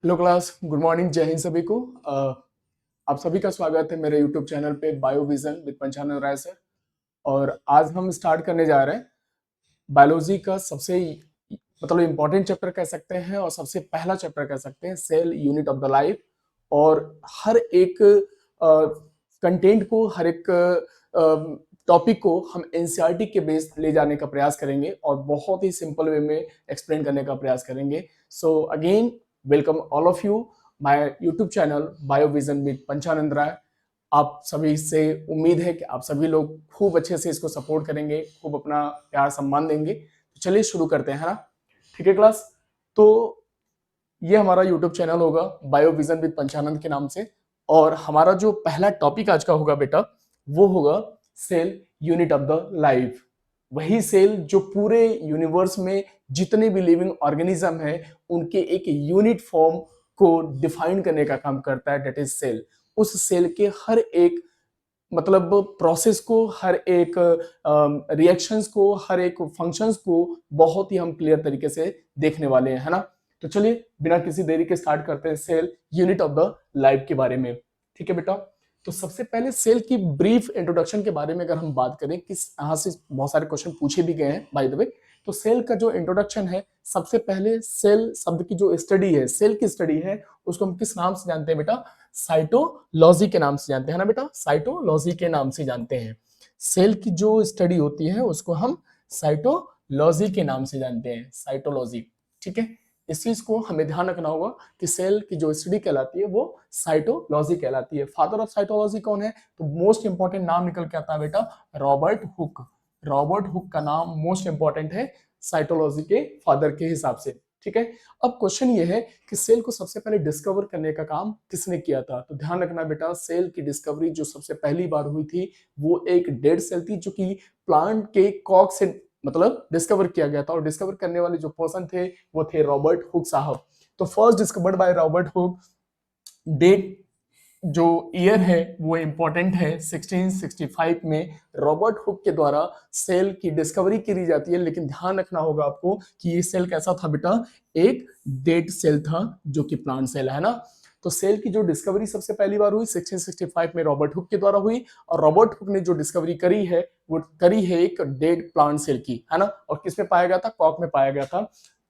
Hello class, good morning, जय हिंद सभी को। आप सभी का स्वागत है मेरे यूट्यूब चैनल पे bio vision with Panchanan Rai sir. और आज हम स्टार्ट करने जा रहे हैं बायोलॉजी का सबसे मतलब इम्पोर्टेंट चैप्टर कह सकते हैं और सबसे पहला चैप्टर कह सकते हैं, cell unit of the life. और हर एक कंटेंट को, हर एक टॉपिक को हम एनसीईआरटी के बेस ले जाने का प्रयास करेंगे और बहुत ही सिंपल वे में एक्सप्लेन करने का प्रयास करेंगे। So again welcome all of you my YouTube channel bio vision with Panchanand Rai. आप सभी से उम्मीद है कि आप सभी लोग खूब अच्छे से इसको सपोर्ट करेंगे, खूब अपना प्यार सम्मान देंगे। तो चलिए शुरू करते हैं, है ना? ठीक है क्लास। तो ये हमारा यूट्यूब चैनल होगा बायो विजन विद पंचानंद के नाम से। और हमारा जो पहला टॉपिक आज का होगा बेटा, वो होगा cell unit of the life. वही सेल जो पूरे यूनिवर्स में जितने भी लिविंग ऑर्गेनिज्म है उनके एक यूनिट फॉर्म को डिफाइन करने का काम करता है, दैट इज सेल। उस सेल के हर एक मतलब प्रोसेस को, हर एक रिएक्शंस को, हर एक फंक्शंस को बहुत ही हम क्लियर तरीके से देखने वाले हैं, है ना? तो चलिए बिना किसी देरी के स्टार्ट करते हैं cell unit of the life के बारे में। ठीक है बेटा। तो सबसे पहले सेल की ब्रीफ इंट्रोडक्शन के बारे में अगर हम बात करें कि यहाँ से बहुत सारे क्वेश्चन पूछे भी गए हैं बाय द वे। तो सेल का जो इंट्रोडक्शन है, सबसे पहले सेल शब्द की जो स्टडी है, सेल की स्टडी है, उसको हम किस नाम से जानते हैं बेटा? साइटोलॉजी के नाम से जानते हैं ना बेटा? साइटोलॉजी के नाम से जानते हैं। सेल की जो स्टडी होती है उसको हम साइटोलॉजी के नाम से जानते हैं, साइटोलॉजी। ठीक है, इस चीज को हमें ध्यान रखना होगा कि सेल की जो स्टडी कहलाती है वो साइटोलॉजी कहलाती है। फादर ऑफ साइटोलॉजी कौन है? तो मोस्ट इंपॉर्टेंट नाम निकल के आता है बेटा, रॉबर्ट हुक। रॉबर्ट हुक का नाम मोस्ट इंपॉर्टेंट है साइटोलॉजी के फादर के हिसाब से। ठीक है। अब क्वेश्चन ये है कि सेल को सबसे पहले डिस्कवर करने का काम किसने किया था? तो ध्यान रखना बेटा, सेल की डिस्कवरी जो सबसे पहली बार हुई थी वो एक डेड सेल थी जो कि प्लांट के कॉक से मतलब डिस्कवर किया गया था। और डिस्कवर करने वाले जो पर्सन थे वो थे रॉबर्ट हुक साहब। तो first discovered by Robert Hooke. Date जो ईयर है वो इंपॉर्टेंट है, 1665 में रॉबर्ट हुक के द्वारा सेल की डिस्कवरी करी जाती है। लेकिन ध्यान रखना होगा आपको कि ये सेल कैसा था बेटा? एक डेड सेल था जो कि प्लांट सेल है ना। तो सेल की जो डिस्कवरी सबसे पहली बार हुई 1665 में रॉबर्ट हुक के द्वारा हुई। और रॉबर्ट हुक ने जो डिस्कवरी करी है वो करी है एक डेड प्लांट सेल की, है ना। और किसमें पाया गया था? कॉक में पाया गया था।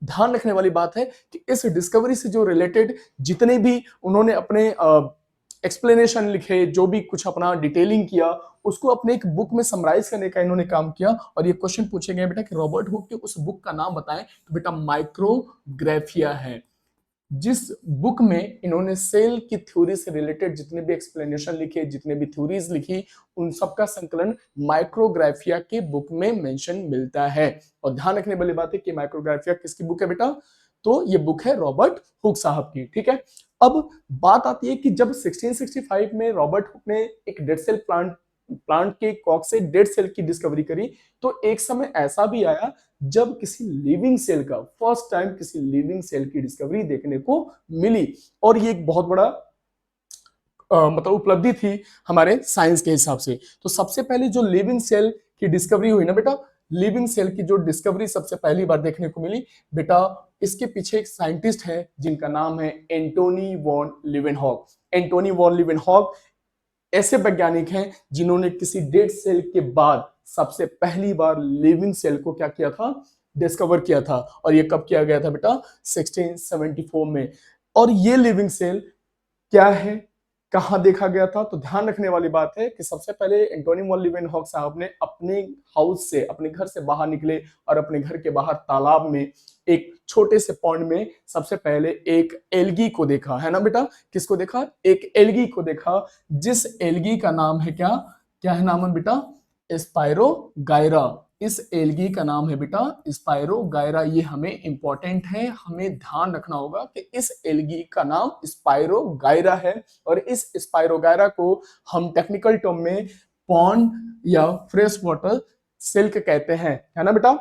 ध्यान रखने वाली बात है कि इस डिस्कवरी से जो रिलेटेड जितने भी उन्होंने अपने एक्सप्लेनेशन लिखे, जो भी कुछ अपना डिटेलिंग किया, उसको अपने एक बुक में समराइज करने का इन्होंने काम किया। और ये क्वेश्चन पूछे गए बेटा कि रॉबर्ट हुक के उस बुक का नाम बताएं। तो बेटा माइक्रोग्राफिया है, जिस बुक में इन्होंने सेल की थ्योरी से रिलेटेड जितने भी एक्सप्लेनेशन लिखे, जितने भी थ्योरीज लिखी, उन सबका संकलन माइक्रोग्राफिया के बुक में मेंशन मिलता है। और ध्यान रखने वाली बात है कि माइक्रोग्राफिया किसकी बुक है बेटा? तो ये बुक है रॉबर्ट हुक साहब की। ठीक है। अब बात आती है कि जब 1665 में रॉबर्ट हुक ने एक डेड सेल प्लांट के कॉक से डेड सेल की डिस्कवरी करी, तो एक समय ऐसा भी आया जब किसी लिविंग सेल का फर्स्ट टाइम किसी लिविंग सेल की डिस्कवरी देखने को मिली। और ये एक बहुत बड़ा मतलब उपलब्धि थी हमारे साइंस के हिसाब से। तो सबसे पहले जो लिविंग सेल की डिस्कवरी हुई ना बेटा, लिविंग सेल की जो डिस्कवरी सबसे पहली बार देखने को मिली बेटा, इसके पीछे एक साइंटिस्ट है जिनका नाम है Antony von Leeuwenhoek. Antony von Leeuwenhoek ऐसे वैज्ञानिक हैं जिन्होंने किसी डेड सेल के बाद सबसे पहली बार लिविंग सेल को क्या किया था? डिस्कवर किया था। और ये कब किया गया था बेटा? 1674 में। और ये लिविंग सेल क्या है, कहां देखा गया था? तो ध्यान रखने वाली बात है कि सबसे पहले एंटोनी वॉन लीवेनहॉक साहब ने अपने हाउस से, अपने घर से बाहर निकले और अपने घर के बाहर तालाब में एक छोटे से पॉन्ड में सबसे पहले एक एल्गी को देखा, है ना बेटा? किसको देखा? एक एल्गी को देखा, जिस एल्गी का नाम है क्या? क्या है नाम है बेटा? स्पाइरोगायरा। इस एल्गी का नाम है बेटा स्पाइरोगायरा। ये हमें इंपॉर्टेंट है, हमें ध्यान रखना होगा कि इस एल्गी का नाम स्पाइरोगायरा है। और इस स्पाइरोगायरा को हम टेक्निकल टर्म में पॉन्ड या फ्रेश वाटर सिल्क कहते हैं, है ना बेटा?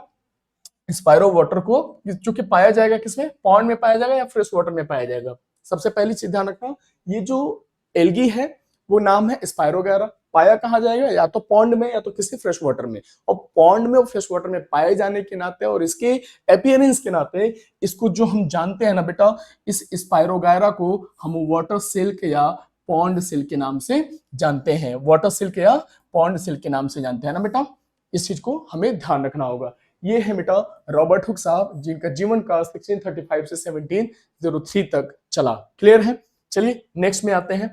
स्पाइरो वाटर को जो कि पाया जाएगा किसमें? पॉन्ड में पाया जाएगा या फ्रेश वाटर में पाया जाएगा। सबसे पहली चीज ध्यान रखना, ये जो एल्गी है वो नाम है स्पाइरोगायरा। पाया कहाँ जाएगा, या तो पॉन्ड में या तो किसी फ्रेश वाटर में। और पॉन्ड में और फ्रेश वाटर में पाए जाने के नाते और इसके अपीयरेंस के नाते इसको जो हम जानते हैं ना बेटा, इस स्पायरोगायरा को हम वाटर सिल्क या पॉन्ड सिल्क के नाम से जानते हैं, वाटर सिल्क या पॉन्ड सिल्क के नाम से जानते हैं ना बेटा। इस चीज को हमें ध्यान रखना होगा। ये है बेटा रॉबर्ट हुक साहब, जिनका जीवन काल 1635 से 1703 तक चला। क्लियर है? चलिए नेक्स्ट में आते हैं।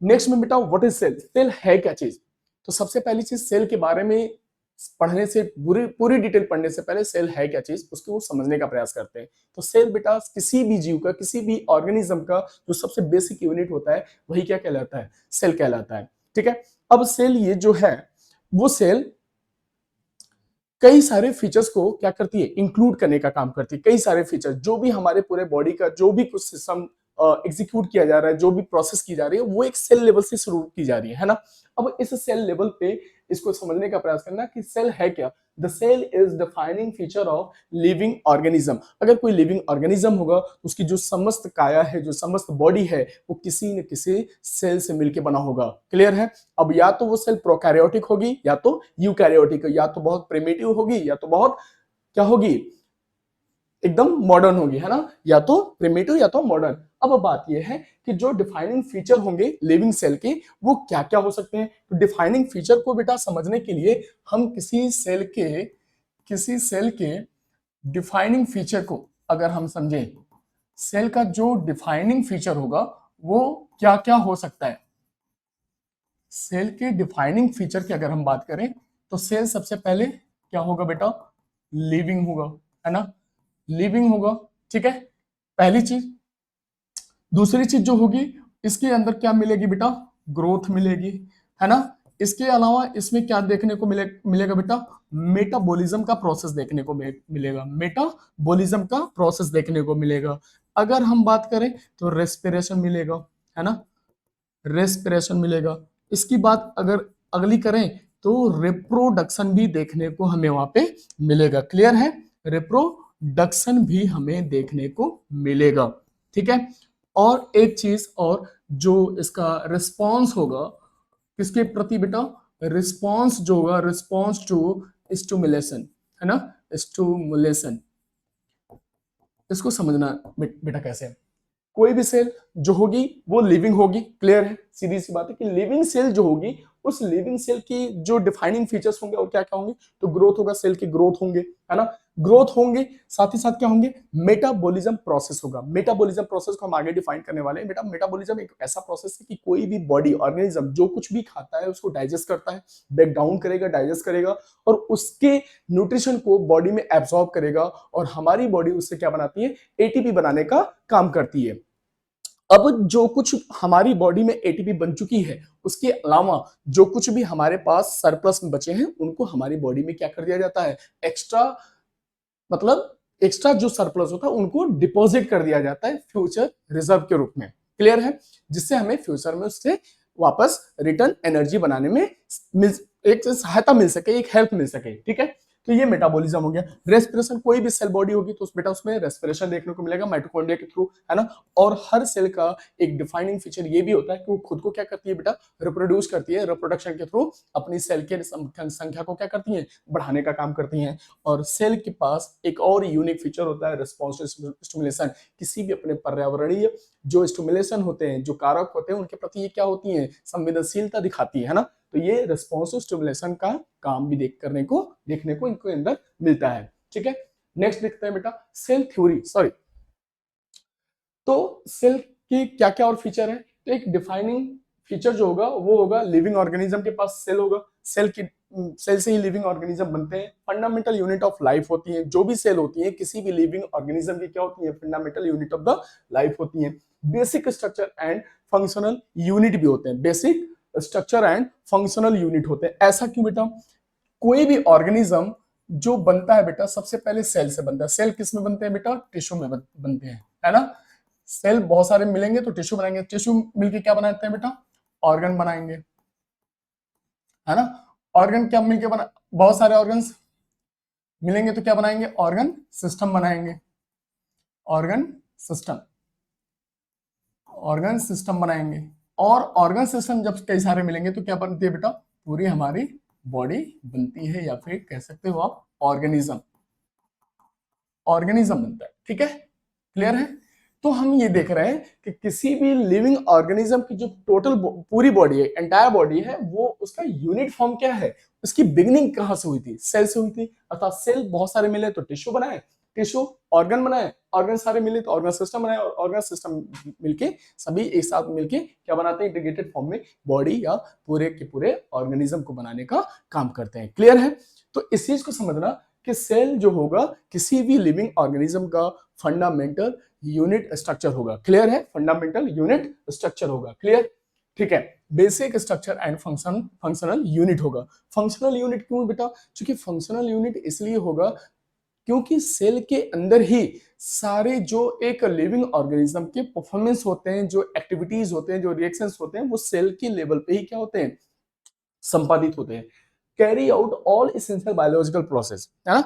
नेक्स्ट में बेटा व्हाट इज सेल, सेल है क्या चीज। तो सबसे पहली चीज सेल के बारे में पढ़ने से पूरी डिटेल पढ़ने से पहले सेल है क्या चीज उसको समझने का प्रयास करते हैं। तो सेल बेटा किसी भी जीव का, किसी भी ऑर्गेनिज्म का जो सबसे बेसिक यूनिट होता है वही क्या कहलाता है, सेल कहलाता है। ठीक है, अब सेल ये जो है वो सेल कई सारे फीचर्स को क्या करती है, इंक्लूड करने का काम करती है। कई सारे फीचर जो भी हमारे पूरे बॉडी का जो भी कुछ सिस्टम एग्जीक्यूट किया जा रहा है, जो भी प्रोसेस की जा रही है, वो एक सेल लेवल से शुरू की जा रही है ना। अब इस सेल लेवल पे इसको समझने का प्रयास करना कि सेल है क्या। The cell is defining feature of living organism. अगर कोई लिविंग ऑर्गेनिज्म होगा तो उसकी जो समस्त काया है, जो समस्त बॉडी है, वो किसी न किसी सेल से मिलकर बना होगा। क्लियर है? अब या तो वो सेल प्रोकैरियोटिक होगी या तो यूकैरियोटिक, या तो बहुत प्रिमिटिव होगी या तो बहुत क्या होगी, एकदम मॉडर्न होगी, है ना। या तो प्रिमिटिव या तो मॉडर्न। अब बात यह है कि जो डिफाइनिंग फीचर होंगे लिविंग सेल के वो क्या क्या हो सकते हैं। तो डिफाइनिंग फीचर को बेटा समझने के लिए हम किसी सेल के डिफाइनिंग फीचर को अगर हम समझें, सेल का जो डिफाइनिंग फीचर होगा वो क्या क्या हो सकता है। सेल के डिफाइनिंग फीचर की अगर हम बात करें तो सेल सबसे पहले क्या होगा बेटा, लिविंग होगा, है ना, लिविंग होगा। ठीक है, पहली चीज। दूसरी चीज जो होगी, इसके अंदर क्या मिलेगी बेटा, ग्रोथ मिलेगी, है ना। इसके अलावा इसमें क्या देखने को मिलेगा बेटा, मेटाबॉलिज्म का प्रोसेस देखने को मिलेगा, मेटाबॉलिज्म का प्रोसेस देखने को मिलेगा। अगर हम बात करें तो रेस्पिरेशन मिलेगा, है ना, रेस्पिरेशन मिलेगा। इसकी बात अगर अगली करें तो रिप्रोडक्शन भी देखने को हमें वहां पे मिलेगा। क्लियर है? रिप्रोडक्शन भी हमें देखने को मिलेगा। ठीक है, और एक चीज और, जो इसका रिस्पॉन्स होगा किसके प्रति बेटा, रिस्पॉन्स जो होगा, रिस्पॉन्स टू स्टिमुलेशन, है ना, स्टिमुलेशन। इसको समझना बेटा कैसे है। कोई भी सेल जो होगी वो लिविंग होगी। क्लियर है? सीधी सी बात है कि लिविंग सेल जो होगी उस लिविंग सेल की जो डिफाइनिंग फीचर्स होंगे और क्या क्या होंगे, तो ग्रोथ होगा, सेल की ग्रोथ होंगे, है ना, ग्रोथ होंगे। साथ ही साथ क्या होंगे, मेटाबॉलिज्म प्रोसेस होगा। मेटाबॉलिज्म प्रोसेस को हम आगे डिफाइन करने वाले हैं। बेटा मेटाबॉलिज्म एक ऐसा प्रोसेस है कि कोई भी बॉडी ऑर्गेनिज्म जो कुछ भी खाता है उसको डाइजेस्ट करता है, ब्रेक डाउन करेगा, डाइजेस्ट करेगा और उसके न्यूट्रिशन को बॉडी में एब्सॉर्ब करेगा और हमारी बॉडी उससे क्या बनाती है, एटीपी बनाने का काम करती है। अब जो कुछ हमारी बॉडी में एटीपी बन चुकी है उसके अलावा जो कुछ भी हमारे पास सरप्लस में बचे हैं उनको हमारी बॉडी में क्या कर दिया जाता है, एक्स्ट्रा, मतलब एक्स्ट्रा जो सरप्लस होता है उनको डिपॉजिट कर दिया जाता है फ्यूचर रिजर्व के रूप में। क्लियर है? जिससे हमें फ्यूचर में उससे वापस रिटर्न एनर्जी बनाने में एक सहायता मिल सके, एक हेल्प मिल सके। ठीक है, तो ये मेटाबॉलिज्म हो गया। रेस्पिरेशन, कोई भी सेल बॉडी होगी तो बेटा उसमें रेस्पिरेशन देखने को मिलेगा माइटोकॉन्ड्रिया के थ्रू, है ना। और हर सेल का एक डिफाइनिंग फीचर ये भी होता है कि वो खुद को क्या करती है बेटा, रिप्रोड्यूस करती है, रिप्रोडक्शन के थ्रू अपनी सेल के संख्या को क्या करती है, बढ़ाने का काम करती है। और सेल के पास एक और यूनिक फीचर होता है, रिस्पॉन्स टू स्टिमुलेशन। किसी भी अपने पर्यावरणीय जो स्टिमुलेशन होते हैं, जो कारक होते हैं, उनके प्रति ये क्या होती है, संवेदनशीलता दिखाती है ना। तो ये रिस्पॉन्सिव स्टिमुलेशन का काम भी देखने को इनके अंदर मिलता है। ठीक है, नेक्स्ट देखते हैं बेटा सेल थ्योरी, सॉरी। तो सेल की क्या क्या और फीचर है, तो एक डिफाइनिंग फीचर जो होगा वो होगा लिविंग ऑर्गेनिज्म के पास सेल होगा। सेल से ही लिविंग ऑर्गेनिज्म बनते हैं। फंडामेंटल यूनिट ऑफ लाइफ होती है जो भी सेल होती है किसी भी लिविंग ऑर्गेनिज्म की, क्या होती है, fundamental unit of the life होती है। Basic structure and functional unit भी होते हैं, basic structure and functional unit होते हैं। ऐसा क्यों बेटा, कोई भी ऑर्गेनिज्म जो बनता है बेटा सबसे पहले सेल से बनता है। सेल किस में बनते हैं बेटा, टिश्यू में बनते हैं, है ना। सेल बहुत सारे मिलेंगे तो टिश्यू बनाएंगे, टिश्यू मिलके क्या बनाते हैं बेटा, ऑर्गन बनाएंगे, है ना। ऑर्गन क्या मिलके बना, बहुत सारे ऑर्गन्स मिलेंगे तो क्या बनाएंगे, ऑर्गन सिस्टम बनाएंगे, ऑर्गन सिस्टम, ऑर्गन सिस्टम बनाएंगे। और ऑर्गन सिस्टम जब कई सारे मिलेंगे तो क्या बनती है बेटा, पूरी हमारी बॉडी बनती है, या फिर कह सकते हो आप ऑर्गेनिज्म, ऑर्गेनिज्म बनता है। ठीक है, क्लियर है। तो हम ये देख रहे हैं कि किसी भी लिविंग ऑर्गेनिज्म की जो टोटल पूरी बॉडी है, एंटायर बॉडी है, वो उसका यूनिट फॉर्म क्या है, उसकी बिगिनिंग कहां से हुई थी, सेल से हुई थी। अर्थात सेल बहुत सारे मिले तो टिश्यू बनाए, टिश्यू ऑर्गन बनाए, ऑर्गन सारे मिले तो ऑर्गन सिस्टम बनाए, और ऑर्गन सिस्टम मिलके सभी एक साथ मिलके क्या बनाते हैं, इंटीग्रेटेड फॉर्म में बॉडी या पूरे के पूरे ऑर्गेनिज्म को बनाने का काम करते हैं। क्लियर है। तो इस चीज को समझना कि सेल जो होगा किसी भी लिविंग ऑर्गेनिज्म का फंडामेंटल यूनिट स्ट्रक्चर होगा। क्लियर है, फंडामेंटल यूनिट स्ट्रक्चर होगा। क्लियर, ठीक है। Basic structure and functional unit होगा। फंक्शनल यूनिट क्यों बेटा, क्योंकि फंक्शनल यूनिट इसलिए होगा क्योंकि सेल के अंदर ही सारे जो एक लिविंग ऑर्गेनिज्म के परफॉर्मेंस होते हैं, जो एक्टिविटीज होते हैं, जो रिएक्शंस होते हैं, वो सेल के लेवल पे ही क्या होते हैं, संपादित होते हैं। Carry out all essential biological process, है ना,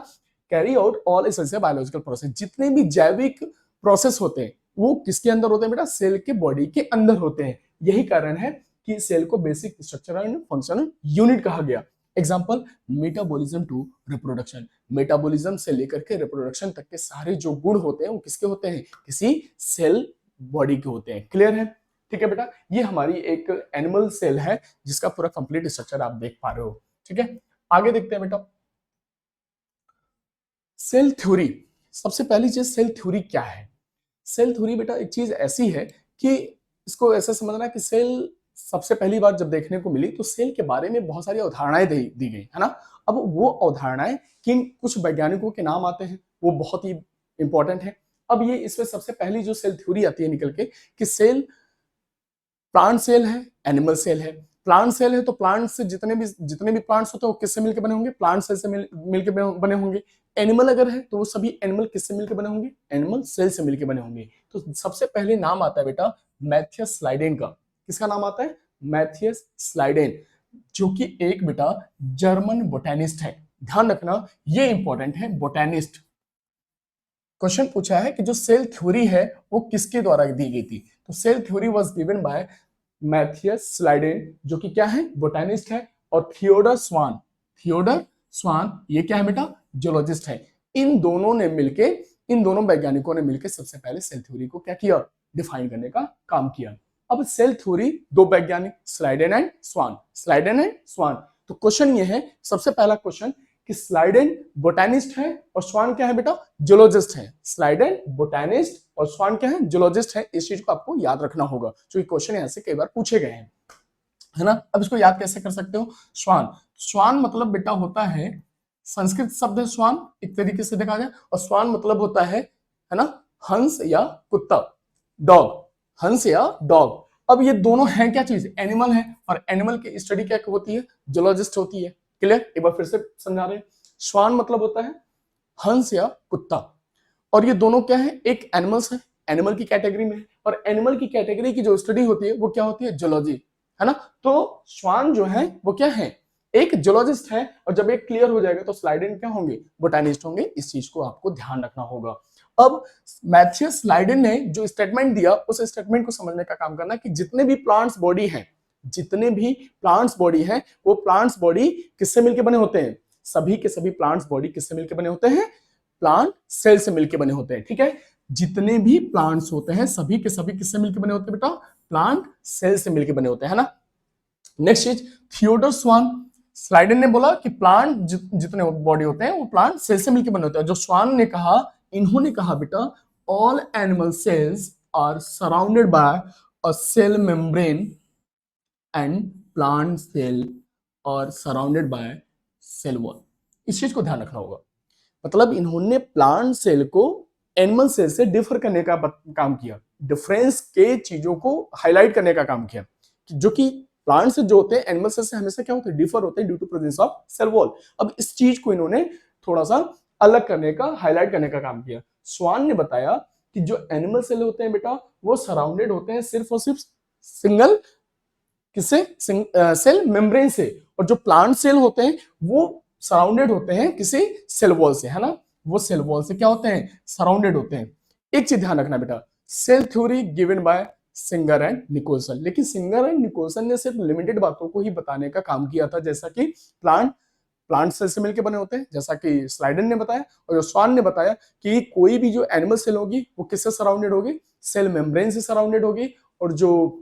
carry out all essential biological process, जितने भी जैविक प्रोसेस होते हैं वो किसके अंदर होते हैं बेटा, सेल के बॉडी के अंदर होते हैं। यही कारण है कि सेल को basic structure and functional unit कहा गया। Example, metabolism to reproduction, metabolism से लेकर के रिप्रोडक्शन तक के सारे जो गुण होते हैं वो किसके होते हैं, किसी सेल बॉडी के होते हैं। क्लियर है, ठीक है बेटा। ये हमारी एक एनिमल सेल है जिसका पूरा कंप्लीट स्ट्रक्चर आप देख पा रहे हो। ठीक है, आगे देखते हैं बेटा, सेल थ्योरी। सबसे पहली चीज, सेल थ्योरी क्या है। सेल थ्योरी बेटा एक चीज ऐसी है कि इसको ऐसे समझना कि सेल सबसे पहली बार जब देखने को मिली तो सेल के बारे में बहुत सारी अवधारणाएं दी गई, है ना। अब वो अवधारणाएं किन कुछ वैज्ञानिकों के नाम आते हैं, वो बहुत ही इंपॉर्टेंट है। अब ये इसमें सबसे पहली जो सेल थ्योरी आती है निकल के कि सेल प्लांट सेल है, एनिमल सेल है। प्लांट सेल है तो प्लांट से जितने भी प्लांट्स होते हैं वो किससे मिलकर बने होंगे, प्लांट सेल से मिलकर बने होंगे। एनिमल अगर है तो वो सभी एनिमल किससे मिलकर बने होंगे, एनिमल सेल से मिलकर बने होंगे। तो सबसे पहले नाम आता है बेटा मैथियस स्लाइडेन का। किसका नाम आता है, मैथियस स्लाइडेन, जो कि एक बेटा जर्मन बोटेनिस्ट है। ध्यान रखना ये इंपॉर्टेंट है, बोटेनिस्ट। क्वेश्चन पूछा है कि जो सेल थ्योरी है वो किसके द्वारा दी गई थी, तो cell theory was given by Matthias Schleiden, जो कि क्या है, बोटेनिस्ट है, और थियोडर स्वान, थियोडर स्वान ये क्या है बेटा, जियोलॉजिस्ट है। इन दोनों वैज्ञानिकों ने मिलकर सबसे पहले सेल थ्योरी को क्या किया, डिफाइन करने का काम किया। अब सेल थ्योरी दो वैज्ञानिक, Schleiden and Schwann, Schleiden and Schwann. तो क्वेश्चन ये है, सबसे पहला क्वेश्चन कि स्लाइडेन बोटेनिस्ट है और स्वान क्या है बेटा, जियोलॉजिस्ट है। स्लाइडेन बोटेनिस्ट और स्वान क्या है, जियोलॉजिस्ट है। इस चीज को आपको याद रखना होगा क्योंकि क्वेश्चन यहाँ से कई बार पूछे गए हैं, है ना। अब इसको याद कैसे कर सकते हो, स्वान, स्वान मतलब बेटा होता है, संस्कृत शब्द है स्वान एक तरीके से देखा जाए, और स्वान मतलब होता है ना, हंस या कुत्ता, डॉग, हंस या डॉग। अब ये दोनों हैं क्या चीज, एनिमल है, और एनिमल की स्टडी क्या होती है, जियोलॉजिस्ट होती है। क्लियर, एक बार फिर से समझा रहे हैं। श्वान मतलब होता है हंस या कुत्ता, और ये दोनों क्या है, एक एनिमल्स है, एनिमल की कैटेगरी में है, और एनिमल की कैटेगरी की जो स्टडी होती है वो क्या होती है, जियोलॉजी, है ना। तो श्वान जो है वो क्या है, एक जियोलॉजिस्ट है, और जब एक क्लियर हो जाएगा तो स्लाइडेन क्या होंगे, बोटेनिस्ट होंगे। इस चीज को आपको ध्यान रखना होगा। अब मैथियस स्लाइडेन ने जो स्टेटमेंट दिया उस स्टेटमेंट को समझने का काम करना कि जितने भी प्लांट्स बॉडी हैं, जितने भी प्लांट्स बॉडी हैं, वो प्लांट्स बॉडी किससे मिलकर बने होते हैं, सभी के सभी प्लांट्स बॉडी किससे मिलकर बने होते हैं, प्लांट सेल से मिलकर बने होते हैं। ठीक है, जितने भी प्लांट्स होते हैं सभी के सभी किससे मिलकर बने होते हैं बेटा, प्लांट सेल से मिलकर बने होते हैं, है ना। नेक्स्ट चीज, थियोडर स्वान, स्लाइडन ने बोला कि प्लांट जितने बॉडी होते हैं वो प्लांट सेल से मिलकर बने होते हैं। जो स्वान ने कहा, इन्होंने कहा बेटा all animal cells are surrounded by a cell membrane and plant cell और सराउंडेड बाय सेल वॉल। इस चीज को ध्यान रखना होगा। मतलब इन्होंने प्लांट सेल को एनिमल सेल से डिफर करने का काम किया, डिफरेंस के चीजों को हाईलाइट करने का काम किया, जो कि प्लांट से जो होते हैं एनिमल सेल से हमेशा क्या होते हैं, डिफर होते हैं due to presence of cell wall. अब इस चीज को इन्होंने थोड़ा सा अलग करने का, हाईलाइट करने का काम किया। स्वान ने बताया कि जो एनिमल सेल होते हैं बेटा वो सराउंडेड होते हैं सिर्फ और सिर्फ सिंगल किससे, सेल मेम्ब्रेन से, और जो प्लांट सेल होते हैं वो सराउंडेड होते हैं किसी सेल वॉल से, है ना। वो सेल वॉल से क्या होते हैं, सराउंडेड होते हैं। एक चीज ध्यान रखना बेटा, cell theory given by Singer and Nicolson. लेकिन सिंगर एंड निकोलसन ने सिर्फ लिमिटेड बातों को ही बताने का काम किया था, जैसा कि प्लांट सेल से मिलकर बने होते हैं, जैसा कि स्लाइडन ने बताया, और जो स्वान ने बताया कि कोई भी जो एनिमल सेल होगी वो किससे सराउंडेड होगी, सेल मेम्ब्रेन से सराउंडेड होगी, और जो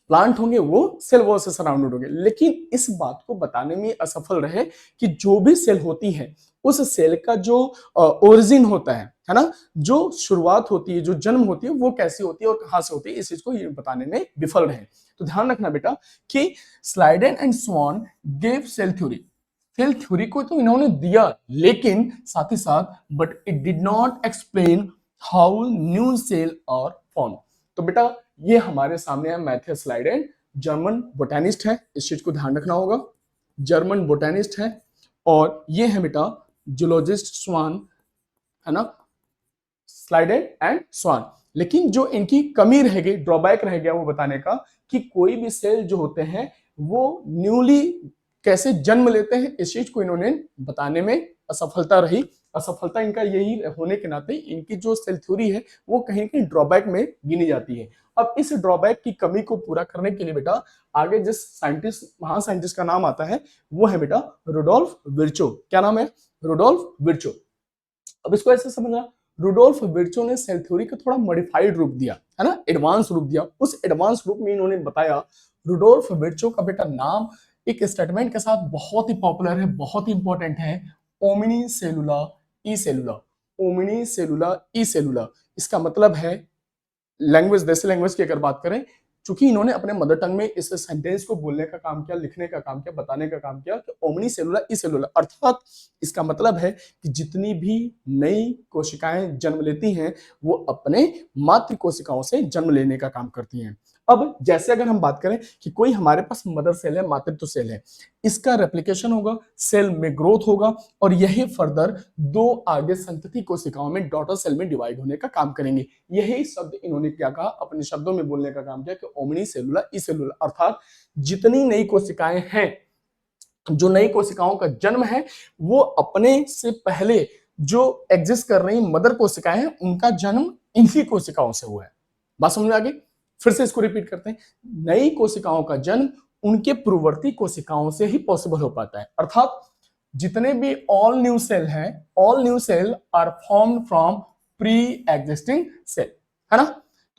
प्लांट होंगे वो सेल वॉल से सराउंडेड होंगे। लेकिन इस बात को बताने में असफल रहे कि जो भी सेल होती है उस सेल का जो ओरिजिन होता है ना, जो शुरुआत होती है, जो जन्म होती है, वो कैसी होती है और कहां से होती है, इस चीज को ये बताने में विफल रहे। तो ध्यान रखना बेटा कि Schleiden and Schwann gave cell theory. Cell theory को तो इन्होंने दिया, लेकिन साथ ही साथ but it did not explain how new cell are form. तो बेटा ये हमारे सामने है मैथियस स्लाइडेन, जर्मन बोटेनिस्ट है, इस चीज को ध्यान रखना होगा, जर्मन बोटेनिस्ट है। और ये है बेटा जूलॉजिस्ट स्वान, है ना, स्लाइडेन एंड स्वान। लेकिन जो इनकी कमी रह गई, ड्रॉबैक रह गया वो बताने का कि कोई भी सेल जो होते हैं वो न्यूली कैसे जन्म लेते हैं, इस चीज को इन्होंने बताने में असफलता रही। असफलता इनका यही होने के नाते इनकी जो सेल थ्योरी है वो कहीं कहीं ड्रॉबैक में गिनी जाती है। अब इस ड्रॉबैक की कमी को पूरा करने के लिए बेटा आगे जिस साइंटिस्ट, महान साइंटिस्ट का नाम आता है वो है बेटा रुडोल्फ विर्चो। क्या नाम है? Rudolf Virchow. अब इसको ऐसे समझना, रुडोल्फ विर्चो ने सेल थ्योरी का थोड़ा मॉडिफाइड रूप दिया, है ना, एडवांस रूप दिया। उस एडवांस रूप में इन्होंने बताया, रुडोल्फ विर्चो का बेटा नाम एक स्टेटमेंट के साथ बहुत ही पॉपुलर है, बहुत ही इंपॉर्टेंट है, ओमिनी सेलुला ई सेलुला। ओमिनी सेलुला ई सेलुला, इसका मतलब है लैंग्वेज, देसी लैंग्वेज की अगर बात करें, चूंकि इन्होंने अपने मदर टंग में इस सेंटेंस को बोलने का काम किया, लिखने का काम किया, बताने का काम किया कि ओमनी सेलुला ई सेलुला, अर्थात इसका मतलब है कि जितनी भी नई कोशिकाएं जन्म लेती हैं वो अपने मातृ कोशिकाओं से जन्म लेने का काम करती हैं। अब जैसे अगर हम बात करें कि कोई हमारे पास मदर सेल है, मातृत्व सेल है, इसका रेप्लिकेशन होगा, सेल में ग्रोथ होगा, और यही फर्दर दो आगे संतति कोशिकाओं में, डॉटर सेल में डिवाइड होने का काम करेंगे। यही शब्द इन्होंने क्या कहा, अपने शब्दों में बोलने का काम किया कि ओमनी सेलुला ई सेलुला, अर्थात जितनी नई कोशिकाएं हैं, जो नई कोशिकाओं का जन्म है वो अपने से पहले जो एग्जिस्ट कर रही मदर कोशिकाएं हैं उनका जन्म इन्हीं कोशिकाओं से हुआ है। बात समझ में आ गई? फिर से इसको रिपीट करते हैं, नई कोशिकाओं का जन्म उनके पूर्ववर्ती कोशिकाओं से ही पॉसिबल हो पाता है। अर्थात जितने भी ऑल न्यू सेल हैं, all new cell are formed from pre existing cell, है ना।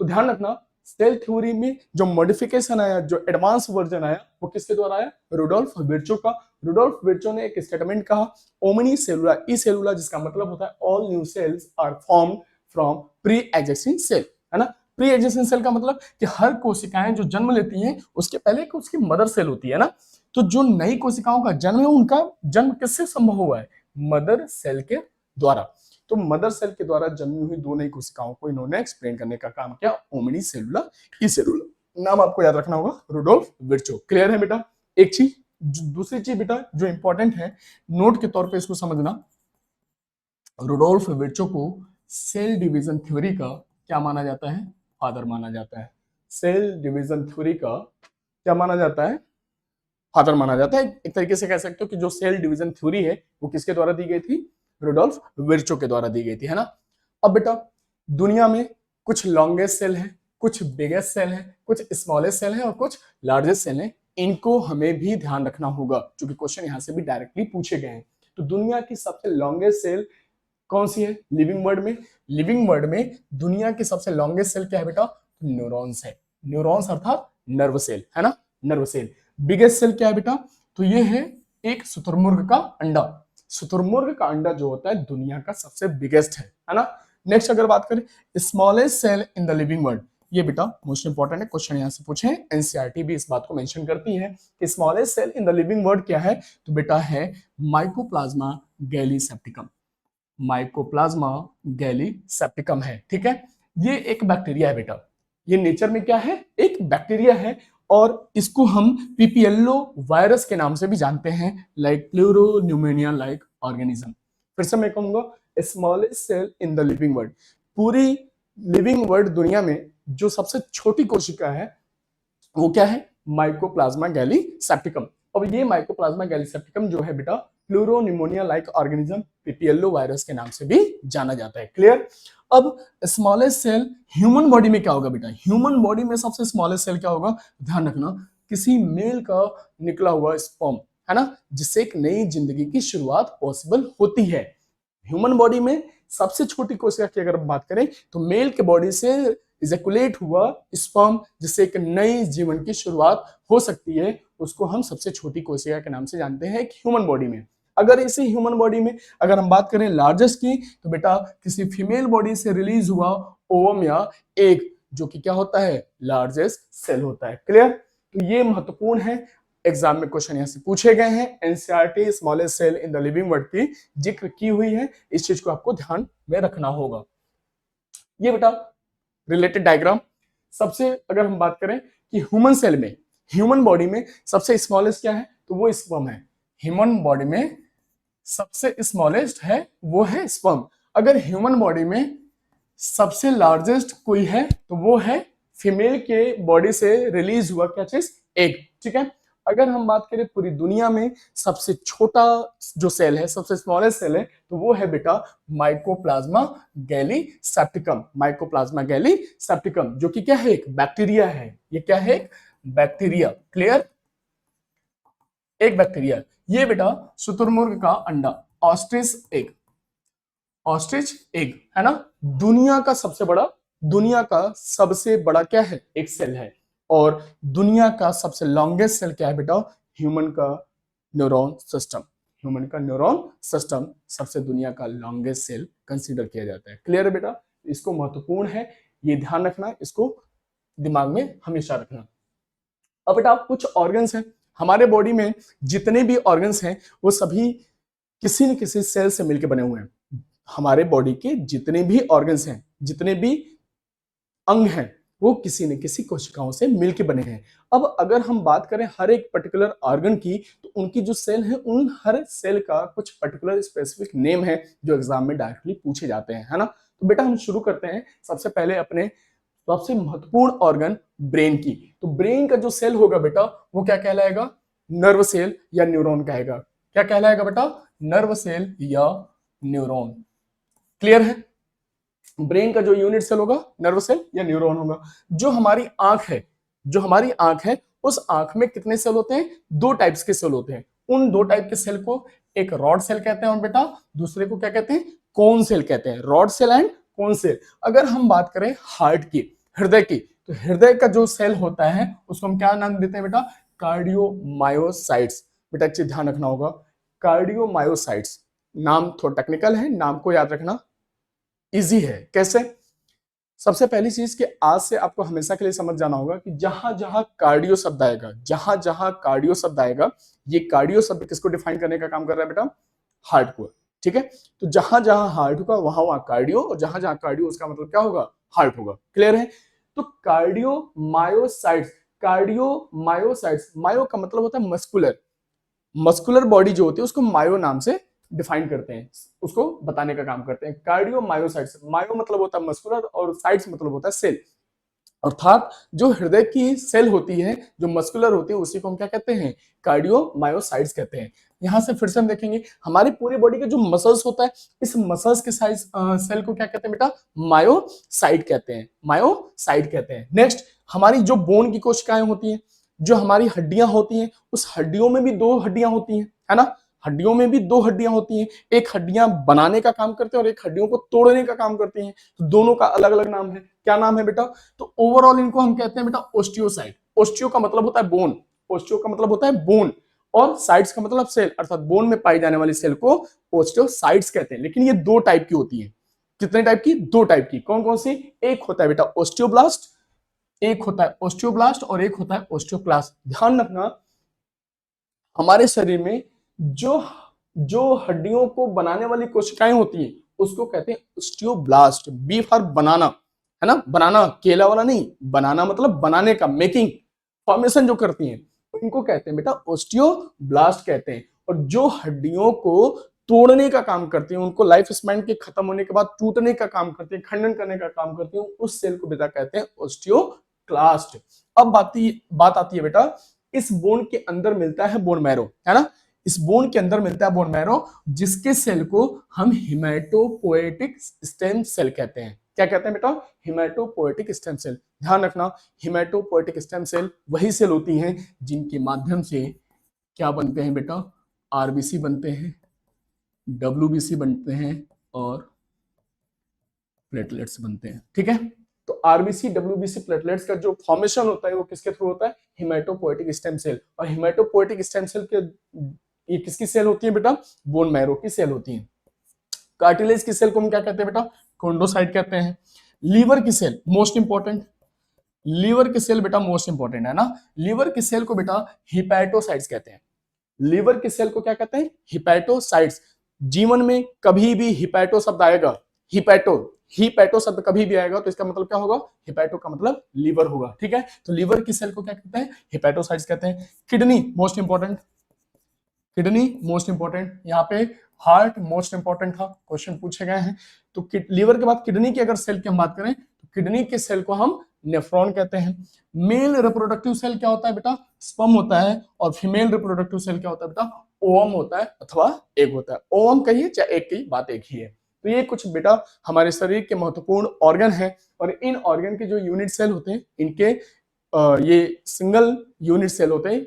तो ध्यान रखना, सेल थ्योरी में जो मॉडिफिकेशन आया, जो एडवांस वर्जन आया, वो किसके द्वारा आया? रुडोल्फ विर्चो का। रुडोल्फ विर्चो ने एक स्टेटमेंट कहा, ओमनी सेलुला ई सेलुला, जिसका मतलब होता है all new cells are formed from pre existing cell, है ना। प्री एग्जिस्टिंग सेल का मतलब कि हर कोशिकाएं जो जन्म लेती हैं उसके पहले उसकी मदर सेल होती है ना। तो जो नई कोशिकाओं का जन्म है उनका जन्म किससे संभव हुआ है? मदर सेल के द्वारा। तो मदर सेल के द्वारा जन्मी हुई दो नई कोशिकाओं को इन्होंने एक्सप्लेन करने का काम किया, ओमनी सेलुला ई सेलुला। नाम आपको याद रखना होगा, रुडोल्फ विर्चो। क्लियर है बेटा? एक चीज। दूसरी चीज बेटा जो इंपॉर्टेंट है, नोट के तौर पे इसको समझना, रुडोल्फ विर्चो को सेल डिवीजन थ्योरी का क्या माना जाता है? फादर माना जाता है। सेल डिवीजन थ्योरी का क्या माना जाता है? फादर माना जाता है। एक तरीके से कह सकते हो कि जो सेल डिवीजन थ्योरी है वो किसके द्वारा दी गई थी? रुडोल्फ विर्चो के द्वारा दी गई थी, है ना। अब बेटा दुनिया में कुछ लॉन्गेस्ट सेल है, कुछ बिगेस्ट सेल है, कुछ स्मॉलेस्ट सेल है और कुछ लार्जेस्ट सेल है। इनको हमें भी ध्यान रखना होगा क्योंकि क्वेश्चन यहां से भी डायरेक्टली पूछे गए हैं। तो दुनिया की सबसे लॉन्गेस्ट सेल कौन सी है लिविंग वर्ल्ड में? लिविंग वर्ल्ड में दुनिया की सबसे लॉन्गेस्ट सेल क्या है बेटा? न्यूरॉन्स है। न्यूरॉन्स अर्थात नर्व सेल, है ना, नर्व सेल। बिगेस्ट सेल क्या है बेटा? तो ये है एक शुतुरमुर्ग का अंडा। शुतुरमुर्ग का अंडा जो होता है दुनिया का सबसे बिगेस्ट है ना। नेक्स्ट अगर बात करें smallest cell in the living world, ये बेटा मोस्ट इंपॉर्टेंट है, क्वेश्चन यहां से पूछे, एनसीईआरटी भी इस बात को मेंशन करती है कि smallest cell in the living world क्या है? तो बेटा है माइकोप्लाज्मा गैलीसेप्टिकम। माइकोप्लाज्मा गैलीसेप्टिकम है, ठीक है। ये एक बैक्टीरिया है बेटा, ये नेचर में क्या है? एक बैक्टीरिया है, और इसको हम पीपीएलओ वायरस के नाम से भी जानते हैं, लाइक प्लूरोन्यूमोनिया लाइक ऑर्गेनिज्म। फिर से मैं कहूंगा smallest cell in the living world, पूरी लिविंग वर्ल्ड दुनिया में जो सबसे छोटी कोशिका है वो क्या है? Mycoplasma gallisepticum. अब ये माइकोप्लाज्मा गैलीसेप्टिकम जो है बेटा pleuropneumonia like organism PPLO virus के नाम से भी जाना जाता है। क्लियर। अब स्मॉलेस्ट सेल ह्यूमन बॉडी में क्या होगा बेटा? ह्यूमन बॉडी में सबसे स्मॉलेस्ट सेल क्या होगा? ध्यान रखना, किसी मेल का निकला हुआ स्पर्म, है ना, जिससे एक नई जिंदगी की शुरुआत पॉसिबल होती है। ह्यूमन बॉडी में सबसे छोटी कोशिका की अगर बात करें तो मेल के बॉडी से इजैकुलेट हुआ स्पर्म जिससे एक नई जीवन की शुरुआत हो सकती है, उसको हम सबसे छोटी कोशिका के नाम से जानते हैं ह्यूमन बॉडी में। अगर इसी ह्यूमन बॉडी में अगर हम बात करें लार्जेस्ट की, तो बेटा किसी फीमेल बॉडी से रिलीज हुआ ओवम या एग, जो कि क्या होता है? लार्जेस्ट सेल होता है। क्लियर। तो ये महत्वपूर्ण है, एग्जाम में क्वेश्चन यहां से पूछे गए हैं। NCERT smallest cell in the living world की जिक्र की हुई है, इस चीज को आपको ध्यान में रखना होगा। ये बेटा रिलेटेड डायग्राम। सबसे अगर हम बात करें कि ह्यूमन सेल में, ह्यूमन बॉडी में सबसे स्मॉलेस्ट क्या है, तो वो स्पर्म है। ह्यूमन बॉडी में सबसे स्मॉलेस्ट है वो है स्पर्म। अगर ह्यूमन बॉडी में सबसे लार्जेस्ट कोई है तो वो है फीमेल के बॉडी से रिलीज हुआ क्या चीज? एग। ठीक है। अगर हम बात करें पूरी दुनिया में सबसे छोटा जो सेल है, सबसे स्मॉलेस्ट सेल है, तो वो है बेटा माइकोप्लाज्मा गैलीसेप्टिकम। माइकोप्लाज्मा गैलीसेप्टिकम जो कि क्या है? एक बैक्टीरिया है। ये क्या है? एक बैक्टीरिया। क्लियर। एक बैक्टीरिया। ये बेटा शुतुरमुर्ग का अंडा, ऑस्ट्रिच एग, ऑस्ट्रिच एग, है ना, दुनिया का सबसे बड़ा क्या है? एक सेल है। और दुनिया का सबसे लॉन्गेस्ट सेल क्या है बेटा? ह्यूमन का न्यूरॉन सिस्टम। ह्यूमन का न्यूरॉन सिस्टम सबसे दुनिया का लॉन्गेस्ट सेल कंसीडर किया जाता है। क्लियर है बेटा? इसको महत्वपूर्ण है, ये ध्यान रखना, इसको दिमाग में हमेशा रखना। अब बेटा कुछ ऑर्गन्स हैं हमारे बॉडी में, जितने भी ऑर्गन्स हैं वो सभी किसी न किसी सेल से मिलकर बने हुए हैं। हमारे बॉडी के जितने भी ऑर्गन्स हैं, जितने भी अंग हैं, वो किसी न किसी कोशिकाओं से मिलकर बने हैं। अब अगर हम बात करें हर एक पर्टिकुलर ऑर्गन की, तो उनकी जो सेल है, उन हर सेल का कुछ पर्टिकुलर स्पेसिफिक नेम है जो एग्जाम में डायरेक्टली पूछे जाते हैं, है ना। तो बेटा हम शुरू करते हैं सबसे पहले अपने सबसे महत्वपूर्ण ऑर्गन ब्रेन की। तो ब्रेन का जो सेल होगा बेटा वो क्या कहलाएगा? नर्व सेल या न्यूरॉन कहेगा। क्या कहलाएगा बेटा? नर्व सेल या न्यूरॉन। क्लियर है? ब्रेन का जो यूनिट सेल होगा नर्व सेल या न्यूरॉन होगा। जो हमारी आंख है, उस आंख में कितने सेल होते हैं? दो टाइप्स के सेल होते हैं। उन दो टाइप के सेल को एक रॉड सेल कहते हैं और बेटा दूसरे को क्या कहते हैं? कोन सेल कहते हैं। Rod cell and cone cell. अगर हम बात करें हार्ट की, हृदय की, तो हृदय का जो सेल होता है उसको हम क्या नाम देते हैं बेटा? कार्डियोमायोसाइट्स। बेटा अच्छे ध्यान रखना होगा, कार्डियोमायोसाइट्स। नाम थोड़ा टेक्निकल है, नाम को याद रखना इजी है। कैसे? सबसे पहली चीज कि आज से आपको हमेशा के लिए समझ जाना होगा कि जहां जहां कार्डियो शब्द आएगा, ये कार्डियो शब्द किसको डिफाइन करने का काम कर रहा है बेटा? हार्ट को। ठीक है। तो जहां जहां हार्ट होगा वहां वहां कार्डियो, और जहां जहां कार्डियो उसका मतलब क्या होगा? हार्ट होगा। क्लियर है? तो कार्डियोमायोसाइट्स, मायो का मतलब होता है मस्कुलर बॉडी जो होती है उसको मायो नाम से डिफाइन करते हैं, उसको बताने का काम करते हैं। कार्डियोमायोसाइट्स, मायो मतलब होता है मस्कुलर और साइट्स मतलब होता है सेल। अर्थात जो हृदय की सेल होती है, जो मस्कुलर होती है, उसी को हम क्या कहते हैं? कार्डियोमायोसाइट्स कहते हैं। यहां से फिर से हम देखेंगे हमारी पूरी बॉडी का जो मसल्स होता है, इस मसल्स के साइज सेल को क्या कहते हैं बेटा? मायोसाइट कहते हैं। नेक्स्ट, हमारी जो बोन की कोशिकाएं होती हैं, जो हमारी हड्डियां होती हैं, उस हड्डियों में भी दो हड्डियां होती हैं, है ना। हड्डियों में भी दो हड्डियां होती हैं, एक हड्डियां बनाने का काम करते हैं और एक हड्डियों को तोड़ने का काम करती हैं। तो दोनों का अलग अलग नाम है। क्या नाम है बेटा? तो ओवरऑल इनको हम कहते हैं बेटा ओस्टियोसाइट। ओस्टियो का मतलब होता है बोन, और साइट्स का मतलब सेल, अर्थात बोन में पाई जाने वाली सेल को ओस्टियोसाइट्स कहते हैं। लेकिन ये दो टाइप की होती है। कितने टाइप की? दो टाइप की। कौन कौन सी? एक होता है बेटा ओस्टियोब्लास्ट, और एक होता है ओस्टियोक्लास्ट। ध्यान रखना, हमारे शरीर में जो हड्डियों को बनाने वाली कोशिकाएं होती हैं उसको कहते हैं ओस्टियोब्लास्ट। बी फॉर बनाना, है ना। बनाना केला वाला नहीं, बनाना मतलब बनाने का, मेकिंग, फॉर्मेशन जो करती हैं, इनको कहते हैं बेटा ओस्टियोब्लास्ट कहते हैं। और जो हड्डियों को तोड़ने का काम करती हैं, उनको लाइफ स्पैन के खत्म होने के बाद टूटने का काम करती है, खंडन करने का काम करती है, उस सेल को बेटा कहते हैं ओस्टियो साइटोप्लास्ट। अब बात आती है बेटा, इस बोन के अंदर मिलता है बोन मैरो, है ना, इस बोन के अंदर मिलता है बोन मैरो, जिसके सेल को हम हिमेटोपोएटिक स्टेम सेल कहते हैं। क्या कहते हैं बेटा? Haematopoietic stem cell. ध्यान रखना, हिमेटोपोएटिक स्टेम सेल वही सेल होती हैं जिनके माध्यम से क्या बनते हैं बेटा? आरबीसी बनते हैं, डब्ल्यूबीसी बनते हैं और प्लेटलेट्स बनते हैं। ठीक है, तो आरबीसी डब्ल्यूबीसी प्लेटलेट्स का जो फॉर्मेशन होता है वो किसके थ्रू होता है? Haematopoietic stem cell. और हिमेटोपोएटिक स्टेम सेल के ये किसकी सेल होती है बेटा? बोन मैरो की सेल होती है। कार्टिलेज की सेल को हम क्या कहते हैं बेटा? कोंडोसाइट कहते हैं। लीवर की सेल मोस्ट इंपॉर्टेंट, लीवर की सेल बेटा मोस्ट इंपॉर्टेंट है ना, लीवर की सेल को बेटा हिपैटोसाइट्स कहते हैं। लीवर की सेल को क्या कहते हैं? हिपैटोसाइट्स। जीवन में कभी भी हिपैटो शब्द आएगा, हिपैटो शब्द कभी भी आएगा तो इसका मतलब क्या होगा? हिपैटो का मतलब लीवर होगा। ठीक है, तो लीवर की सेल को क्या कहते हैं? हिपैटोसाइट्स कहते हैं। Kidney most important, kidney most important, यहाँ पे हार्ट मोस्ट इंपॉर्टेंट था, क्वेश्चन पूछे गए हैं। तो लीवर के बाद किडनी की अगर सेल की हम बात करें तो किडनी के सेल को हम नेफ्रॉन कहते हैं। मेल रिप्रोडक्टिव सेल क्या होता है बेटा? स्पर्म होता है। और फीमेल रिप्रोडक्टिव सेल क्या होता है बेटा? ओवम होता है अथवा एग होता है। ओवम कहिए चाहे एग की बात एक ही है। तो ये कुछ बेटा हमारे शरीर के महत्वपूर्ण ऑर्गन है, और इन ऑर्गन के जो यूनिट सेल होते हैं इनके ये सिंगल यूनिट सेल होते हैं,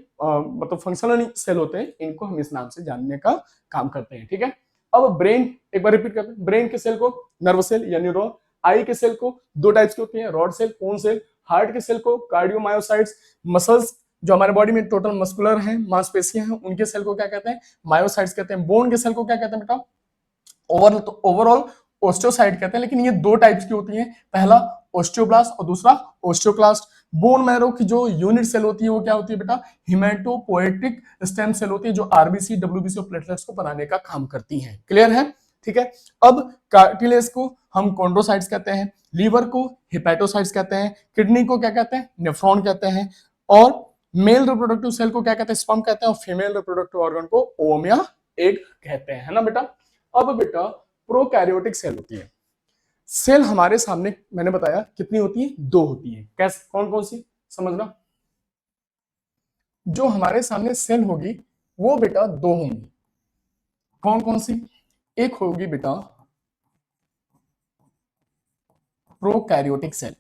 मतलब फंक्शनल सेल होते हैं, इनको हम इस नाम से जानने का काम करते हैं। ठीक है, अब ब्रेन एक बार रिपीट करते हैं। ब्रेन के सेल को नर्व सेल या न्यूरॉन, आई के सेल को दो टाइप्स की होती है, rod cell, cone cell. Heart के सेल को कार्डियोमायोसाइट्स। मसल्स जो हमारे बॉडी में टोटल मस्कुलर हैं, मांसपेशियां हैं, उनके सेल को क्या कहते हैं? मायोसाइट्स कहते हैं। बोन के सेल को क्या कहते हैं बेटा? ओवरऑल ओस्टियोसाइट कहते हैं, लेकिन ये दो टाइप्स की होती हैं, पहला ओस्टियोब्लास्ट और दूसरा ओस्टियोक्लास्ट। बोन मैरो की जो यूनिट सेल होती है वो क्या होती है बेटा? हिमेटोपोएटिक स्टेम सेल होती है, जो आरबीसी डब्ल्यूबीसी और प्लेटलेट्स को बनाने का काम करती हैं। क्लियर है? ठीक है, अब कार्टिलेज को हम कॉन्ड्रोसाइट्स कहते हैं, लीवर को हिपैटोसाइट्स कहते हैं, किडनी को क्या कहते हैं? नेफ्रॉन कहते हैं, और मेल रिप्रोडक्टिव सेल को क्या कहते हैं? स्पर्म कहते हैं, और फीमेल रिप्रोडक्टिव ऑर्गन को ओवम या एग कहते हैं, है ना बेटा। अब बेटा प्रोकैरियोटिक सेल होती है। सेल हमारे सामने मैंने बताया कितनी होती है? दो होती है। कैसे? कौन कौन सी? समझना, जो हमारे सामने सेल होगी वो बेटा दो होंगी। कौन कौन सी? एक होगी बेटा प्रोकैरियोटिक सेल,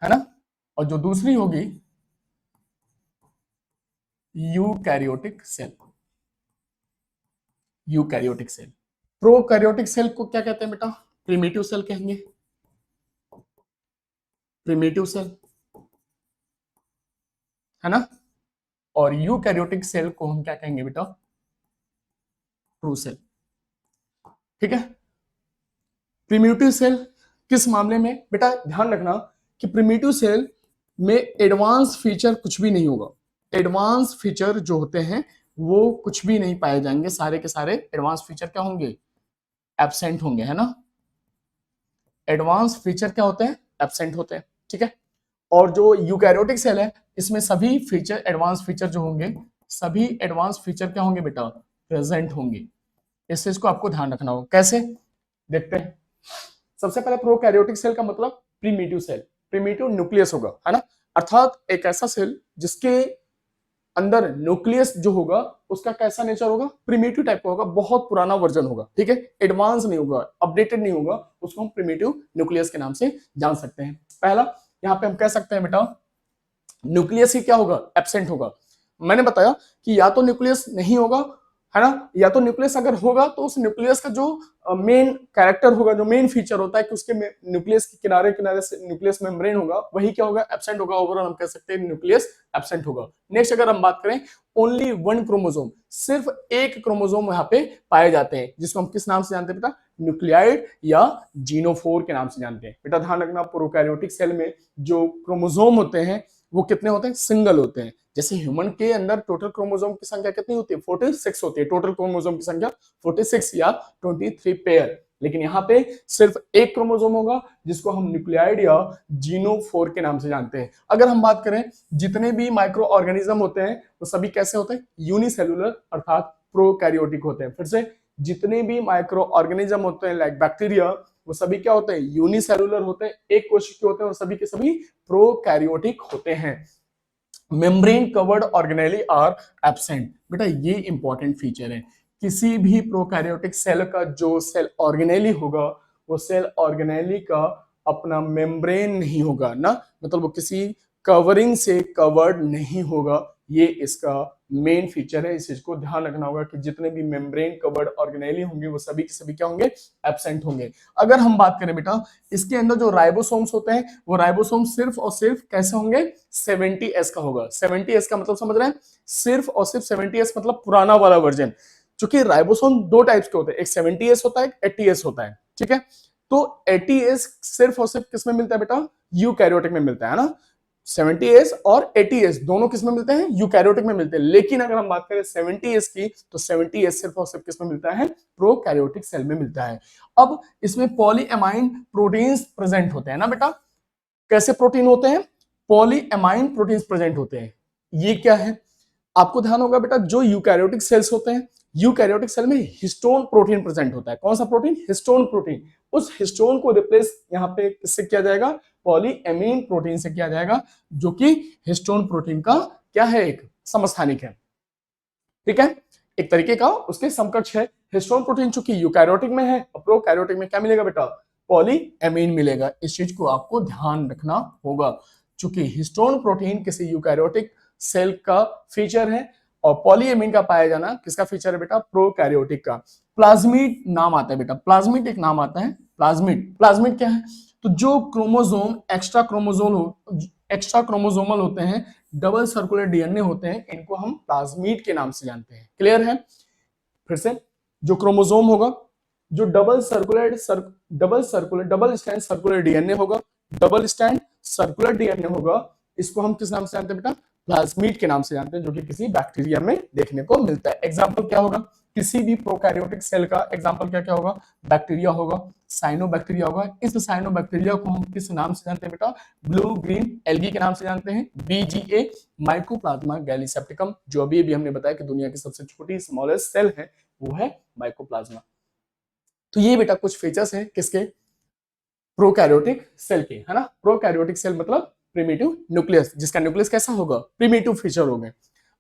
है ना, और जो दूसरी होगी eukaryotic cell. Eukaryotic cell. Prokaryotic cell को क्या कहते हैं बेटा? प्रिमिटिव सेल कहेंगे, प्रिमिटिव सेल, है ना, और यूकैरियोटिक सेल को हम क्या कहेंगे बेटा? True cell. ठीक है, प्रिमिटिव सेल किस मामले में बेटा? ध्यान रखना कि प्रिमिटिव सेल में एडवांस फीचर कुछ भी नहीं होगा। एडवांस फीचर जो होते हैं वो कुछ भी नहीं पाए जाएंगे, सारे के सारे एडवांस फीचर क्या होंगे? एब्सेंट होंगे, है ना। एडवांस फीचर क्या होते हैं? एब्सेंट होते हैं। ठीक है, और जो यूकैरियोटिक सेल है इसमें सभी फीचर, एडवांस फीचर जो होंगे, सभी एडवांस फीचर क्या होंगे बेटा? प्रेजेंट होंगे। इस चीज को आपको ध्यान रखना होगा। कैसे? देखते हैं। सबसे पहले प्रोकैरियोटिक सेल का मतलब प्रिमिटिव सेल, प्रिमिटिव न्यूक्लियस होगा, है ना, अर्थात एक ऐसा सेल जिसके अंदर न्यूक्लियस जो होगा उसका कैसा नेचर होगा? प्रिमिटिव टाइप का होगा, बहुत पुराना वर्जन होगा। ठीक है, एडवांस नहीं होगा, अपडेटेड नहीं होगा, उसको हम प्रिमिटिव न्यूक्लियस के नाम से जान सकते हैं। पहला यहाँ पे हम कह सकते हैं बेटा न्यूक्लियस ही क्या होगा? एब्सेंट होगा। मैंने बताया कि या तो न्यूक्लियस नहीं होगा, है ना, या तो न्यूक्लियस अगर होगा तो उस न्यूक्लियस का जो मेन कैरेक्टर होगा, जो मेन फीचर होता है कि उसके न्यूक्लियस के किनारे किनारे से न्यूक्लियस मेम्ब्रेन होगा, वही क्या होगा? एब्सेंट होगा। ओवरऑल हम कह सकते हैं न्यूक्लियस एब्सेंट होगा। नेक्स्ट अगर हम बात करें, ओनली वन क्रोमोसोम, सिर्फ एक क्रोमोसोम यहाँ पे पाए जाते हैं, जिसको हम किस नाम से जानते हैं बेटा? न्यूक्लियाइड या जीनोफोर के नाम से जानते हैं। बेटा ध्यान रखना, प्रोकैरियोटिक सेल में जो क्रोमोसोम होते हैं वो कितने होते हैं? सिंगल होते हैं। जैसे ह्यूमन के अंदर टोटल क्रोमोसोम की संख्या कितनी होती है? 46 होती है। टोटल क्रोमोसोम की संख्या 46 या 23 पेयर, लेकिन यहाँ पे सिर्फ एक क्रोमोसोम होगा जिसको हम न्यूक्लियाइड या जीनोफोर के नाम से जानते हैं। अगर हम बात करें जितने भी माइक्रो ऑर्गेनिज्म होते हैं वो सभी कैसे होते हैं? यूनिसेलुलर अर्थात प्रोकैरियोटिक होते हैं। फिर से, जितने भी माइक्रो ऑर्गेनिज्म होते हैं लाइक बैक्टीरिया, वो सभी क्या होते हैं, यूनिसेलुलर होते हैं, एक कोशिक के होते हैं और सभी के सभी प्रोकैरियोटिक होते हैं। Membrane covered organelle are absent. बेटा ये इंपॉर्टेंट फीचर है, किसी भी प्रोकैरियोटिक सेल का जो सेल ऑर्गेनेली होगा वो सेल ऑर्गेनेली का अपना मेम्ब्रेन नहीं होगा ना, मतलब वो किसी कवरिंग से कवर्ड नहीं होगा। ये इसका मेन फीचर है, इस चीज को ध्यान रखना होगा कि जितने भी मेम्ब्रेन कवर्ड ऑर्गेनेली होंगे वो सभी के सभी क्या होंगे, एब्सेंट होंगे। अगर हम बात करें बेटा इसके अंदर जो राइबोसोम्स होते हैं वो राइबोसोम सिर्फ और सिर्फ कैसे होंगे, 70S का होगा। 70S का मतलब समझ रहे हैं, सिर्फ और सिर्फ 70S मतलब पुराना वाला वर्जन। चूंकि राइबोसोम दो टाइप्स के होते हैं, एक 70S होता है, एक 80S होता है, ठीक है। तो 80S सिर्फ और सिर्फ किसमें मिलता है बेटा, यूकैरियोटिक में मिलता है ना। 70S और 80S दोनों किसमें मिलते हैं, यूकैरियोटिक में मिलते हैं। लेकिन अगर हम बात करें 70S की तो 70S सिर्फ और सिर्फ किसमें मिलता है, प्रोकैरियोटिक सेल में मिलता है। अब इसमें पॉलीएमाइन प्रोटीन्स प्रेजेंट होते हैं ना बेटा। कैसे प्रोटीन होते हैं, पॉलीएमाइन प्रोटीन्स प्रेजेंट होते हैं। ये क्या है, आपको ध्यान होगा बेटा जो यूकैरियोटिक सेल्स होते हैं, यूकैरियोटिक सेल में हिस्टोन प्रोटीन प्रेजेंट होता है। कौन सा प्रोटीन, हिस्टोन प्रोटीन। उस हिस्टोन को रिप्लेस यहाँ पे किससे किया जाएगा, पॉलीएमीन प्रोटीन से किया जाएगा, जो कि हिस्टोन प्रोटीन का क्या है, एक समस्थानिक है, ठीक है, एक तरीके का उसके समकक्ष है। हिस्टोन प्रोटीन चूंकि यूकैरियोटिक में है, प्रोकैरियोटिक में क्या मिलेगा बेटा, पॉलीएमीन मिलेगा। इस चीज को आपको ध्यान रखना होगा। चूंकि हिस्टोन प्रोटीन किसी यूकैरियोटिक सेल का फीचर है और पॉलीएमीन का पाया जाना किसका फीचर है बेटा, प्रोकैरियोटिक का। प्लाज्मिड नाम आता है बेटा, प्लाज्मिड एक नाम आता है, प्लाज्मिड। प्लाज्मिड क्या है, तो जो क्रोमोसोम एक्स्ट्रा क्रोमोसोमल होते हैं, डबल सर्कुलर डीएनए होते हैं, इनको हम प्लाज्मिड के नाम से जानते हैं। क्लियर है, फिर से जो क्रोमोसोम होगा, जो डबल स्टैंड सर्कुलर डीएनए होगा, डबल स्टैंड सर्कुलर डीएनए होगा, इसको हम किस नाम से जानते हैं बेटा, प्लाज्मिड के नाम से जानते हैं, जो कि किसी बैक्टीरिया में देखने को मिलता है। एग्जाम्पल क्या होगा, किसी भी प्रोकैरियोटिक सेल का एग्जाम्पल क्या क्या होगा, बैक्टीरिया होगा, साइनोबैक्टीरिया होगा। इस साइनोबैक्टीरिया को हम किस नाम से जानते हैं बेटा, ब्लू ग्रीन एल्गी के नाम से जानते हैं, BGA, माइकोप्लाज्मा गैलीसेप्टिकम। जो अभी हमने बताया कि दुनिया की सबसे छोटी स्मॉलेस्ट सेल है वो है माइकोप्लाज्मा। तो ये बेटा कुछ फीचर्स है किसके, प्रोकैरियोटिक सेल के, है ना। प्रोकैरियोटिक सेल मतलब प्रिमिटिव न्यूक्लियस, जिसका न्यूक्लियस कैसा होगा, प्रिमिटिव फीचर होंगे।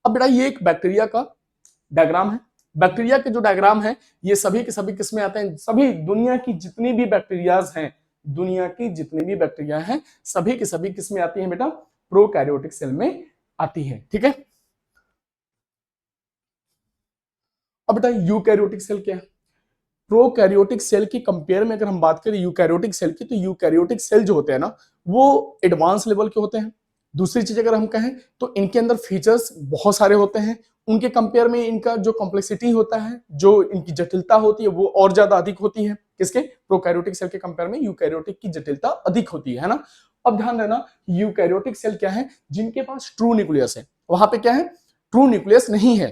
अब बेटा ये एक बैक्टीरिया का डायग्राम है। बैक्टीरिया के जो डायग्राम है ये सभी के सभी किसमें आते हैं, सभी दुनिया की जितनी भी बैक्टीरियाज हैं, दुनिया की जितनी भी बैक्टीरिया हैं सभी के सभी किसमें आती हैं बेटा, प्रोकैरियोटिक सेल में आती है, ठीक है। अब बेटा यूकैरियोटिक सेल क्या है, प्रोकैरियोटिक सेल की कंपेयर में अगर हम बात करें यूकैरियोटिक सेल की, तो यूकैरियोटिक सेल जो होते हैं ना वो एडवांस लेवल के होते हैं। दूसरी चीज अगर हम कहें तो इनके अंदर फीचर्स बहुत सारे होते हैं, उनके कंपेयर में इनका जो कॉम्प्लेक्सिटी होता है, जो इनकी जटिलता होती है वो और ज्यादा अधिक होती है। किसके, प्रोकैरियोटिक सेल के कंपेयर में यूकैरियोटिक की जटिलता अधिक होती है ना। अब ध्यान देना यूकैरियोटिक सेल क्या है, जिनके पास ट्रू न्यूक्लियस है, वहां पे क्या है, ट्रू न्यूक्लियस नहीं है,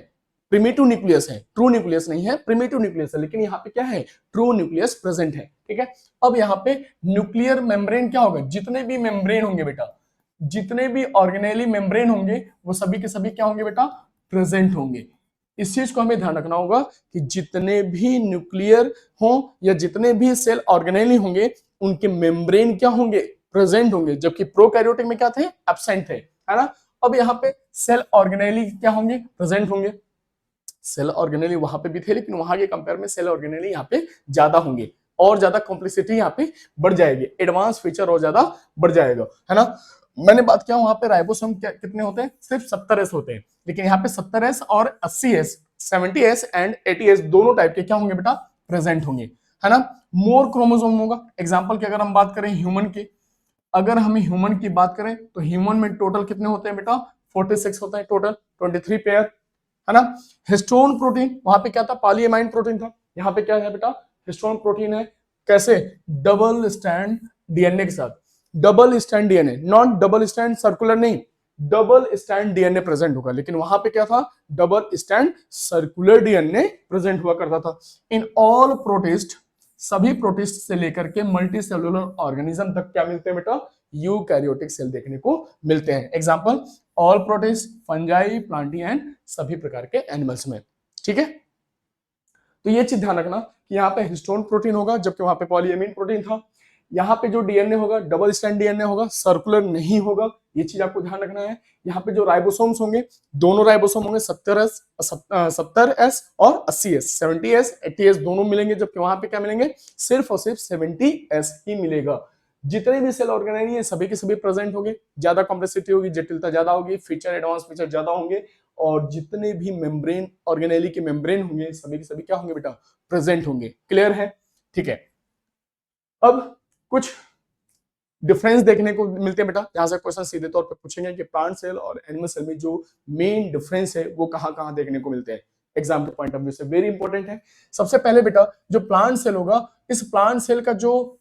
प्रिमिटिव न्यूक्लियस है। ट्रू न्यूक्लियस नहीं है, प्रिमिटिव न्यूक्लियस है, लेकिन यहाँ पे क्या है, ट्रू न्यूक्लियस प्रेजेंट है, ठीक है। अब यहाँ पे न्यूक्लियर मेम्ब्रेन क्या होगा, जितने भी मेम्ब्रेन होंगे बेटा, जितने भी ऑर्गेनेली मेम्ब्रेन होंगे वो सभी के सभी क्या होंगे बेटा, प्रेजेंट होंगे। इस चीज को हमें ध्यान रखना होगा कि जितने भी न्यूक्लियर हो या जितने भी सेल ऑर्गेनेली होंगे उनके मेम्ब्रेन क्या होंगे, प्रेजेंट होंगे, जबकि प्रोकैरियोटिक में क्या थे, एब्सेंट थे, है ना। अब यहाँ पे सेल ऑर्गेनेली क्या होंगे, प्रेजेंट होंगे। सेल ऑर्गेनेली वहां पे भी थे लेकिन वहां के कंपेयर में सेल ऑर्गेनेली यहाँ पे ज्यादा होंगे और ज्यादा कॉम्प्लेक्सिटी यहाँ पे बढ़ जाएगी, एडवांस फीचर और ज्यादा बढ़ जाएगा, है ना। मैंने बात किया वहां पे राइबोसोम कितने होते हैं, सिर्फ 70S होते हैं, लेकिन यहाँ पे 70S और 80S, 70S एंड 80S दोनों टाइप के क्या होंगे बेटा, प्रेजेंट होंगे, है ना। मोर क्रोमोसोम होगा। एग्जाम्पल की अगर हम बात करें ह्यूमन की, अगर हम ह्यूमन की बात करें तो ह्यूमन में टोटल कितने होते हैं बेटा, 46 होते हैं टोटल, 23 पेयर, है ना। हिस्टोन प्रोटीन वहां पे क्या था, पॉलीएमाइन प्रोटीन था, यहाँ पे क्या है बेटा, हिस्टोन प्रोटीन है। कैसे, डबल स्टैंड डीएनए के साथ, double stand DNA, not double stand circular नहीं, डबल स्टैंड डीएनए प्रेजेंट होगा, लेकिन वहां पे क्या था, double stand circular DNA present हुआ करता था। इन ऑल प्रोटिस्ट, सभी प्रोटिस्ट से लेकर के मल्टी सेलुलर ऑर्गेनिज्म तक क्या मिलते हैं बेटा, यूकैरियोटिक सेल देखने को मिलते हैं। Example all protist, fungi, Plantae and सभी प्रकार के एनिमल्स में, ठीक है। तो ये चीज ध्यान रखना कि यहाँ पे हिस्टोन प्रोटीन होगा जबकि वहां पे पॉलीएमीन प्रोटीन था। यहाँ पे जो डीएनए होगा डबल स्ट्रैंड डीएनए होगा, सर्कुलर नहीं होगा, ये चीज आपको ध्यान रखना है। यहाँ पे जो राइबोसोम्स होंगे, दोनों राइबोसोम होंगे 70S और 80S, 70S 80S दोनों मिलेंगे, जबकि वहां पे क्या मिलेंगे, सिर्फ और सिर्फ 70S ही मिलेगा। जितने भी सेल ऑर्गेनेली है सभी के सभी प्रेजेंट होंगे, ज्यादा कॉम्प्लेक्सिटी होगी, जटिलता ज्यादा होगी, फीचर एडवांस फीचर ज्यादा होंगे, और जितने भी मेम्ब्रेन ऑर्गेनेली के मेम्ब्रेन होंगे सभी के सभी क्या होंगे बेटा, प्रेजेंट होंगे। क्लियर है? ठीक है। अब कुछ डिफरेंस देखने को मिलते हैं बेटा, यहां से क्वेश्चन सीधे तौर पे पूछेंगे कि प्लांट सेल और एनिमल सेल में जो मेन डिफरेंस है वो कहां कहां देखने को मिलते हैं, एग्जाम के पॉइंट ऑफ व्यू से वेरी इंपॉर्टेंट है। सबसे पहले बेटा जो प्लांट सेल होगा, इस प्लांट सेल का जो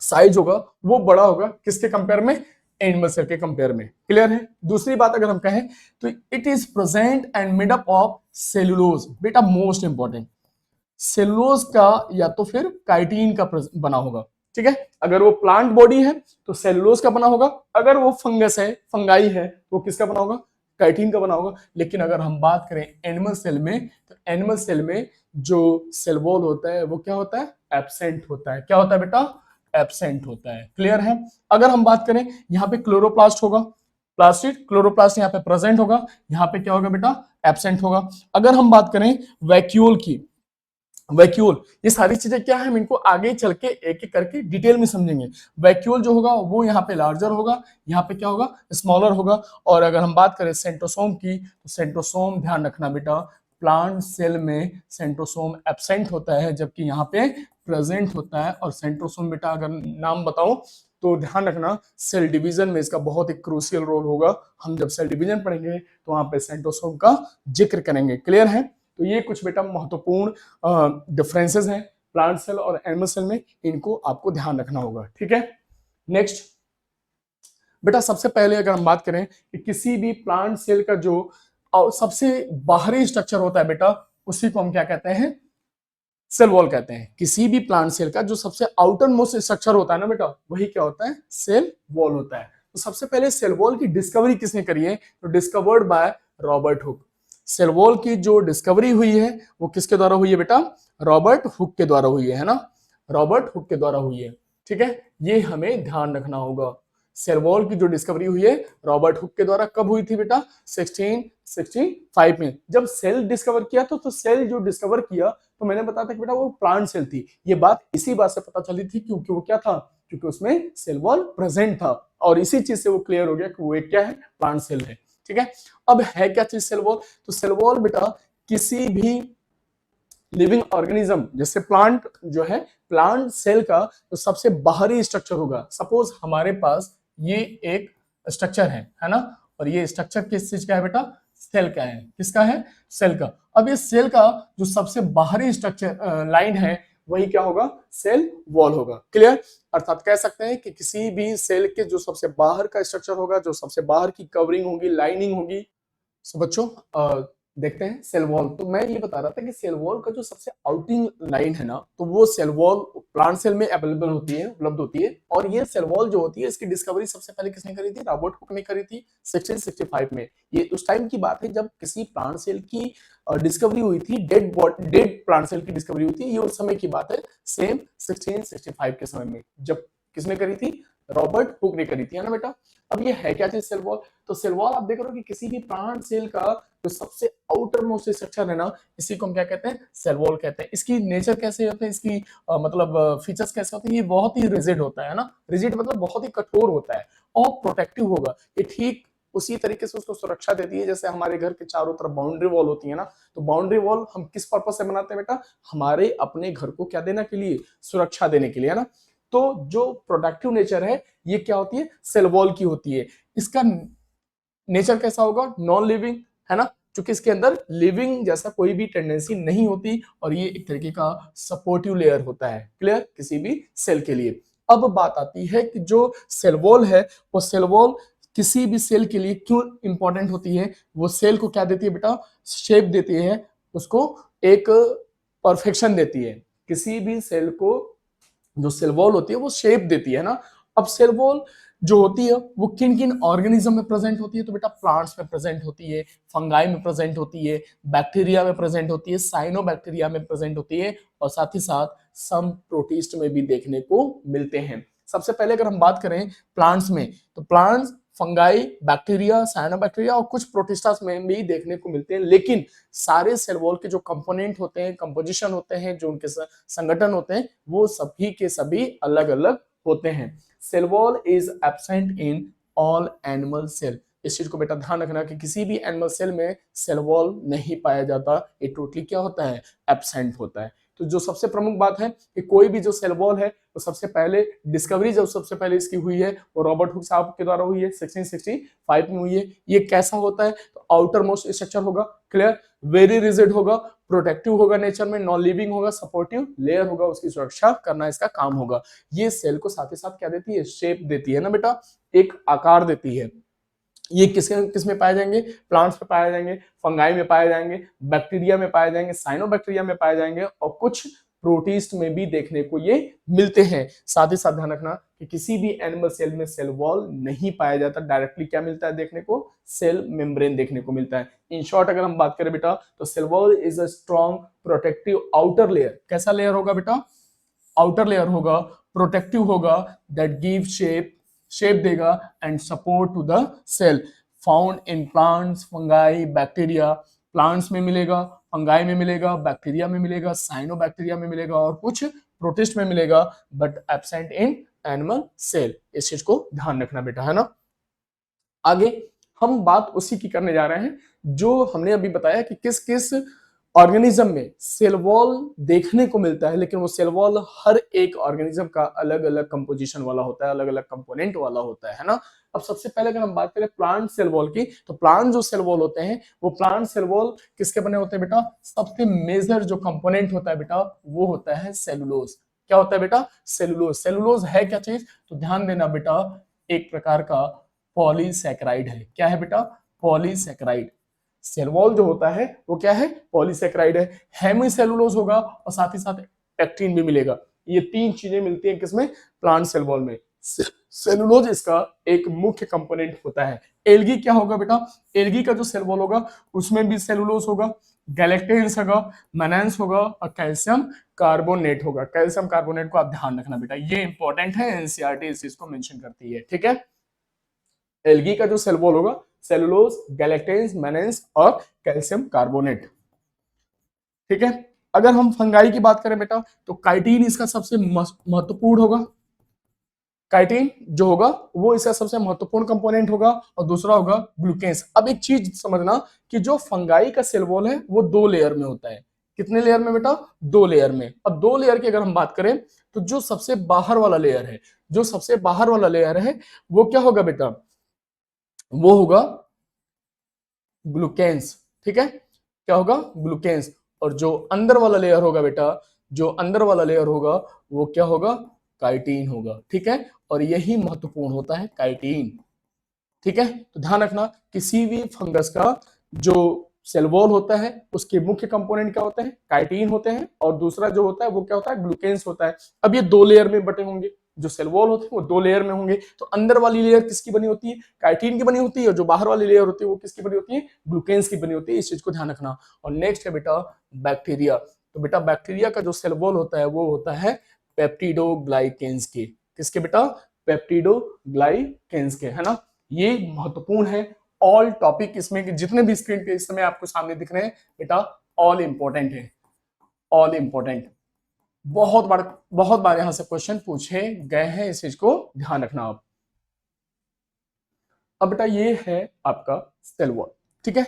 साइज होगा वो बड़ा होगा किसके कंपेयर में, एनिमल सेल के कंपेयर में। क्लियर है? दूसरी बात अगर हम कहें तो it is present and made up of cellulose, बेटा मोस्ट इंपॉर्टेंट, सेलुलोज का या तो फिर काइटिन का बना होगा। ठीक है, अगर वो प्लांट बॉडी है तो सेलुलोज का बना होगा, अगर वो फंगस है, फंगाई है, तो वो किसका बना होगा, काइटिन का बना होगा। लेकिन अगर हम बात करें एनिमल सेल में, तो एनिमल सेल में जो सेल वॉल होता है वो क्या होता है, एब्सेंट होता है। क्या होता है बेटा, एब्सेंट होता है। क्लियर है? अगर हम बात करें यहाँ पे क्लोरोप्लास्ट होगा, प्लास्टिड क्लोरोप्लास्ट यहाँ पे प्रेजेंट होगा, यहाँ पे क्या होगा बेटा, एब्सेंट होगा। अगर हम बात करें वैक्यूल की, वैक्यूल, ये सारी चीजें क्या है, हम इनको आगे चल के एक एक करके डिटेल में समझेंगे। वैक्यूल जो होगा वो यहाँ पे लार्जर होगा, यहाँ पे क्या होगा, स्मॉलर होगा। और अगर हम बात करें सेंट्रोसोम की, तो सेंट्रोसोम ध्यान रखना बेटा, प्लांट सेल में सेंट्रोसोम एब्सेंट होता है जबकि यहाँ पे प्रेजेंट होता है। और सेंट्रोसोम बेटा अगर नाम बताऊं तो ध्यान रखना, सेल डिवीजन में इसका बहुत ही क्रूशियल रोल होगा। हम जब सेल डिवीजन पढ़ेंगे तो वहां पे सेंट्रोसोम का जिक्र करेंगे। क्लियर है? तो ये कुछ बेटा महत्वपूर्ण डिफरेंसेस हैं प्लांट सेल और एनिमल सेल में, इनको आपको ध्यान रखना होगा। ठीक है, नेक्स्ट बेटा सबसे पहले अगर हम बात करें कि किसी भी प्लांट सेल का जो सबसे बाहरी स्ट्रक्चर होता है बेटा, उसी को हम क्या कहते हैं, सेल वॉल कहते हैं। किसी भी प्लांट सेल का जो सबसे आउटर मोस्ट स्ट्रक्चर होता है ना बेटा, वही क्या होता है, सेल वॉल होता है। तो सबसे पहले सेल वॉल की डिस्कवरी किसने करी है, तो discovered by Robert Hooke. Cell wall की जो डिस्कवरी हुई है वो किसके द्वारा हुई है बेटा, रॉबर्ट हुक के द्वारा हुई है ना, रॉबर्ट हुक के द्वारा हुई है। ठीक है, ये हमें ध्यान रखना होगा। सेल वॉल की जो डिस्कवरी हुई है रॉबर्ट हुक के द्वारा, कब हुई थी बेटा, 1665 में। जब सेल डिस्कवर किया तो सेल जो डिस्कवर किया तो मैंने बताया था कि बेटा वो प्लांट सेल थी। ये बात इसी बात से पता चली थी क्योंकि वो क्या था, क्योंकि उसमें सेल वॉल प्रेजेंट था, और इसी चीज से वो क्लियर हो गया कि वो एक क्या है, प्लांट सेल है। ठीक है, अब है क्या चीज सेल वॉल, तो सेल वॉल बेटा किसी भी लिविंग ऑर्गेनिज्म, जैसे प्लांट जो है, प्लांट सेल का जो सबसे बाहरी स्ट्रक्चर होगा, सपोज हमारे पास ये एक स्ट्रक्चर है ना, और ये स्ट्रक्चर किस चीज का है बेटा, सेल का है। किसका है, सेल का। अब ये सेल का जो सबसे बाहरी स्ट्रक्चर लाइन है वही क्या होगा, सेल वॉल होगा। क्लियर? अर्थात कह सकते हैं कि किसी भी सेल के जो सबसे बाहर का स्ट्रक्चर होगा, जो सबसे बाहर की कवरिंग होगी, लाइनिंग होगी। सो बच्चों देखते हैं सेल वॉल। तो मैं ये बता रहा था कि सेल वॉल का जो सबसे आउटिंग लाइन है ना, तो वो सेल वॉल प्लांट सेल में अवेलेबल होती है, उपलब्ध होती है। और ये सेल वॉल जो होती है इसकी डिस्कवरी सबसे पहले किसने करी थी, रॉबर्ट हुक ने करी थी 1665 में। ये उस टाइम की बात है जब किसी प्लांट सेल की डिस्कवरी हुई थी, डेड प्लांट सेल की डिस्कवरी हुई थी। ये उस समय की बात है, सेम 1665 के समय में, जब किसने करी थी, रॉबर्ट हुक ने करी थी, है ना बेटा। अब ये है क्या चीज सेल वॉल, तो सेल वॉल आप देख रहे हो कि किसी भी प्लांट सेल का जो सबसे आउटर मोस्ट स्ट्रक्चर है ना, इसी को हम क्या कहते हैं, सेल वॉल कहते हैं। इसकी नेचर कैसे होता है, इसकी मतलब फीचर्स कैसे होते हैं, ये बहुत ही रिजिड होता है ना, रिजिड मतलब बहुत ही कठोर होता है और प्रोटेक्टिव होगा। ये ठीक उसी तरीके से उसको सुरक्षा देती है जैसे हमारे घर के चारों तरफ बाउंड्री वॉल होती है ना। तो बाउंड्री वॉल हम किस पर्पज से बनाते हैं बेटा, हमारे अपने घर को क्या देने के लिए, सुरक्षा देने के लिए, है ना। तो जो प्रोडक्टिव नेचर है ये क्या होती है, सेल वॉल की होती है। इसका नेचर कैसा होगा, नॉन लिविंग, है ना, क्योंकि इसके अंदर लिविंग जैसा कोई भी टेंडेंसी नहीं होती, और ये एक तरीके का सपोर्टिव लेयर होता है। क्लियर, किसी भी सेल के लिए। अब बात आती है कि जो सेल वॉल है, वो सेल वॉल किसी भी सेल के लिए क्यों इंपॉर्टेंट होती है, वो सेल को क्या देती है बेटा, शेप देती है, उसको एक परफेक्शन देती है। किसी भी सेल को जो सेल वॉल होती है वो शेप देती है ना, अब सेल वॉल जो होती है वो किन किन ऑर्गेनिज्म में प्रेजेंट होती है, तो बेटा प्लांट्स में प्रेजेंट होती है, फंगाई में प्रेजेंट होती है, बैक्टीरिया में प्रेजेंट होती है, साइनोबैक्टीरिया में प्रेजेंट होती है, और साथ ही साथ सम प्रोटिस्ट में भी देखने को मिलते हैं। सबसे पहले अगर हम बात करें प्लांट्स में, तो प्लांट्स फंगाई, बैक्टीरिया, साइनोबैक्टीरिया और कुछ प्रोटिस्टास में भी देखने को मिलते हैं, लेकिन सारे सेल वॉल के जो कंपोनेंट होते हैं, कंपोजिशन होते हैं, जो उनके संगठन होते हैं, वो सभी के सभी अलग अलग होते हैं। Cell wall is absent in all animal cell. इस चीज को बेटा ध्यान रखना कि किसी भी एनिमल सेल में सेल वॉल नहीं पाया जाता, ये टोटली क्या होता है, एब्सेंट होता है। तो जो सबसे प्रमुख बात है कि कोई भी जो सेल वॉल है वो सबसे पहले डिस्कवरी जब सबसे पहले इसकी हुई है वो रॉबर्ट हुक साहब के द्वारा हुई है, 1665 में हुई है। ये कैसा होता है, तो आउटर मोस्ट स्ट्रक्चर होगा, क्लियर, वेरी रिजिड होगा, प्रोटेक्टिव होगा नेचर में, नॉन लिविंग होगा, सपोर्टिव लेयर होगा, उसकी सुरक्षा करना इसका काम होगा। ये सेल को साथ ही साथ क्या देती है, शेप देती है ना बेटा, एक आकार देती है। ये किस में पाए जाएंगे, प्लांट्स में पाए जाएंगे, फंगाई में पाए जाएंगे, बैक्टीरिया में पाए जाएंगे, साइनोबैक्टीरिया में पाए जाएंगे, और कुछ प्रोटिस्ट में भी देखने को ये मिलते हैं। साथ ही साथ ध्यान रखना कि किसी भी एनिमल सेल में सेल वॉल नहीं पाया जाता, डायरेक्टली क्या मिलता है देखने को, सेल मेम्ब्रेन देखने को मिलता है। इन शॉर्ट अगर हम बात करें बेटा, तो cell wall is a strong protective outer layer. कैसा लेयर होगा बेटा, आउटर लेयर होगा, प्रोटेक्टिव होगा, दैट गिव शेप देगा and support to the cell, found in plants, fungi, bacteria. Plants में मिलेगा, फंगाई में मिलेगा, बैक्टीरिया में मिलेगा, साइनोबैक्टीरिया में मिलेगा और कुछ प्रोटिस्ट में मिलेगा, but absent in animal cell. इस चीज को ध्यान रखना बेटा, है ना। आगे हम बात उसी की करने जा रहे हैं जो हमने अभी बताया कि किस किस ऑर्गेनिज्म में सेल वॉल देखने को मिलता है, लेकिन वो सेल वॉल हर एक ऑर्गेनिज्म का अलग अलग कंपोजिशन वाला होता है, अलग अलग कंपोनेंट वाला होता है ना। अब सबसे पहले अगर हम बात करें प्लांट सेल वॉल की, तो प्लांट जो सेल वॉल होते हैं वो प्लांट सेल वॉल किसके बने होते हैं बेटा, सबसे मेजर जो कंपोनेंट होता है बेटा वो होता है सेलुलोज। क्या होता है बेटा, सेलुलोज। सेलुलोज है क्या चीज, तो ध्यान देना बेटा, एक प्रकार का पॉलीसैकेराइड है। क्या है बेटा, पॉलीसैकेराइड। सेल वॉल जो होता है वो क्या है, पॉलीसैकेराइड है। हेमीसेलुलोज होगा और साथ ही साथ पेक्टिन भी मिलेगा। ये तीन चीजें मिलती हैं किसमें, प्लांट सेल वॉल में। सेलुलोज इसका एक मुख्य कंपोनेंट होता है। एल्गी क्या होगा बेटा, एल्गी का जो सेल वॉल होगा उसमें भी सेलुलोज होगा, गैलेक्टेन्स होगा, मेनान्स होगा और कैल्शियम कार्बोनेट होगा। कैल्शियम कार्बोनेट को आप ध्यान रखना बेटा, ये इंपॉर्टेंट है, एनसीईआरटी इस चीज को मेंशन करती है, ठीक है। एल्गी का जो सेल वॉल होगा, सेलुलोज, गैलेक्टेन्स, मेनान्स और कैल्शियम कार्बोनेट, ठीक है। अगर हम फंगाई की बात करें बेटा, तो काइटिन इसका सबसे महत्वपूर्ण होगा। काइटिन जो होगा वो इसका सबसे महत्वपूर्ण कंपोनेंट होगा, और दूसरा होगा ग्लूकेंस। अब एक चीज समझना कि जो फंगाई का सेल वॉल है वो दो लेयर में होता है। कितने लेयर में बेटा, दो लेयर में। अब दो लेयर की अगर हम बात करें, तो जो सबसे बाहर वाला लेयर है, जो सबसे बाहर वाला लेयर है वो क्या होगा बेटा, वो होगा ग्लूकेंस, ठीक है। क्या होगा, ग्लूकेंस। और जो अंदर वाला लेयर होगा बेटा, जो अंदर वाला लेयर होगा वो क्या होगा, काइटिन होगा, ठीक है। और यही महत्वपूर्ण होता है, काइटिन, ठीक है। तो ध्यान रखना किसी भी फंगस का जो सेल वॉल होता है उसके मुख्य कंपोनेंट क्या होते हैं, काइटिन होते हैं, और दूसरा जो होता है वो क्या होता है, ग्लूकेंस होता है। अब ये दो लेयर में बटे होंगे, जो सेल वॉल होते हैं वो दो लेयर में होंगे। तो अंदर वाली लेयर किसकी बनी होती है, काइटिन की बनी होती है, और जो बाहर वाली लेयर होती है वो किसकी बनी होती है, ग्लूकेंस की बनी होती है। इस चीज को ध्यान रखना। और नेक्स्ट है बेटा बैक्टीरिया। तो बेटा बैक्टीरिया का जो सेल वॉल होता है वो होता है पेप्टिडोग्लाइकेंस के। किसके बेटा, पेप्टिडोग्लाइकेंस के, है ना। ये महत्वपूर्ण है। ऑल टॉपिक इसमें के जितने भी स्क्रीन पे इस समय आपको सामने दिख रहे हैं बेटा, ऑल इंपॉर्टेंट है, ऑल इंपॉर्टेंट। बहुत बार यहां से क्वेश्चन पूछे गए हैं, इस चीज को ध्यान रखना आप। अब बेटा ये है आपका सेल वॉल, ठीक है।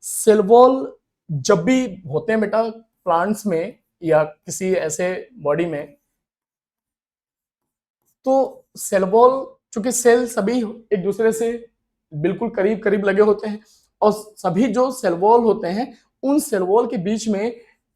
सेल वॉल जब भी होते हैं बेटा प्लांट्स में या किसी ऐसे बॉडी में, तो सेल वॉल, चूंकि सेल सभी एक दूसरे से बिल्कुल करीब करीब लगे होते हैं, और सभी जो सेल वॉल होते हैं उन सेल वॉल के बीच में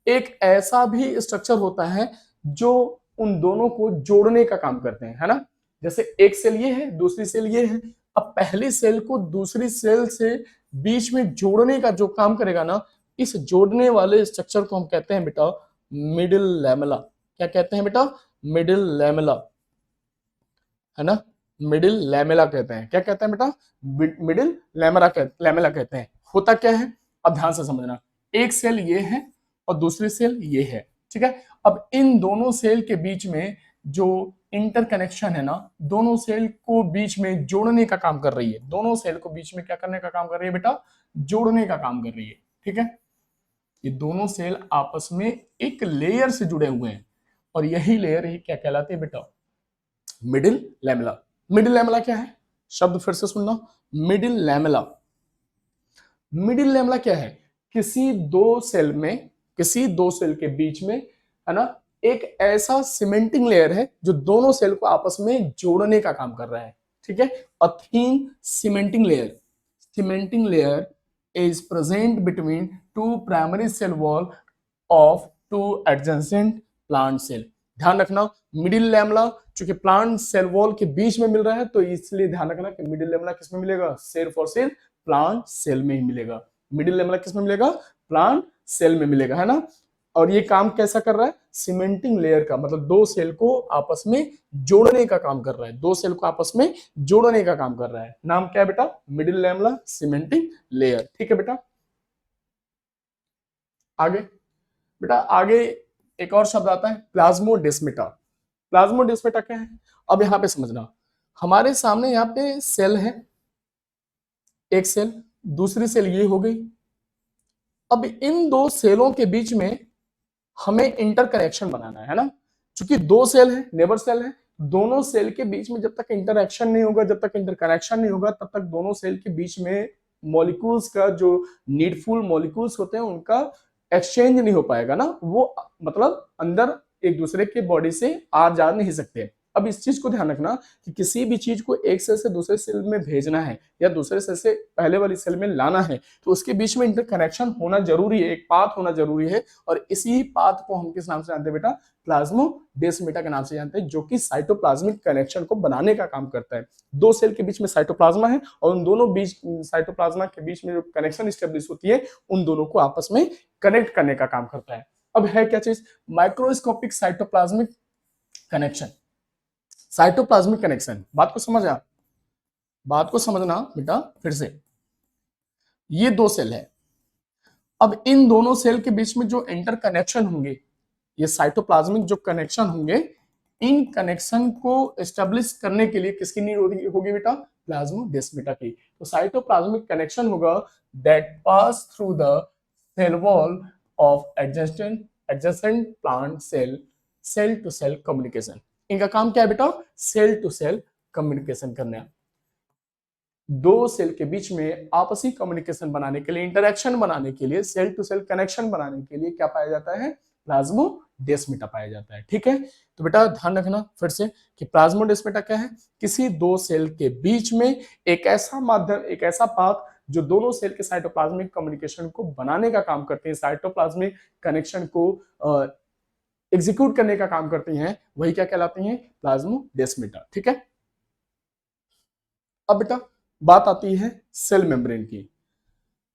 एक ऐसा भी स्ट्रक्चर होता है जो उन दोनों को जोड़ने का काम करते हैं, है ना। जैसे एक सेल ये है, दूसरी सेल ये है। अब पहली सेल को दूसरी सेल से बीच में जोड़ने का जो काम करेगा ना, इस जोड़ने वाले स्ट्रक्चर को हम कहते हैं बेटा मिडिल लैमेला। क्या कहते हैं बेटा, मिडिल लैमेला, है ना। मिडिल लैमेला कहते हैं। क्या कहते हैं बेटा? मिडिल लैमेला कहते हैं। होता क्या है, अब ध्यान से समझना। एक सेल ये है और दूसरी सेल ये है, ठीक है। अब इन दोनों सेल के बीच में जो इंटरकनेक्शन है ना, दोनों सेल को बीच में जोड़ने का काम कर रही है। दोनों सेल को बीच में क्या करने का काम कर रही है बेटा? जोड़ने का काम कर रही है, ठीक है। ये दोनों सेल आपस में एक लेयर से जुड़े हुए हैं और यही लेयर ही क्या कहलाती है बेटा? Middle lamella. मिडिल लैमेला क्या है? शब्द फिर से सुनना, मिडिल लैमेला। मिडिल लैमेला क्या है? किसी दो सेल के बीच में, है ना, एक ऐसा सीमेंटिंग लेयर है जो दोनों सेल को आपस में जोड़ने का काम कर रहा है, ठीक है। A thin cementing layer is present between two primary cell wall of two adjacent plant cell। ध्यान रखना, मिडिल लैमेला चूंकि प्लांट सेल वॉल के बीच में मिल रहा है तो इसलिए ध्यान रखना कि मिडिल लैमेला किस में मिलेगा? सिर्फ और सिर्फ प्लांट सेल में ही मिलेगा। मिडिल लैमेला किस में मिलेगा? प्लांट सेल में मिलेगा, है ना। और ये काम कैसा कर रहा है? सीमेंटिंग लेयर का, मतलब दो सेल को आपस में जोड़ने का काम कर रहा है। दो सेल को आपस में जोड़ने का काम कर रहा है। नाम क्या है बेटा? मिडिल लैमेला सीमेंटिंग लेयर, ठीक है बेटा। आगे बेटा, आगे एक और शब्द आता है प्लाज्मोडेस्माटा। प्लाज्मोडेस्माटा क्या है? अब यहां पे समझना, हमारे सामने यहाँ पे सेल है, एक सेल, दूसरी सेल ये हो गई। अब इन दो सेलों के बीच में हमें इंटरकनेक्शन बनाना है ना। चूंकि दो सेल है, नेबर सेल है, दोनों सेल के बीच में जब तक इंटरएक्शन नहीं होगा, जब तक इंटरकनेक्शन नहीं होगा, तब तक दोनों सेल के बीच में मॉलिक्यूल्स का जो नीडफुल मॉलिक्यूल्स होते हैं उनका एक्सचेंज नहीं हो पाएगा ना। वो मतलब अंदर एक दूसरे के बॉडी से आ जा नहीं सकते। अब इस चीज को ध्यान रखना कि किसी भी चीज को एक सेल से दूसरे सेल में भेजना है या दूसरे सेल से पहले वाली सेल में लाना है तो उसके बीच में इंटरकनेक्शन होना जरूरी है, एक पाथ होना जरूरी है। और इसी पाथ को हम किस नाम से जानते हैं बेटा? प्लाज्मोडेस्माटा के नाम से जानते हैं, जो कि साइटोप्लाज्मिक कनेक्शन को बनाने का काम करता है। दो सेल के बीच में साइटोप्लाज्मा है और उन दोनों बीच साइटोप्लाज्मा के बीच में जो कनेक्शन स्टेब्लिश होती है उन दोनों को आपस में कनेक्ट करने का काम करता है। अब है क्या चीज? Microscopic cytoplasmic connection. Cytoplasmic connection, बात को समझ आ? बात को समझना बेटा फिर से। ये दो सेल है, अब इन दोनों सेल के बीच में जो इंटरकनेक्शन होंगे, ये साइटोप्लाज्मिक जो कनेक्शन होंगे, इन कनेक्शन को एस्टेब्लिश करने के लिए किसकी नीड होगी बेटा? प्लाज्मोडेस्माटा की। तो साइटोप्लाज्मिक कनेक्शन होगा that pass through the cell wall of adjacent plant cell to cell communication. इनका काम क्या है बेटा? सेल टू सेल कम्युनिकेशन करना। दो सेल के बीच में आपसी कम्युनिकेशन बनाने के लिए, इंटरेक्शन बनाने के लिए, सेल टू सेल कनेक्शन बनाने के लिए क्या पाया जाता है? प्लाज्मोडेस्माटा पाया जाता है, ठीक है। तो बेटा ध्यान रखना फिर से कि प्लाज्मोडेस्माटा क्या है? किसी दो सेल के बीच में एक ऐसा माध्यम, एक ऐसा पाथ जो दोनों सेल के साइटोप्लाज्मिक कम्युनिकेशन को बनाने का काम करते हैं, साइटोप्लाज्मिक कनेक्शन को एग्जीक्यूट करने का काम करती हैं, वही क्या कहलाती हैं? प्लाज्मोडेस्माटा, ठीक है। अब बेटा बात आती है सेल मेम्ब्रेन की।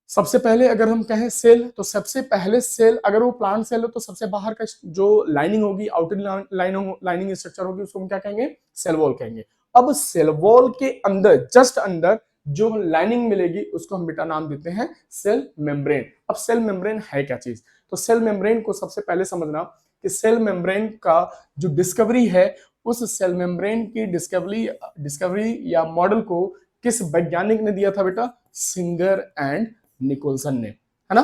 सबसे पहले अगर हम कहें सेल, तो सबसे पहले सेल, अगर वो प्लांट सेल हो तो सबसे बाहर का जो लाइनिंग होगी, आउटर लाइनिंग स्ट्रक्चर होगी, उसको हम क्या कहेंगे? सेल वॉल कहेंगे। अब सेल वॉल के अंदर, जस्ट अंदर जो लाइनिंग मिलेगी उसको हम बेटा नाम देते हैं सेल मेम्ब्रेन। अब सेल मेम्ब्रेन है क्या चीज? तो सेल मेम्ब्रेन को सबसे पहले समझना कि सेल मेम्ब्रेन का जो डिस्कवरी है, उस सेल मेम्ब्रेन की डिस्कवरी या मॉडल को किस वैज्ञानिक ने दिया था बेटा? सिंगर एंड निकोलसन ने, है ना।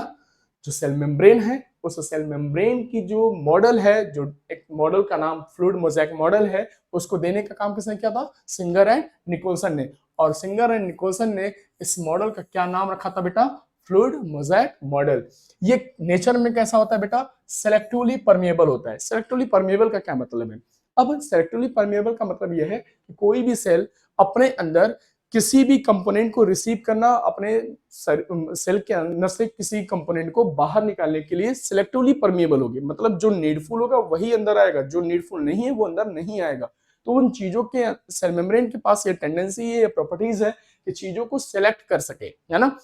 जो सेल मेम्ब्रेन है, उस सेल मेम्ब्रेन की जो मॉडल है, जो एक मॉडल का नाम फ्लूइड मोज़ेक मॉडल है, उसको देने का काम किसने किया था? सिंगर एंड निकोलसन ने। और सिंगर एंड निकोलसन ने इस मॉडल का क्या नाम रखा था बेटा? Fluid mosaic model. ये नेचर में कैसा होता है बेटा? सेलेक्टिवली परमिएबल होता है। सेलेक्टिवली परमिएबल का क्या मतलब है? अब सेलेक्टिवली परमिएबल का मतलब यह है कि कोई भी सेल अपने अंदर किसी भी कंपोनेंट को रिसीव करना, अपने सेल के अंदर से किसी कंपोनेंट को बाहर निकालने के लिए सिलेक्टिवली परमिएबल होगी। मतलब जो नीडफुल होगा वही अंदर आएगा, जो नीडफुल नहीं है वो अंदर नहीं आएगा। तो उन चीजों के सेल मेम्ब्रेन के पास ये टेंडेंसी है, ये प्रॉपर्टीज है कि चीजों को सिलेक्ट कर सके, है ना।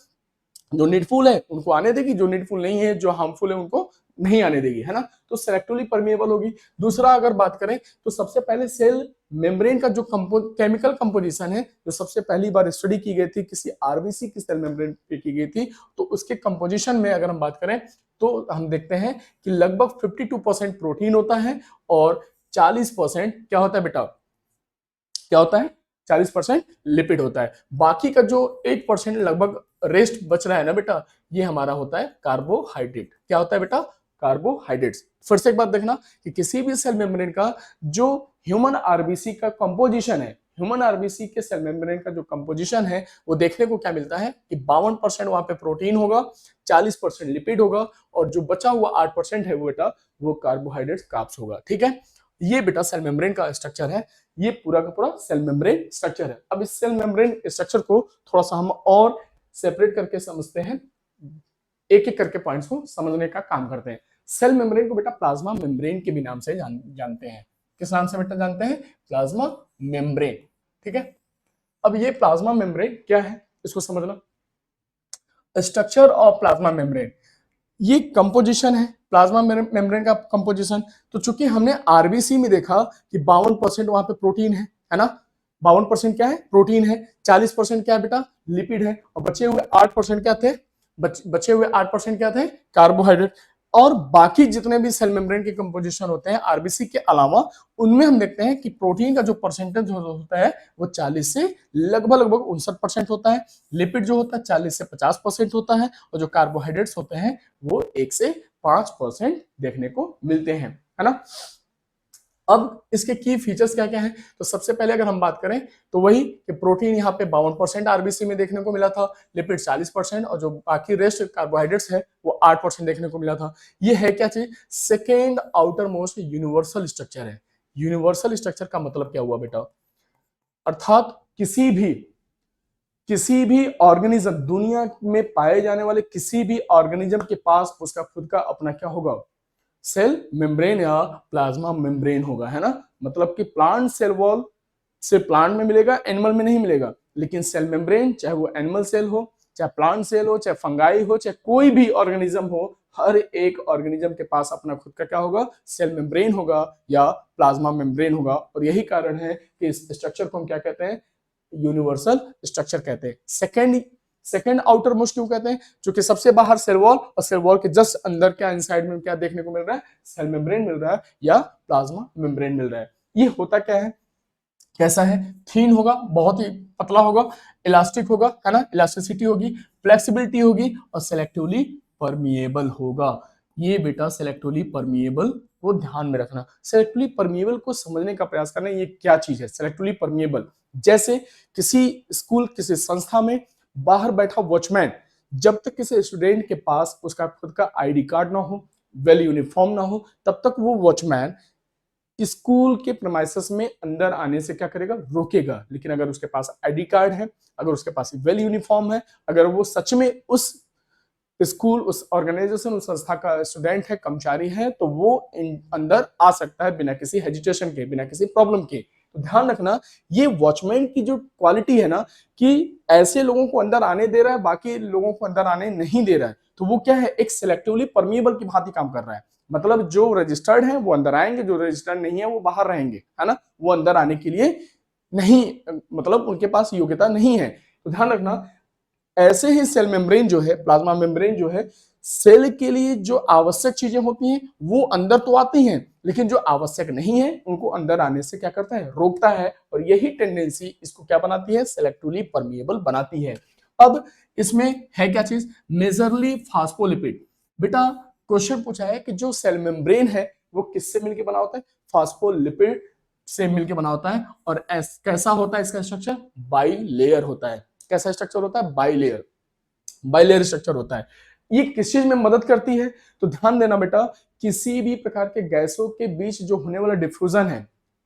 जो नीडफुल है उनको आने देगी, जो नीडफुल नहीं है, जो हार्मफुल है उनको नहीं आने देगी, है ना। तो सिलेक्टिवली परमिएबल होगी। दूसरा अगर बात करें तो सबसे पहले सेल मेम्ब्रेन का जो केमिकल कंपोजिशन है, जो सबसे पहली बार स्टडी की गई थी किसी आरबीसी की सेल मेम्ब्रेन पे की गई थी, तो उसके कंपोजिशन में अगर हम बात करें तो हम देखते हैं कि लगभग 52% प्रोटीन होता है और 40% क्या होता है बेटा, क्या होता है, 40% लिपिड होता है। बाकी का जो 8% लगभग रेस्ट बच रहा है ना बेटा, ये हमारा होता है कार्बोहाइड्रेट। क्या होता है बेटा, कार्बोहाइड्रेट्स। फिर से एक बात देखना कि किसी भी सेल मेम्ब्रेन का जो ह्यूमन आरबीसी का कंपोजिशन है, ह्यूमन आरबीसी के सेल मेम्ब्रेन का जो कंपोजिशन है, वो देखने को क्या मिलता है कि 52% वहां पे प्रोटीन होगा, 40% लिपिड होगा और जो बचा हुआ 8% है वो बेटा वो कार्बोहाइड्रेट्स कार्ब्स होगा। ठीक है, ये बेटा सेल मेम्ब्रेन का स्ट्रक्चर है, ये पूरा का पूरा सेल मेम्ब्रेन स्ट्रक्चर है। अब इस सेल मेम्ब्रेन स्ट्रक्चर को थोड़ा सा हम और सेपरेट करके समझते हैं, एक एक करके पॉइंट्स को समझने का काम करते हैं। सेल मेम्ब्रेन को बेटा प्लाज्मा मेम्ब्रेन के भी नाम से जानते हैं। किस नाम से बेटा जानते हैं, प्लाज्मा मेम्ब्रेन। ठीक है, अब ये प्लाज्मा मेम्ब्रेन क्या है इसको समझना। स्ट्रक्चर ऑफ प्लाज्मा मेम्ब्रेन, ये कंपोजिशन है प्लाज्मा मेम्ब्रेन का कंपोजिशन। तो चूंकि हमने आरबीसी में देखा कि 52% वहां पे प्रोटीन है ना, 52% क्या है, प्रोटीन है, 40% क्या है बेटा, लिपिड है, और बचे हुए 8% क्या थे, बचे हुए 8% क्या थे, कार्बोहाइड्रेट। और बाकी जितने भी सेल मेम्ब्रेन के कंपोजिशन होते हैं आरबीसी के अलावा, उनमें हम देखते हैं कि प्रोटीन का जो परसेंटेज होता है वो 40 से लगभग 59% होता है, लिपिड जो होता है 40 से 50% होता है, और जो कार्बोहाइड्रेट्स होते हैं वो 1 से 5% देखने को मिलते हैं, है ना। अब इसके की फीचर्स क्या क्या हैं, तो सबसे पहले अगर हम बात करें तो वही कि प्रोटीन यहाँ पे 52% आरबीसी में देखने को मिला था, लिपिड 40% और जो बाकी रेस्ट कार्बोहाइड्रेट्स है वो 8% देखने को मिला था। ये है क्या चीज, second outer most universal structure है। यूनिवर्सल स्ट्रक्चर का मतलब क्या हुआ बेटा, अर्थात किसी भी ऑर्गेनिज्म, दुनिया में पाए जाने वाले किसी भी ऑर्गेनिज्म के पास उसका खुद का अपना क्या होगा, सेल मेम्ब्रेन या प्लाज्मा मेम्ब्रेन होगा, है ना। मतलब कि प्लांट सेल वॉल से प्लांट में मिलेगा, एनिमल में नहीं मिलेगा, लेकिन सेल मेम्ब्रेन चाहे वो एनिमल सेल हो, चाहे प्लांट सेल हो, चाहे फंगाई हो, चाहे कोई भी ऑर्गेनिज्म हो, हर एक ऑर्गेनिज्म के पास अपना खुद का क्या होगा, सेल मेम्ब्रेन होगा या प्लाज्मा मेम्ब्रेन होगा। और यही कारण है कि इस स्ट्रक्चर को हम क्या कहते हैं, यूनिवर्सल स्ट्रक्चर कहते हैं। सेकेंड आउटर मोस्ट क्यों कहते हैं, क्योंकि सबसे बाहर सेल वॉल और सेल वॉल के जस्ट अंदर क्या इनसाइड में क्या देखने को मिल रहा है, सेल मेम्ब्रेन मिल रहा है या प्लाज्मा मेम्ब्रेन मिल रहा है। ये होता क्या है, कैसा है, थीन होगा, बहुत ही पतला होगा, इलास्टिक होगा, है ना, इलास्टिसिटी होगी, फ्लेक्सिबिलिटी होगी और सेलेक्टिवली परमिएबल होगा। ये बेटा सेलेक्टिवली परमिएबल को ध्यान में रखना। सेलेक्टिवली परमिएबल को समझने का प्रयास करना, ये क्या चीज है सेलेक्टिवली परमिएबल। जैसे किसी स्कूल, किसी संस्था में बाहर बैठा वॉचमैन, जब तक किसी स्टूडेंट के पास उसका खुद का आईडी कार्ड ना हो, वेल यूनिफॉर्म ना हो, तब तक वो वॉचमैन स्कूल के प्रीमाइसेस में अंदर आने से क्या करेगा, रोकेगा। लेकिन अगर उसके पास आईडी कार्ड है, अगर उसके पास वेल यूनिफॉर्म है, अगर वो सच में उस स्कूल, उस ऑर्गेनाइजेशन, उस संस्था का स्टूडेंट है, कर्मचारी है, तो वो अंदर आ सकता है बिना किसी हेजिटेशन के, बिना किसी प्रॉब्लम के। तो ध्यान रखना, ये वॉचमैन की जो क्वालिटी है ना, कि ऐसे लोगों को अंदर आने दे रहा है, बाकी लोगों को अंदर आने नहीं दे रहा है, तो वो क्या है, एक सिलेक्टिवली परमिएबल की भांति काम कर रहा है। मतलब जो रजिस्टर्ड है वो अंदर आएंगे, जो रजिस्टर्ड नहीं है वो बाहर रहेंगे, है ना, वो अंदर आने के लिए नहीं, मतलब उनके पास योग्यता नहीं है। तो ध्यान रखना, ऐसे ही सेल मेम्ब्रेन जो है, प्लाज्मा मेम्ब्रेन जो है, सेल के लिए जो आवश्यक चीजें होती हैं वो अंदर तो आती हैं, लेकिन जो आवश्यक नहीं है उनको अंदर आने से क्या करता है, रोकता है। और यही टेंडेंसी इसको क्या बनाती है, सेलेक्टिवली परमिएबल बनाती है। अब इसमें है क्या चीज, मेजरली फास्फोलिपिड। बेटा क्वेश्चन पूछा है कि जो सेल मेम्ब्रेन है वो किससे मिलकर बना होता है, फास्फोलिपिड से मिलकर बना होता है। और कैसा होता है इसका स्ट्रक्चर, बाई लेयर होता है। कैसा स्ट्रक्चर होता है, बाइलेयर, बाइलेयर स्ट्रक्चर होता है। ये किस चीज में मदद करती है, तो ध्यान देना बेटा, किसी भी प्रकार के गैसों के बीच जो होने वाला डिफ्यूजन है,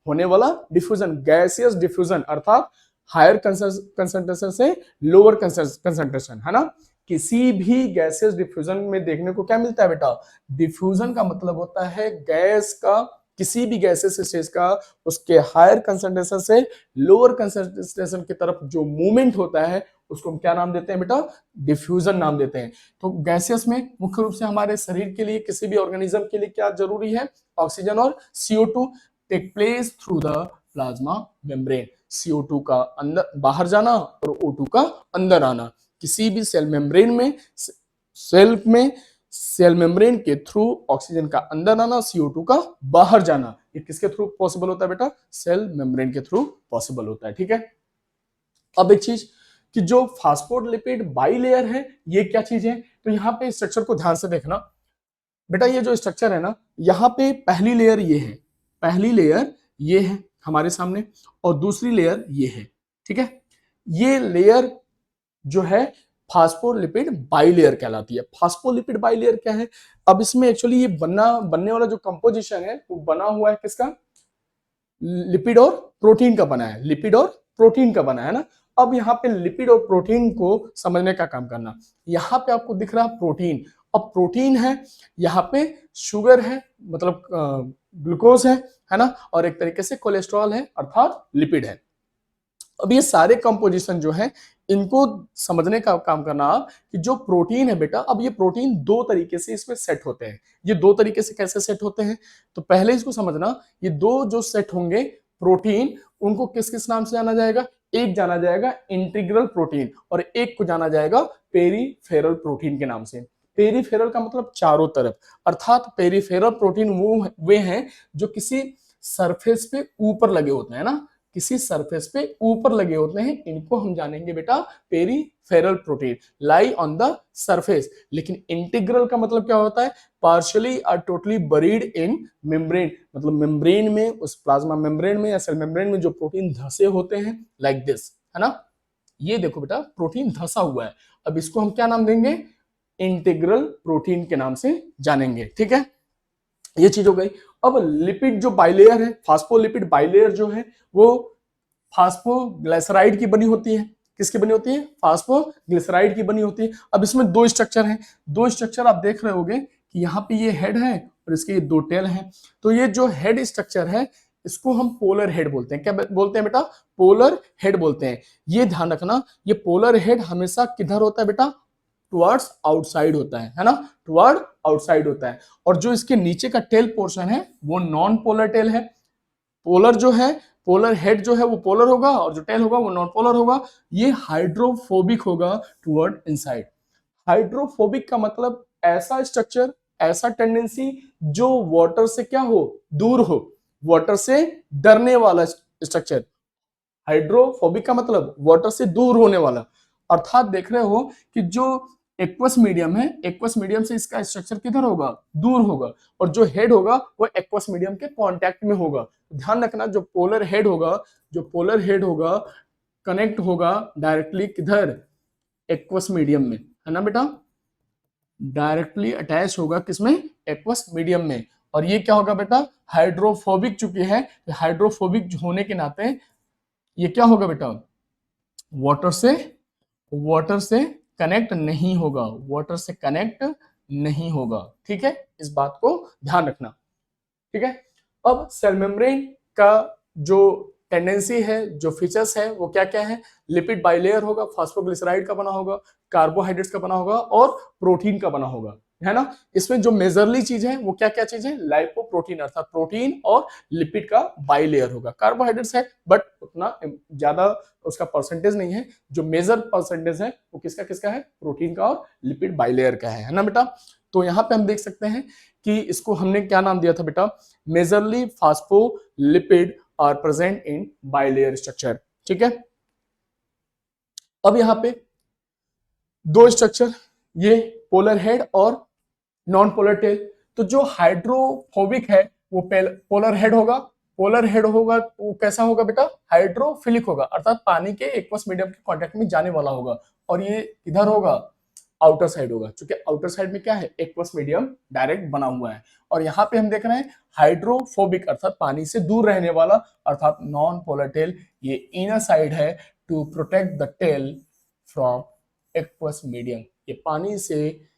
होने वाला डिफ्यूजन, गैसियस डिफ्यूजन, अर्थात हायर कंसंट्रेशन से लोअर कंसंट्रेशन, है ना। किसी भी गैसियस डिफ्यूजन में देखने को क्या मिलता है बेटा, डिफ्यूजन का मतलब होता है गैस का, किसी भी गैसेस स्टेज का उसके हायर कंसंट्रेशन से लोअर कंसंट्रेशन की तरफ जो मूवमेंट होता है उसको हम क्या नाम देते हैं बेटा, डिफ्यूजन नाम देते हैं। तो गैसेस में मुख्य रूप से हमारे शरीर के लिए, किसी भी ऑर्गेनिज्म के लिए क्या जरूरी है, ऑक्सीजन और CO2 take place through the plasma membrane. CO2 का अंदर बाहर जाना और O2 का अंदर आना। किसी भी सेल मेम्ब्रेन में सेल मेम्ब्रेन के थ्रू ऑक्सीजन का अंदर आना, CO2 का बाहर जाना, ये किसके थ्रू पॉसिबल होता है बेटा? सेल मेम्ब्रेन के थ्रू पॉसिबल होता है। ठीक है। अब एक चीज कि जो फास्फोलिपिड बाइलेयर है ये क्या चीज है, तो यहाँ पे स्ट्रक्चर को ध्यान से देखना बेटा। ये जो स्ट्रक्चर है ना, यहाँ पे पहली लेयर ये है, पहली लेयर ये है हमारे सामने, और दूसरी लेयर ये है। ठीक है। ये लेयर जो है फास्फोलिपिड बाइलेयर कहलाती है। फास्फोलिपिड बाइलेयर क्या है? अब इसमें एक्चुअली ये बनने वाला जो कंपोजिशन है वो बना हुआ है किसका? लिपिड और प्रोटीन का बना है, लिपिड और प्रोटीन का बना है ना। अब यहाँ पे लिपिड और प्रोटीन को समझने का काम करना। यहाँ पे आपको दिख रहा है प्रोटीन, अब प्रोटीन है, यहाँ पे शुगर है मतलब ग्लूकोज है ना, और एक तरीके से कोलेस्ट्रॉल है अर्थात लिपिड है। अब ये सारे कंपोजिशन जो है इनको समझने का काम करना आप कि जो प्रोटीन है बेटा, अब ये प्रोटीन दो तरीके से इसमें सेट होते हैं। ये दो तरीके से कैसे सेट होते हैं, तो पहले इसको समझना, ये दो जो सेट होंगे प्रोटीन, उनको किस किस नाम से जाना जाएगा? एक जाना जाएगा इंटीग्रल प्रोटीन और एक को जाना जाएगा पेरीफेरल प्रोटीन के नाम से। पेरीफेरल का मतलब चारों तरफ, अर्थात पेरीफेरल प्रोटीन वो वे हैं जो किसी सरफेस पे ऊपर लगे होते हैं ना, किसी सरफेस पे ऊपर लगे होते हैं, इनको हम जानेंगे बेटा peripheral protein, lie on the surface. लेकिन इंटीग्रल का मतलब क्या होता है? पार्शियली और टोटली बरीड इन मेम्ब्रेन, मतलब मेम्ब्रेन में, उस प्लाज्मा मेम्ब्रेन में या सेल मेम्ब्रेन में जो प्रोटीन धसे होते हैं, लाइक दिस, है ना। ये देखो बेटा प्रोटीन धसा हुआ है, अब इसको हम क्या नाम देंगे? इंटीग्रल प्रोटीन के नाम से जानेंगे। ठीक है, ये चीज हो गई। अब लिपिड जो बाइलेयर है, फास्फोलिपिड बाइलेयर जो है वो फास्फोग्लिसराइड की बनी होती है। किसकी बनी होती है? फास्फोग्लिसराइड की बनी होती है। अब इसमें दो स्ट्रक्चर हैं, दो स्ट्रक्चर आप देख रहे होगे कि यहाँ पे ये हेड है और इसके ये दो टेल हैं। तो ये जो हेड स्ट्रक्चर है इसको हम पोलर हेड बोलते हैं। क्या बोलते हैं बेटा? पोलर हेड बोलते हैं। ये ध्यान रखना, ये पोलर हेड हमेशा किधर होता है बेटा? टुवर्ड्स आउटसाइड होता है ना, टुवर्ड आउटसाइड होता है। और जो इसके नीचे का टेल पोर्शन है वो नॉन पोलर टेल है। पोलर जो है, पोलर हेड जो है वो पोलर होगा और जो टेल होगा वो नॉन पोलर होगा। ये हाइड्रोफोबिक होगा टुवर्ड इनसाइड। हाइड्रोफोबिक का मतलब ऐसा स्ट्रक्चर, ऐसा टेंडेंसी जो वाटर से क्या हो? दूर हो, वाटर से डरने वाला स्ट्रक्चर। हाइड्रोफोबिक का मतलब वाटर से दूर होने वाला, अर्थात देख रहे हो कि जो एक्वस मीडियम है, एक्वस मीडियम से इसका स्ट्रक्चर किधर होगा? दूर होगा, और जो हेड होगा वो एक्वस मीडियम के कांटेक्ट में होगा। ध्यान रखना, जो पोलर हेड होगा, जो पोलर हेड होगा कनेक्ट होगा डायरेक्टली किधर? एक्वस मीडियम में, है ना बेटा, डायरेक्टली अटैच होगा किसमें? एक्वस मीडियम में। और ये क्या होगा बेटा? हाइड्रोफोबिक चुकी है, हाइड्रोफोबिक होने के नाते ये क्या होगा बेटा? वाटर से कनेक्ट नहीं होगा, वाटर से कनेक्ट नहीं होगा। ठीक है, इस बात को ध्यान रखना। ठीक है, अब सेल मेम्ब्रेन का जो टेंडेंसी है, जो फीचर्स है वो क्या क्या है? लिपिड बाइलेयर होगा, फास्फोग्लिसराइड का बना होगा, कार्बोहाइड्रेट्स का बना होगा और प्रोटीन का बना होगा, है ना। इसमें जो मेजरली चीज है वो क्या क्या चीज है? लाइपोप्रोटीन, अर्थात प्रोटीन और लिपिड का बाइलेयर होगा। कार्बोहाइड्रेट्स है बट उतना ज्यादा उसका परसेंटेज नहीं है। जो मेजर परसेंटेज है वो किसका किसका है? प्रोटीन का और लिपिड बाइलेयर का है ना बेटा। तो यहाँ पे हम देख सकते हैं कि इसको हमने क्या नाम दिया था बेटा? Majorly phospholipid are present in bilayer structure. ठीक है, अब यहाँ पे दो स्ट्रक्चर, ये पोलर हेड और नॉन पोलर टेल। तो जो हाइड्रोफोबिक है वो पोलर हेड होगा। पोलर हेड होगा वो कैसा होगा बेटा? हाइड्रोफिलिक होगा, अर्थात पानी के एक्वस मीडियम के कांटेक्ट में जाने वाला होगा। और ये इधर होगा, आउटर साइड होगा, क्योंकि आउटर साइड में क्या है? एक्वस मीडियम डायरेक्ट बना हुआ है। और यहाँ पे हम देख रहे हैं हाइड्रोफोबिक, अर्थात पानी से दूर रहने वाला, अर्थात नॉन पोलर टेल। ये इनर साइड है to protect the tail from aqueous medium. ये पानी से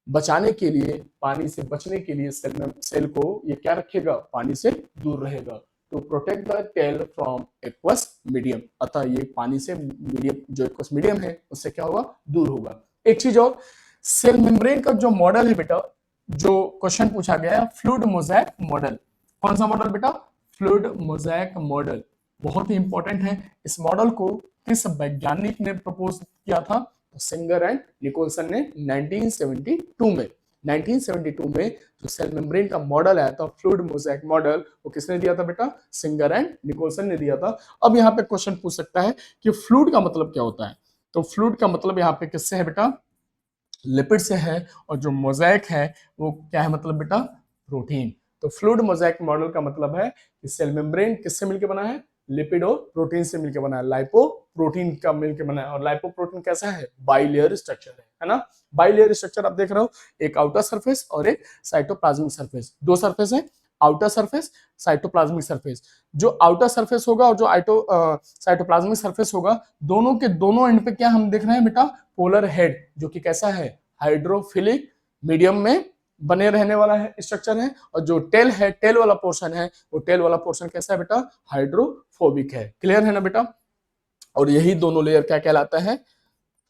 बचाने के लिए, पानी से बचने के लिए सेल को ये क्या रखेगा? पानी से दूर रहेगा, to protect the tail from aqueous medium. अतः ये पानी से मीडियम, जो एक्वस मीडियम है उससे क्या होगा? दूर होगा। एक चीज और, सेल मेम्ब्रेन का जो मॉडल है बेटा, जो क्वेश्चन पूछा गया है, फ्लूइड मोज़ेक मॉडल। कौन सा मॉडल बेटा? Fluid mosaic model. बहुत ही इंपॉर्टेंट है। इस मॉडल को किस वैज्ञानिक ने प्रपोज किया था? तो सिंगर एंड निकोलसन ने 1972 में 1972 में जो सेल मेम्ब्रेन का मॉडल आया था, फ्लूइड मोज़ेक मॉडल, वो किसने दिया था बेटा? सिंगर एंड निकोलसन ने दिया था। अब यहाँ पे क्वेश्चन पूछ सकता है कि फ्लूइड का मतलब क्या होता है? तो फ्लूइड का मतलब यहाँ पे किससे है बेटा? लिपिड से है। और जो मोज़ेक है वो क्या है मतलब बेटा? प्रोटीन। तो फ्लूइड मोज़ेक मॉडल का मतलब है कि सेल मेम्ब्रेन किससे मिलकर बना है? लिपिड और प्रोटीन से मिलकर बना है, लाइपो प्रोटीन का मिलकर बना है। और लाइपो प्रोटीन कैसा है? बाइलेयर स्ट्रक्चर है ना? बाइलेयर स्ट्रक्चर आप देख रहे हो, एक आउटर सरफेस और एक साइटोप्लाज्मिक सरफेस, दो सरफेस है, आउटर सरफेस, साइटोप्लाज्मिक सरफेस। जो आउटर सरफेस होगा और जो साइटोप्लाज्मिक सरफेस होगा, दोनों के दोनों एंड पे क्या हम देख रहे हैं बेटा? पोलर हेड, जो कि कैसा है? हाइड्रोफिलिक मीडियम में बने रहने वाला है स्ट्रक्चर है। और जो टेल है, टेल वाला पोर्शन है, वो टेल वाला पोर्शन कैसा है बेटा? हाइड्रोफोबिक है। क्लियर है ना बेटा? और यही दोनों लेयर क्या कहलाता है?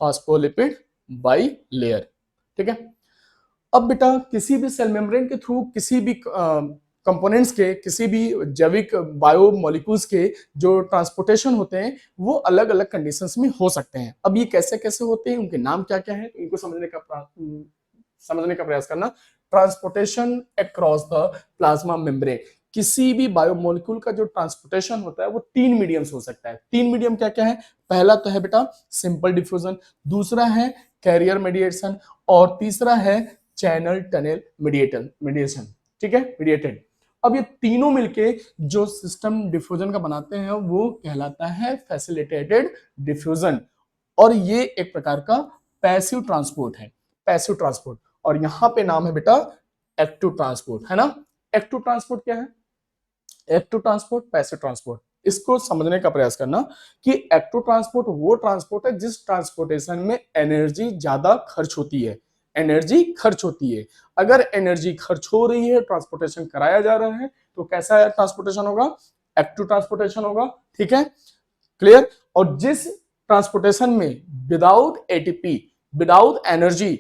Phospholipid by layer. ठीक है। अब बेटा किसी भी सेल मेम्ब्रेन के थ्रू किसी भी कंपोनेंट्स के, किसी भी जैविक बायो मॉलिक्यूल्स के जो ट्रांसपोर्टेशन होते हैं वो अलग अलग कंडीशंस में हो सकते हैं। अब ये कैसे कैसे होते हैं, उनके नाम क्या क्या है, इनको समझने का प्रयास करना। Transportation across the plasma membrane, किसी भी बायोमोलिक्यूल का जो ट्रांसपोर्टेशन होता है वो तीन मीडियम्स हो सकता है। तीन मीडियम क्या क्या है? पहला तो है बेटा सिंपल डिफ्यूजन, दूसरा है कैरियर मेडिएशन, और तीसरा है चैनल टनल मीडिएशन। ठीक है, मीडिएटेड। अब ये तीनों मिलके जो सिस्टम डिफ्यूजन का बनाते हैं वो कहलाता है फैसिलिटेटेड डिफ्यूजन। और ये एक प्रकार का पैसिव ट्रांसपोर्ट है, पैसिव ट्रांसपोर्ट। और यहां पे नाम है बेटा एक्टिव ट्रांसपोर्ट, है ना? एक्टिव ट्रांसपोर्ट क्या है? Active transport, passive transport. इसको समझने का प्रयास करना कि एक्टिव ट्रांसपोर्ट वो ट्रांसपोर्ट है जिस ट्रांसपोर्टेशन में एनर्जी ज्यादा खर्च होती है, एनर्जी खर्च होती है। अगर एनर्जी खर्च हो रही है, ट्रांसपोर्टेशन कराया जा रहा है, तो कैसा ट्रांसपोर्टेशन होगा? एक्टिव ट्रांसपोर्टेशन होगा। ठीक है, क्लियर? और जिस ट्रांसपोर्टेशन में without ATP, without energy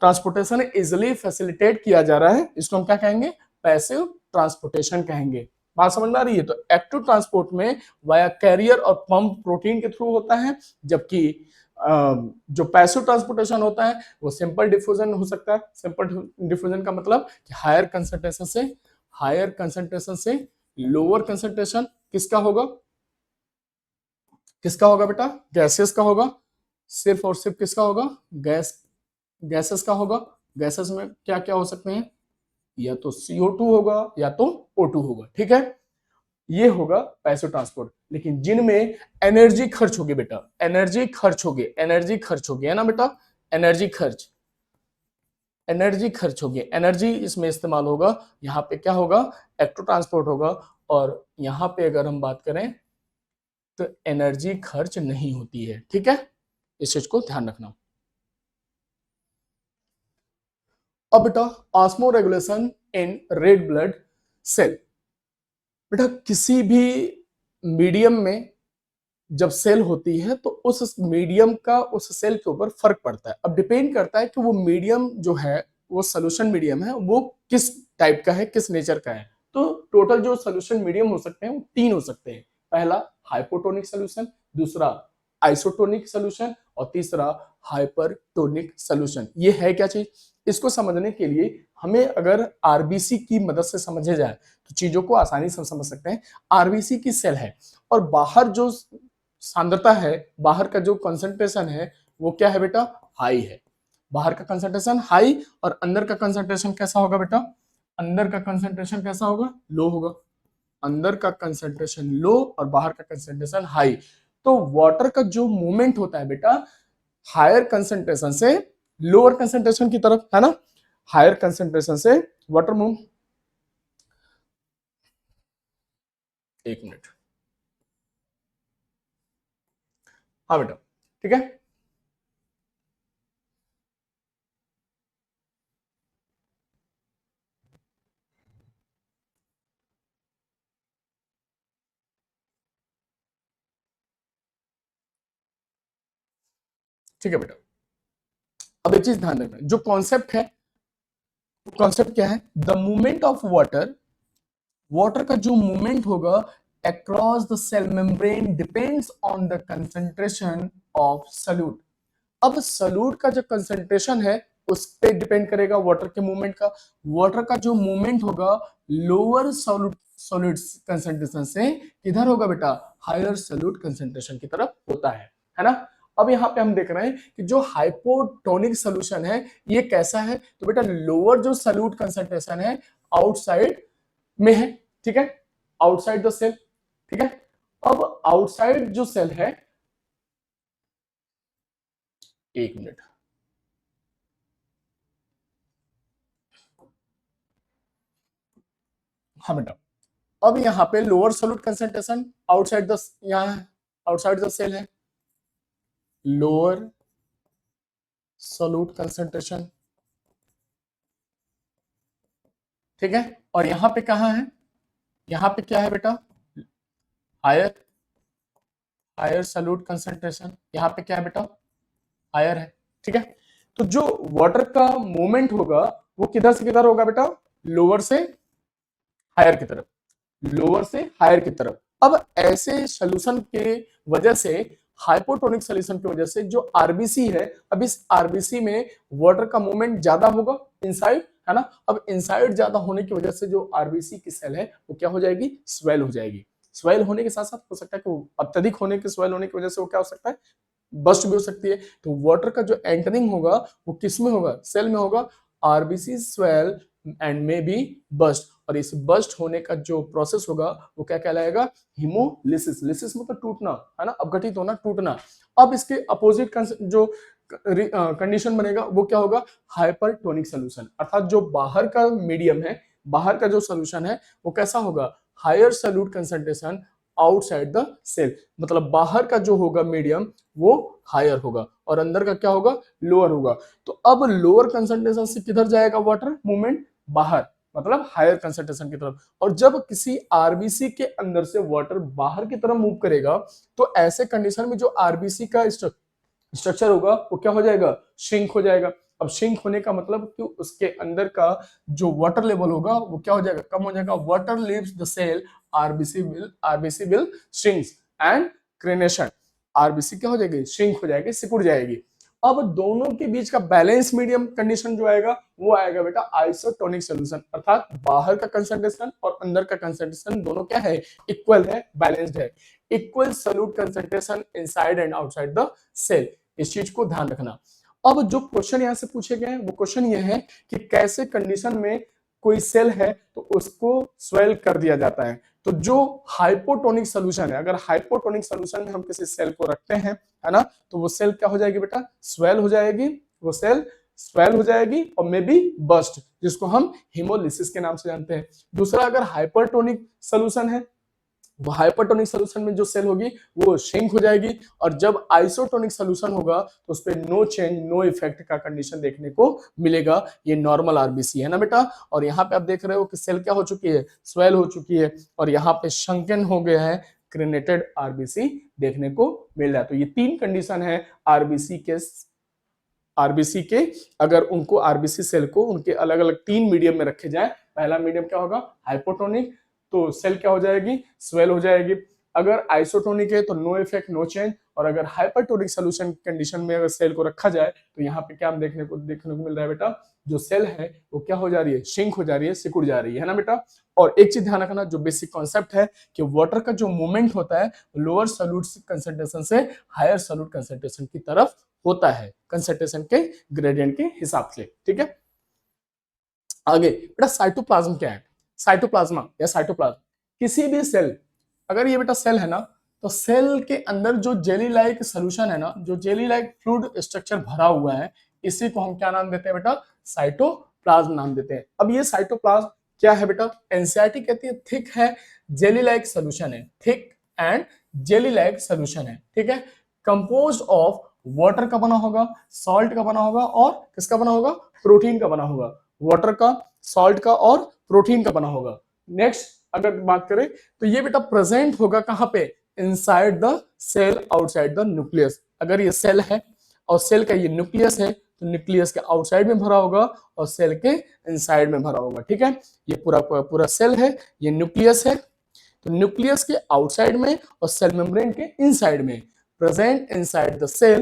transportation easily facilitate किया जा रहा है, इसको हम क्या कहेंगे? पैसिव ट्रांसपोर्टेशन कहेंगे। बात समझ में आ रही है? तो एक्टिव ट्रांसपोर्ट में वाया कैरियर और पंप प्रोटीन के थ्रू होता है, जबकि जो पैसिव ट्रांसपोर्टेशन होता है वो सिंपल डिफ्यूजन हो सकता है। सिंपल डिफ्यूजन का मतलब कि हायर कंसंट्रेशन से लोअर कंसंट्रेशन किसका होगा? किसका होगा बेटा? गैसेस का होगा। सिर्फ और सिर्फ किसका होगा? गैसेस का होगा। गैसेस में क्या क्या हो सकते हैं? या तो CO2 होगा या तो O2 होगा। ठीक है, ये होगा पैसिव ट्रांसपोर्ट। लेकिन जिनमें एनर्जी खर्च होगी बेटा, एनर्जी खर्च होगी, एनर्जी खर्च होगी, है ना बेटा? एनर्जी खर्च, एनर्जी खर्च होगी, एनर्जी इसमें इस्तेमाल होगा। यहाँ पे क्या होगा? एक्टिव ट्रांसपोर्ट होगा। और यहाँ पे अगर हम बात करें तो एनर्जी खर्च नहीं होती है। ठीक है, इस चीज को ध्यान रखना। अब बेटा osmoregulation in red blood cell. बेटा किसी भी मीडियम में जब सेल होती है तो उस मीडियम का उस सेल के ऊपर फर्क पड़ता है। अब डिपेंड करता है कि वो मीडियम जो है, वो सोल्यूशन मीडियम है, वो किस टाइप का है, किस नेचर का है। तो टोटल जो सोल्यूशन मीडियम हो सकते हैं वो तीन हो सकते हैं। पहला हाइपोटोनिक सोल्यूशन, दूसरा आइसोटोनिक सोल्यूशन, और तीसरा हाइपरटोनिक सोल्यूशन। ये है क्या चीज? इसको समझने के लिए हमें अगर आरबीसी की मदद से समझे जाए तो चीजों को आसानी से समझ सकते हैं। आरबीसी की सेल है और बाहर जो सांद्रता है, बाहर का जो कंसंट्रेशन है वो क्या है बेटा? हाई है। बाहर का कंसंट्रेशन हाई और अंदर का कंसंट्रेशन कैसा होगा बेटा? अंदर का कंसंट्रेशन कैसा होगा? लो होगा। अंदर का कंसंट्रेशन लो और बाहर का कंसंट्रेशन हाई। तो वाटर का जो मूवमेंट होता है बेटा हायर कंसंट्रेशन से लोअर कंसंट्रेशन की तरफ, है ना? हायर कंसंट्रेशन से वाटर मूव, एक मिनट, हाँ बेटा, ठीक है। ठीक है बेटा, अब एक चीज ध्यान रखना, जो कॉन्सेप्ट है, कॉन्सेप्ट क्या है? The movement of water, water का जो मूवमेंट होगा across the cell membrane depends on the concentration of solute। अब solute का जो concentration है उस पे डिपेंड करेगा वाटर के मूवमेंट का। वाटर का जो मूवमेंट होगा लोअर सॉलिड कंसंट्रेशन से किधर होगा बेटा, हायर सॉल्यूट कंसंट्रेशन की तरफ होता है ना। अब यहाँ पे हम देख रहे हैं कि जो हाइपोटोनिक सोल्यूशन है ये कैसा है, तो बेटा लोअर जो सॉल्यूट कंसंट्रेशन है आउटसाइड में है, ठीक है, आउटसाइड द सेल, ठीक है। अब आउटसाइड जो सेल है, एक मिनट, हाँ बेटा, अब यहाँ पे lower solute concentration outside the, यहाँ आउटसाइड द सेल है लोअर सॉल्यूट कंसंट्रेशन, ठीक है। और यहाँ पे कहाँ है, यहाँ पे क्या है बेटा, हायर हायर सॉल्यूट कंसंट्रेशन, यहाँ पे क्या है बेटा, हायर है, ठीक है। तो जो वाटर का मूवमेंट होगा वो किधर से किधर होगा बेटा, लोअर से हायर की तरफ, लोअर से हायर की तरफ। अब ऐसे सोल्यूशन के वजह से, हाइपोटोनिक सोल्यूशन की वजह से जो आरबीसी है, अब इस आरबीसी में वाटर का मूवमेंट ज्यादा होगा इनसाइड, है ना। अब इनसाइड ज्यादा होने की वजह से जो आरबीसी की सेल है वो क्या हो जाएगी, स्वेल हो जाएगी। स्वेल होने के साथ साथ हो सकता है कि अत्यधिक होने के, स्वेल होने की वजह से वो क्या हो सकता है, बस्ट भी हो सकती है। तो वाटर का जो एंटरिंग होगा वो किस में होगा, सेल में होगा, RBC swell and may be burst. और इस बस्ट होने का जो प्रोसेस होगा वो क्या कहलाएगा, हीमोलिसिस। लिसिस मतलब टूटना, है ना, अपघटित होना, टूटना। अब इसके अपोजिट जो कंडीशन बनेगा वो क्या होगा, हाइपरटोनिक सोल्यूशन, अर्थात जो बाहर का मीडियम है, बाहर का जो सोल्यूशन है वो कैसा होगा, higher solute concentration outside the cell, मतलब बाहर का जो होगा मीडियम वो हायर होगा और अंदर का क्या होगा, लोअर होगा। तो अब लोअर कंसंट्रेशन से किधर जाएगा वाटर मूवमेंट, बाहर, मतलब हायर कंसंट्रेशन की तरफ। और जब किसी आरबीसी के अंदर से वाटर बाहर की तरफ मूव करेगा तो ऐसे कंडीशन में जो आरबीसी का स्ट्रक्चर होगा वो क्या हो जाएगा, श्रिंक हो जाएगा। अब श्रिंक होने का मतलब कि उसके अंदर का जो वाटर लेवल होगा वो क्या हो जाएगा, कम हो जाएगा। Water leaves the cell, RBC will shrinks and crenation, RBC क्या हो जाएगी, श्रिंक हो जाएगी, सिकुड़ जाएगी। अब दोनों के बीच का बैलेंस मीडियम कंडीशन जो आएगा वो आएगा बेटा आइसोटोनिक सॉल्यूशन, अर्थात बाहर का कंसंट्रेशन और अंदर का कंसंट्रेशन दोनों क्या है, इक्वल है, बैलेंस्ड है, equal solute concentration inside and outside the cell. इस चीज को ध्यान रखना। अब जो क्वेश्चन यहां से पूछे गए हैं वो क्वेश्चन ये है कि कैसे कंडीशन में कोई सेल है तो उसको स्वेल कर दिया जाता है। तो जो हाइपोटोनिक सोल्यूशन है, अगर हाइपोटोनिक सोल्यूशन में हम किसी सेल को रखते हैं, है ना, तो वो सेल क्या हो जाएगी बेटा, स्वेल हो जाएगी, वो सेल स्वेल हो जाएगी और मे बी बस्ट, जिसको हम हीमोलिसिस के नाम से जानते हैं। दूसरा, अगर हाइपरटोनिक सोल्यूशन है, वो हाइपरटोनिक सोल्यूशन में जो सेल होगी वो श्रिंक हो जाएगी। और जब आइसोटोनिक सोल्यूशन होगा तो उस पर नो चेंज नो इफेक्ट का कंडीशन देखने को मिलेगा। ये नॉर्मल आरबीसी है ना बेटा। और यहाँ पे आप देख रहे हो कि सेल क्या हो चुकी है, स्वेल हो चुकी है, और यहाँ पे शंकन हो गया है, क्रेनेटेड आरबीसी देखने को मिल रहा है। तो ये तीन कंडीशन है आरबीसी के, अगर उनको आरबीसी सेल को उनके अलग अलग तीन मीडियम में रखे जाए। पहला मीडियम क्या होगा, हाइपोटोनिक, तो सेल क्या हो जाएगी, स्वेल हो जाएगी। अगर आइसोटोनिक है तो नो इफेक्ट नो चेंज। और अगर हाइपरटोनिक सोल्यूशन कंडीशन में अगर सेल को रखा जाए तो यहाँ पे क्या हम देखने को मिल रहा है बेटा, जो सेल है वो क्या हो जा रही है, श्रिंक हो जा रही है, सिकुड़ जा रही है ना बेटा। और एक चीज ध्यान रखना, जो बेसिक कॉन्सेप्ट है कि वाटर का जो मूवमेंट होता है लोअर सॉल्यूट कंसंट्रेशन से हायर सॉल्यूट कंसंट्रेशन की तरफ होता है, कंसंट्रेशन के ग्रेडियंट के हिसाब से, ठीक है। आगे बेटा साइटोप्लाज्म क्या है, साइटोप्लाज्मा या साइटोप्लाज्म, किसी भी सेल, अगर ये बेटा सेल है ना, तो सेल के अंदर जो जेली लाइक सोल्यूशन है ना, जो जेली लाइक फ्लूइड स्ट्रक्चर भरा हुआ है, इसी को हम क्या नाम देते हैं बेटा, साइटोप्लाज्म नाम देते हैं। अब ये साइटोप्लाज्म क्या है बेटा, एनसीईआरटी कहती है थिक है, जेली लाइक सोल्यूशन है, thick and jelly like solution है, ठीक है। कंपोज्ड ऑफ वाटर का बना होगा, सॉल्ट का बना होगा और किसका बना होगा, प्रोटीन का बना होगा, वाटर का, सॉल्ट का और प्रोटीन का बना होगा। नेक्स्ट अगर बात करें तो ये बेटा प्रेजेंट होगा कहां पे, inside the cell outside the nucleus. अगर ये सेल है और सेल का ये न्यूक्लियस है तो न्यूक्लियस के आउटसाइड में भरा होगा और सेल के इनसाइड में भरा होगा, ठीक है। ये पूरा पूरा सेल है, ये न्यूक्लियस है, तो न्यूक्लियस के आउटसाइड में और सेल मेम्ब्रेन के इनसाइड में, present inside the cell,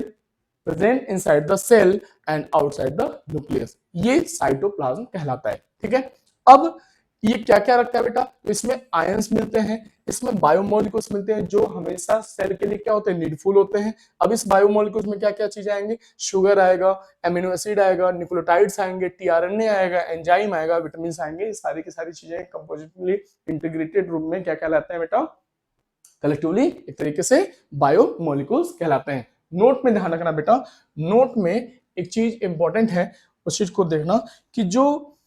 present inside the cell and outside the nucleus, ये साइटोप्लाज्म कहलाता है। ठीक है, अब ये क्या क्या रखता है बेटा, तो इसमें आयंस मिलते हैं, इसमें बायोमोलिक्यूल्स मिलते हैं जो हमेशा सेल के लिए क्या होते हैं, नीडफुल होते हैं। अब इस बायोमोलिक्यूल्स में क्या क्या चीजें आएंगी, शुगर आएगा, एमिनो एसिड आएगा, न्यूक्लियोटाइड्स आएंगे, टीआरएनए आएगा, एंजाइम आएगा, विटामिन आएंगे, ये सारी की सारी चीजें कंपोजिटली इंटीग्रेटेड रूप में क्या कहलाते हैं बेटा, कलेक्टिवली एक तरीके से बायोमोलिक्यूल्स कहलाते हैं। नोट में ध्यान रखना बेटा, नोट में एक चीज इंपॉर्टेंट है, उस चीज को देखना कि जो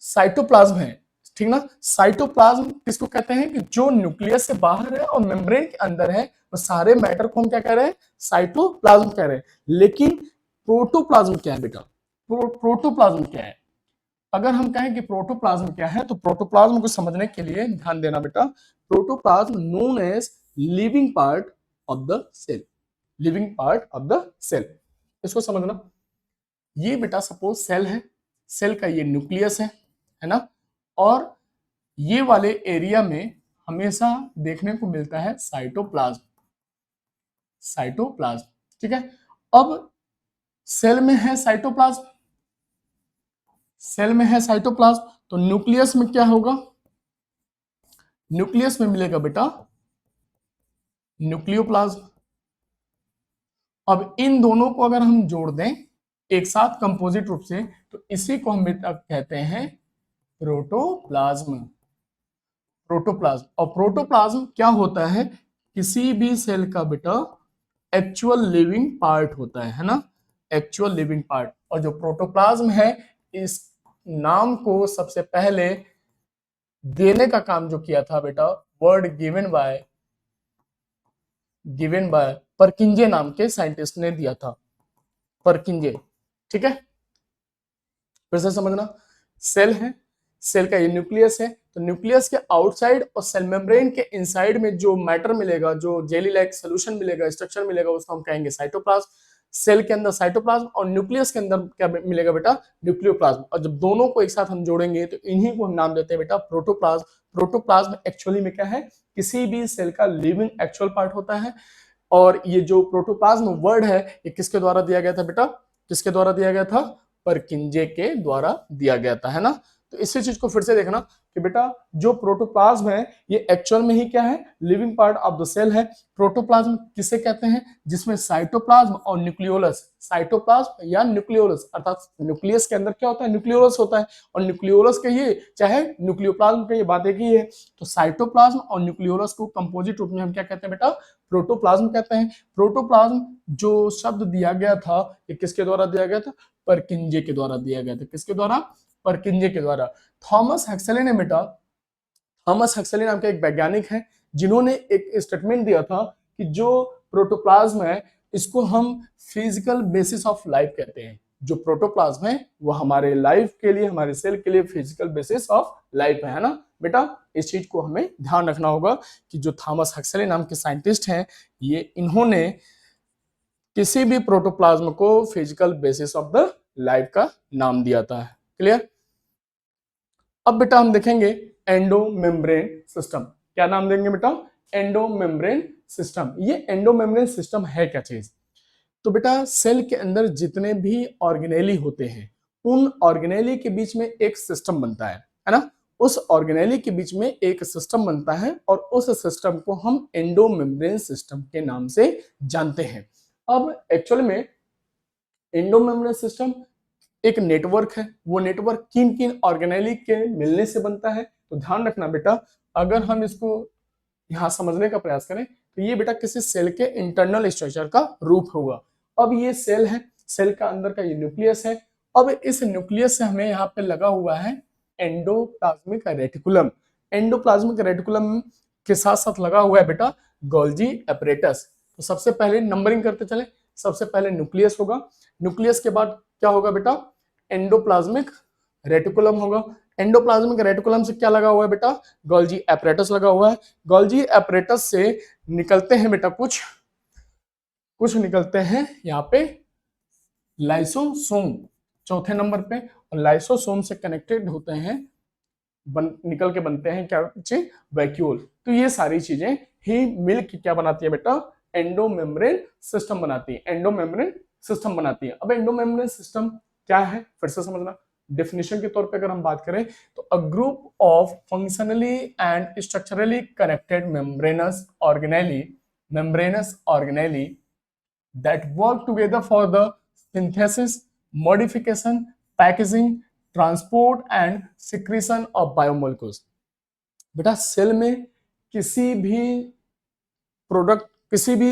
साइटोप्लाज्म है, ठीक ना, साइटोप्लाज्म किसको कहते हैं कि जो न्यूक्लियस से बाहर है और मेम्ब्रेन के अंदर है, वो सारे मैटर को हम क्या कह रहे हैं, साइटोप्लाज्म कह रहे हैं। लेकिन प्रोटोप्लाज्म क्या है बेटा, प्रोटोप्लाज्म क्या है, अगर हम कहें कि प्रोटोप्लाज्म क्या है, तो प्रोटोप्लाज्म को समझने के लिए ध्यान देना बेटा, protoplasm known as living part of the cell, living part of the cell, इसको समझना। ये बेटा सपोज सेल है, सेल का ये न्यूक्लियस है ना, और ये वाले एरिया में हमेशा देखने को मिलता है साइटोप्लाज्म, साइटोप्लाज्म। ठीक है, अब सेल में है साइटोप्लाज्म, सेल में है साइटोप्लाज्म, तो न्यूक्लियस में क्या होगा, न्यूक्लियस में मिलेगा बेटा न्यूक्लियोप्लाज्म। अब इन दोनों को अगर हम जोड़ दें एक साथ कंपोजिट रूप से, तो इसी को हम बेटा कहते हैं प्रोटोप्लाज्म, प्रोटोप्लाज्म। और प्रोटोप्लाज्म क्या होता है, किसी भी सेल का बेटा एक्चुअल लिविंग पार्ट होता है ना, एक्चुअल लिविंग पार्ट। और जो प्रोटोप्लाज्म है, इस नाम को सबसे पहले देने का काम जो किया था बेटा, वर्ड गिवन बाय परकिंजे नाम के साइंटिस्ट ने दिया था, परकिंजे। ठीक है, फिर से समझना, सेल है, सेल का ये न्यूक्लियस है, तो न्यूक्लियस के आउटसाइड और सेल मेम्ब्रेन के इनसाइड में जो मैटर मिलेगा, जो जेली लाइक सोल्यूशन मिलेगा, स्ट्रक्चर मिलेगा, उसको हम कहेंगे साइटोप्लाज्म। सेल के अंदर साइटोप्लाज्म और न्यूक्लियस के अंदर क्या मिलेगा बेटा, न्यूक्लियोप्लाज्म। और जब दोनों को एक साथ हम जोड़ेंगे तो इन्हीं को हम नाम देते हैं बेटा प्रोटोप्लाज्म। प्रोटोप्लाज्म एक्चुअली में क्या है, किसी भी सेल का लिविंग एक्चुअल पार्ट होता है। और ये जो प्रोटोप्लाज्म वर्ड है, ये किसके द्वारा दिया गया था बेटा, किसके द्वारा दिया गया था, परकिंजे के द्वारा दिया गया था, है ना। तो इसी चीज को फिर से देखना कि बेटा जो प्रोटोप्लाज्म है, ये एक्चुअल में ही क्या है, living part of the cell है। प्रोटोप्लाज्म किसे कहते हैं, जिसमें साइटोप्लाज्म और न्यूक्लियोलस, साइटोप्लाज्म या न्यूक्लियोलस, अर्थात न्यूक्लियस के अंदर क्या होता है, न्यूक्लियोलस होता है, और न्यूक्लियोलस कहिए चाहे न्यूक्लियोप्लाज्म कहिए, बात एक ही है। तो साइटोप्लाज्म और न्यूक्लियोलस को कंपोजिट रूप में हम क्या कहते हैं बेटा, प्रोटोप्लाज्म कहते हैं। प्रोटोप्लाज्म जो शब्द दिया गया था, ये किसके द्वारा दिया गया था, परकिंजे के द्वारा दिया गया था। किसके द्वारा, परकिंजे के द्वारा। थॉमस हक्सले ने बेटा, थॉमस हक्सले नाम के एक वैज्ञानिक हैं, जिन्होंने एक स्टेटमेंट दिया था कि जो प्रोटोप्लाज्म है, इसको हम फिजिकल बेसिस ऑफ लाइफ कहते हैं। जो प्रोटोप्लाज्म है वो हमारे लाइफ के लिए, हमारे सेल के लिए फिजिकल बेसिस ऑफ लाइफ है ना बेटा। इस चीज को हमें ध्यान रखना होगा कि जो थॉमस हक्सले नाम के साइंटिस्ट हैं, ये इन्होंने किसी भी प्रोटोप्लाज्म को physical basis of the life का नाम दिया था। क्लियर। अब बेटा हम देखेंगे एंडोमेम्ब्रेन सिस्टम। क्या नाम देंगे बेटा, एंडोमेम्ब्रेन सिस्टम। ये एंडोमेम्ब्रेन सिस्टम है क्या चीज, तो बेटा सेल के अंदर जितने भी ऑर्गेनेली होते हैं, उन ऑर्गेनेली के बीच में एक सिस्टम बनता है ना। उस ऑर्गेनेली के बीच में एक सिस्टम बनता है और उस सिस्टम को हम एंडोमेम्ब्रेन सिस्टम के नाम से जानते हैं। अब एक्चुअल में एंडोमेम्ब्रेन सिस्टम एक नेटवर्क है। वो नेटवर्क किन किन ऑर्गेनेली के मिलने से बनता है, तो ध्यान रखना बेटा, अगर हम इसको यहां समझने का प्रयास करें तो ये बेटा किसी सेल के इंटरनल स्ट्रक्चर का रूप होगा। अब ये सेल है, सेल का अंदर का ये न्यूक्लियस है। अब इस न्यूक्लियस से हमें यहाँ पे लगा हुआ है एंडोप्लाज्मिक रेटिकुलम। एंडोप्लाज्मिक रेटिकुलम के साथ साथ लगा हुआ है बेटा गोल्जी एपरेटस। तो सबसे पहले नंबरिंग करते चले, सबसे पहले न्यूक्लियस होगा, न्यूक्लियस के बाद क्या होगा बेटा, एंडोप्लाज्मिक रेटिकुलम होगा। एंडोप्लाज्मिक रेटिकुलम से क्या लगा हुआ है बेटा, गोल्जी एपरेटस लगा हुआ है। गोल्जी एपरेटस से निकलते हैं बेटा कुछ निकलते हैं यहाँ पे लाइसोसोम चौथे नंबर पे, और लाइसोसोम से कनेक्टेड होते हैं निकल के बनते हैं क्या बच्चे, वैक्यूल। तो ये सारी चीजें ही मिल के क्या बनाती है बेटा, एंडोमेम्ब्रेन सिस्टम बनाती है, एंडोमेम्ब्रेन सिस्टम बनाती है। अब एंडोमेम्ब्रेन सिस्टम क्या है फिर से समझना। डेफिनेशन के तौर पे अगर हम बात करें तो a group of functionally and structurally connected membranes organelle that work together for the synthesis, modification, packaging, transport and secretion of biomolecules। बेटा सेल में किसी भी प्रोडक्ट, किसी भी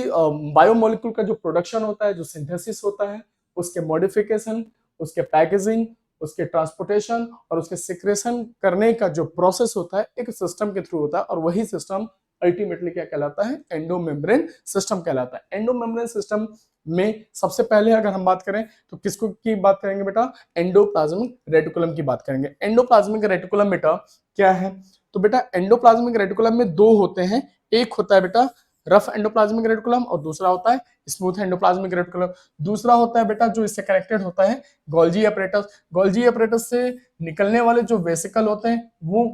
बायोमोलिक्यूल का जो प्रोडक्शन होता है, जो सिंथेसिस होता है, उसके मॉडिफिकेशन, उसके पैकेजिंग, उसके ट्रांसपोर्टेशन और उसके सिक्रेशन करने का जो प्रोसेस होता है एक सिस्टम के थ्रू होता है, और वही सिस्टम अल्टीमेटली क्या कहलाता है, एंडोमेम्ब्रेन सिस्टम कहलाता है। एंडोमेम्ब्रेन सिस्टम में सबसे पहले अगर हम बात करें तो किसको की बात करेंगे बेटा, एंडोप्लाज्मिक रेटिकुलम की बात करेंगे। एंडोप्लाज्मिक रेटिकुलम बेटा क्या है, तो बेटा एंडोप्लाज्मिक रेटिकुलम में दो होते हैं, एक होता है बेटा रफ एंडोप्लाज्मिक रेटिकुलम और दूसरा होता है स्मूथ एंडोप्लाज्मिक रेटिकुलम। दूसरा होता है बेटा जो इससे कनेक्टेड होता है गोल्जी अपरेटस। गोल्जी अपरेटस से निकलने वाले जो वेसिकल होते हैं वो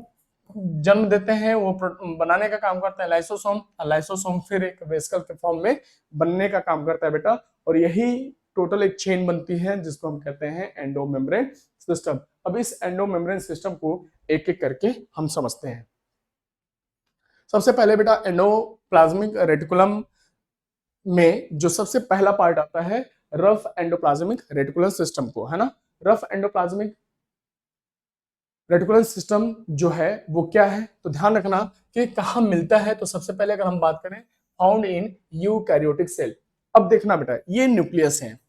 जन्म देते हैं, वो बनाने का काम करता है लाइसोसोम, लाइसोसोम फिर एक वेसिकल के फॉर्म में बनने का काम करता है बेटा, और यही टोटल एक चेन बनती है जिसको हम कहते हैं एंडोमेम्ब्रेन सिस्टम। अब इस एंडोमेम्ब्रेन सिस्टम को एक एक करके हम समझते हैं। सबसे पहले बेटा एंडोप्लाज्मिक रेटिकुलम में जो सबसे पहला पार्ट आता है रफ एंडोप्लाज्मिक रेटिकुलर सिस्टम को, है ना। रफ एंडोप्लाज्मिक रेटिकुलर सिस्टम जो है वो क्या है, तो ध्यान रखना कि कहाँ मिलता है। तो सबसे पहले अगर हम बात करें फाउंड इन यूकैरियोटिक सेल। अब देखना बेटा ये न्यूक्लियस है,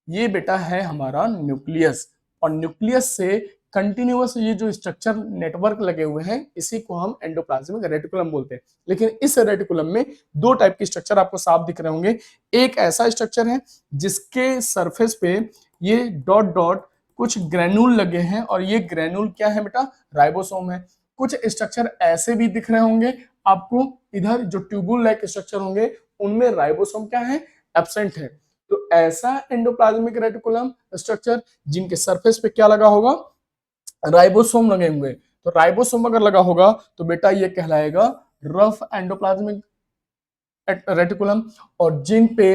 ये बेटा है हमारा न्यूक्लियस, और न्यूक्लियस से कंटिन्यूअस ये जो स्ट्रक्चर नेटवर्क लगे हुए हैं इसी को हम एंडोप्लाज्मिक रेटिकुलम बोलते हैं। लेकिन इस रेटिकुलम में दो टाइप की स्ट्रक्चर आपको साफ दिख रहे होंगे। एक ऐसा स्ट्रक्चर है जिसके सरफेस पे ये डॉट डॉट कुछ ग्रेन्यूल लगे हैं, और ये ग्रेन्यूल क्या है बेटा, राइबोसोम है। कुछ स्ट्रक्चर ऐसे भी दिख रहे होंगे आपको, इधर जो ट्यूबुल लाइक स्ट्रक्चर होंगे उनमें राइबोसोम क्या है, एब्सेंट है। तो ऐसा एंडोप्लाज्मिक रेटिकुलम स्ट्रक्चर जिनके सरफेस पे क्या लगा होगा, राइबोसोम लगे होंगे। तो राइबोसोम अगर लगा होगा तो बेटा ये कहलाएगा रफ एंडोप्लाज्मिक रेटिकुलम, और जिन पे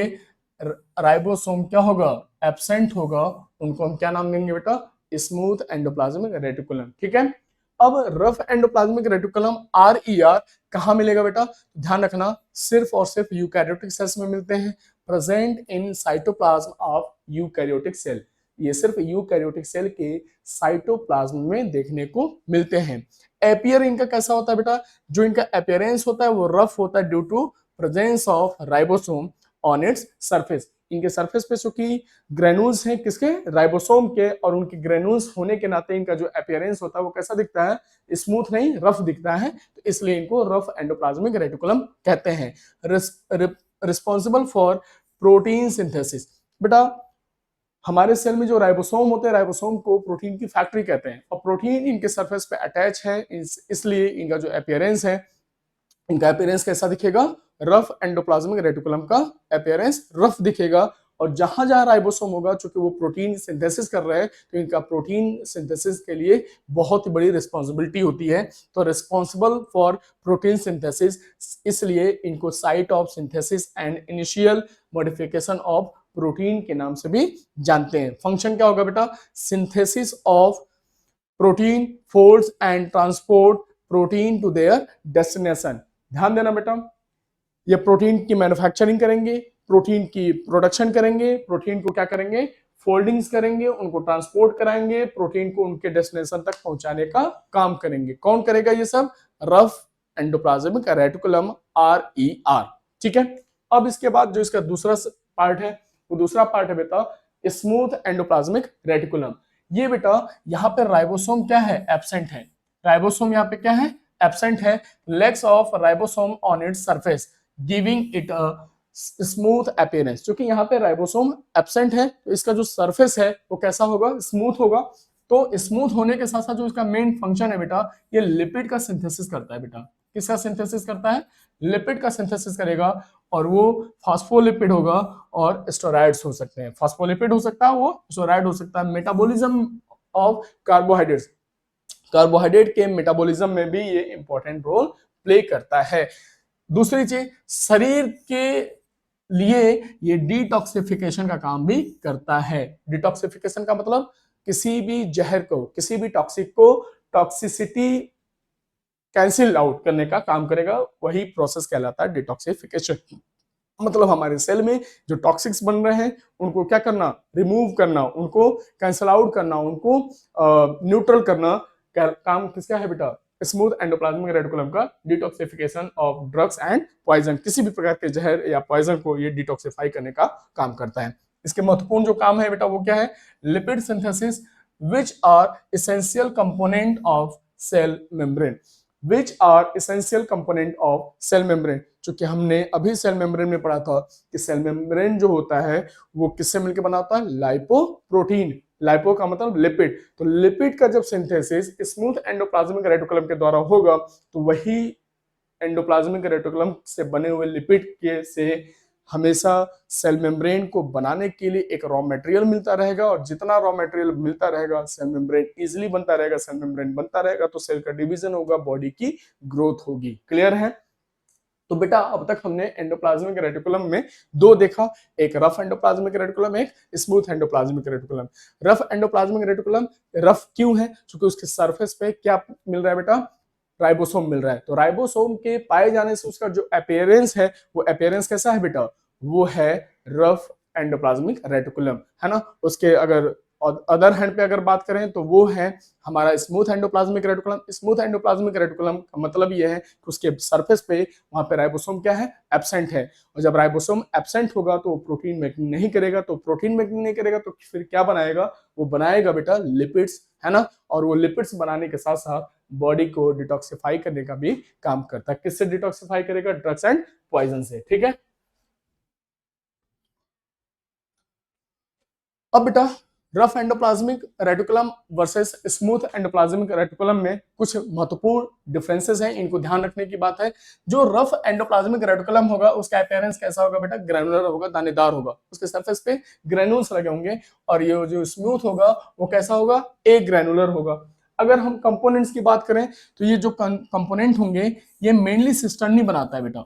राइबोसोम क्या होगा, एब्सेंट होगा, उनको हम क्या नाम देंगे बेटा, स्मूथ एंडोप्लाज्मिक रेटिकुलम। ठीक है। अब रफ एंडोप्लाज्मिक रेटिकुलम RER कहाँ मिलेगा बेटा, ध्यान रखना सिर्फ और सिर्फ यूकैरियोटिक सेल्स में मिलते हैं, present in cytoplasm of eukaryotic cell. ये सिर्फ यूकैरियोटिक सेल के साइटोप्लाज्म में देखने को मिलते हैं। एपियर इनका कैसा होता है बेटा, जो इनका अपीयरेंस होता है वो रफ होता है due to presence of ribosome on its surface. इनके सरफेस पे चूंकि ग्रेन्यूल्स हैं किसके, राइबोसोम के, और उनके ग्रेन्यूल्स होने के नाते इनका जो अपीयरेंस होता है वो कैसा दिखता है, स्मूथ नहीं रफ दिखता है। तो इसलिए इनको रफ एंडोप्लाज्मिक रेटिकुलम कहते हैं। Responsible for protein synthesis. बेटा हमारे सेल में जो राइबोसोम होते हैं, राइबोसोम को प्रोटीन की फैक्ट्री कहते हैं, और प्रोटीन इनके सरफेस पे अटैच है, इसलिए इनका जो अपीयरेंस है, इनका अपीयरेंस कैसा दिखेगा, रफ एंडोप्लाज्मिक रेटिकुलम का अपीयरेंस रफ दिखेगा। और जहां जहां राइबोसोम होगा, चूंकि वो प्रोटीन सिंथेसिस कर रहे हैं, तो इनका प्रोटीन सिंथेसिस के लिए बहुत ही बड़ी रिस्पॉन्सिबिलिटी होती है। तो रिस्पॉन्सिबल फॉर प्रोटीन सिंथेसिस, इसलिए इनको site of synthesis and initial modification of protein के नाम से भी जानते हैं। फंक्शन क्या होगा बेटा, synthesis of protein, force and transport protein to their destination. ध्यान देना बेटा, ये प्रोटीन की मैन्युफैक्चरिंग करेंगे, प्रोटीन की प्रोडक्शन करेंगे, प्रोटीन को क्या करेंगे, फोल्डिंग्स करेंगे, उनको ट्रांसपोर्ट कराएंगे, प्रोटीन को उनके डेस्टिनेशन तक पहुंचाने का काम करेंगे। कौन करेगा ये सब, रफ एंडोप्लाज्मिक रेटिकुलम RER। ठीक है। अब इसके बाद जो इसका दूसरा पार्ट है, वो दूसरा पार्ट है बेटा स्मूथ एंडोप्लाज्मिक रेटिकुलम। ये बेटा यहाँ पे राइबोसोम क्या है, एब्सेंट है। राइबोसोम यहाँ पे क्या है, एब्सेंट है। Legs of ribosome on its surface giving it a smooth appearance. क्योंकि यहाँ पे राइबोसोम एब्सेंट है तो इसका जो सरफेस है वो कैसा होगा, स्मूथ होगा। तो स्मूथ होने के साथ साथ जो इसका मेन फंक्शन है बेटा, ये लिपिड का सिंथेसिस करता है। बेटा किसका सिंथेसिस करता है, लिपिड का सिंथेसिस करेगा, और वो फास्फोलिपिड होगा और स्टेरॉइड्स हो सकते हैं। फास्फोलिपिड हो सकता है, वो स्टेरॉइड हो सकता है। मेटाबॉलिज्म ऑफ कार्बोहाइड्रेट्स, कार्बोहाइड्रेट के मेटाबॉलिज्म में भी ये इंपॉर्टेंट रोल प्ले करता है। दूसरी चीज, शरीर के लिए ये डिटॉक्सिफिकेशन का काम भी करता है। डिटॉक्सिफिकेशन का मतलब किसी भी जहर को, किसी भी टॉक्सिक को, टॉक्सिसिटी कैंसिल आउट करने का काम करेगा, वही प्रोसेस कहलाता है डिटॉक्सिफिकेशन। मतलब हमारे सेल में जो टॉक्सिक्स बन रहे हैं उनको क्या करना, रिमूव करना, उनको कैंसिल आउट करना, उनको न्यूट्रल करना, काम किसका है बेटा, स्मूथ एंडोप्लाज्मिक रेटिकुलम का detoxification of drugs and poison, किसी भी प्रकार के जहर या पॉइजन को ये डिटॉक्सिफाई करने का काम करता है। इसके महत्वपूर्ण जो काम है बेटा वो क्या है, lipid synthesis which are essential component of cell membrane, which are essential component of cell membrane. चूंकि हमने अभी सेल मेम्ब्रेन में पढ़ा था कि सेल मेम्ब्रेन जो होता है वो किससे मिलकर बना होता है, लाइपोप्रोटीन, लाइपो का मतलब लिपिड, तो लिपिड का जब सिंथेसिस स्मूथ एंडोप्लाज्मिक रेटिकुलम के द्वारा होगा तो वही एंडोप्लाज्मिक रेटिकुलम से बने हुए लिपिड के से हमेशा सेल मेम्ब्रेन को बनाने के लिए एक रॉ मटेरियल मिलता रहेगा, और जितना रॉ मटेरियल मिलता रहेगा सेल मेम्ब्रेन इजीली बनता रहेगा, सेल मेम्ब्रेन बनता रहेगा तो सेल का डिवीजन होगा, बॉडी की ग्रोथ होगी। क्लियर है? तो बेटा अब तक हमने एंडोप्लाज्मिक रेटिकुलम में दो देखा, एक रफ एंडोप्लाज्मिक रेटिकुलम, एक smooth endoplasmic reticulum. Rough endoplasmic reticulum rough क्यों है, क्योंकि उसके सरफेस पे क्या मिल रहा है बेटा, राइबोसोम मिल रहा है। तो राइबोसोम के पाए जाने से उसका जो अपीयरेंस है वो अपीयरेंस कैसा है बेटा, वो है रफ एंडोप्लाज्मिक रेटिकुलम, है ना। उसके अगर अदर हैंड पे अगर बात करें तो वो है हमारा smooth endoplasmic reticulum. Smooth endoplasmic reticulum का मतलब ये है कि उसके सरफेस पे वहां पे राइबोसोम क्या है, एब्सेंट है, और जब राइबोसोम एब्सेंट होगा तो प्रोटीन मेकिंग नहीं करेगा, तो प्रोटीन मेकिंग नहीं करेगा तो फिर क्या बनाएगा, वो बनाएगा बेटा लिपिड्स, है ना। और वो लिपिड्स बनाने के साथ साथ बॉडी को डिटॉक्सिफाई करने का भी काम करता है। किससे डिटॉक्सिफाई करेगा, ड्रग्स एंड पॉइजन से। ठीक है, अब बेटा rough endoplasmic reticulum versus smooth endoplasmic reticulum में कुछ महत्वपूर्ण डिफरेंसेस हैं, इनको ध्यान रखने की बात है। जो रफ एंडोप्लाज्मिक रेटिकुलम होगा उसका अपीयरेंस कैसा होगा बेटा, ग्रैनुलर होगा, दानेदार होगा, उसके सरफेस पे ग्रैन्यूल्स लगे होंगे। और ये जो स्मूथ होगा वो कैसा होगा, ए ग्रैनुलर होगा। अगर हम कंपोनेंट्स की बात करें तो ये जो कंपोनेंट होंगे ये मेनली सिस्टर्नी बनाता है बेटा।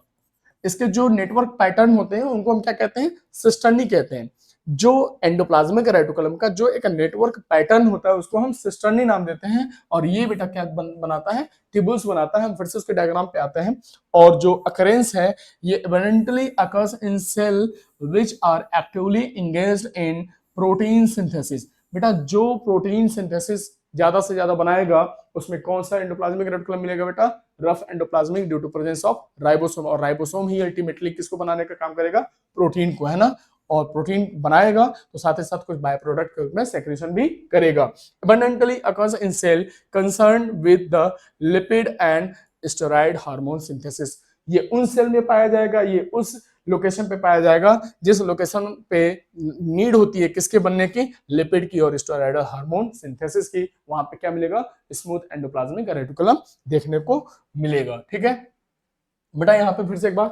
इसके जो नेटवर्क पैटर्न होते हैं उनको हम क्या कहते हैं, सिस्टर्नी कहते हैं। जो एंडोप्लाज्मिक रेटिकुलम का जो एक नेटवर्क पैटर्न होता है उसको हम सिस्टर्नी नाम देते हैं, और ये बेटा क्या बनाता है, ट्यूबुल्स बनाता है। हम फिर से उसके डायग्राम पे आते हैं, और जो अकरेंस है ये abundantly occurs in cell which are actively engaged in protein synthesis. बेटा जो प्रोटीन सिंथेसिस ज्यादा से ज्यादा बनाएगा उसमें कौन सा एंडोप्लाज्मिक रेटिकुलम मिलेगा बेटा, rough endoplasmic, due to presence of ribosome, और राइबोसोम ही अल्टीमेटली किसको बनाने का काम करेगा, प्रोटीन को, है ना। और प्रोटीन बनाएगा तो साथ ही साथ कुछ बाय प्रोडक्ट के रूप में सेक्रेशन भी करेगा। Abundantly occurs in cell concern with the lipid and steroid hormone synthesis. ये उन सेल में पाया जाएगा, ये उस लोकेशन पे पाया जाएगा जिस लोकेशन पे नीड होती है किसके बनने की, लिपिड की और स्टेरॉइडल हार्मोन सिंथेसिस की। वहां पे क्या मिलेगा, स्मूथ एंडोप्लाज्मिक रेटिकुलम देखने को मिलेगा। ठीक है बेटा, यहाँ पे फिर से एक बार,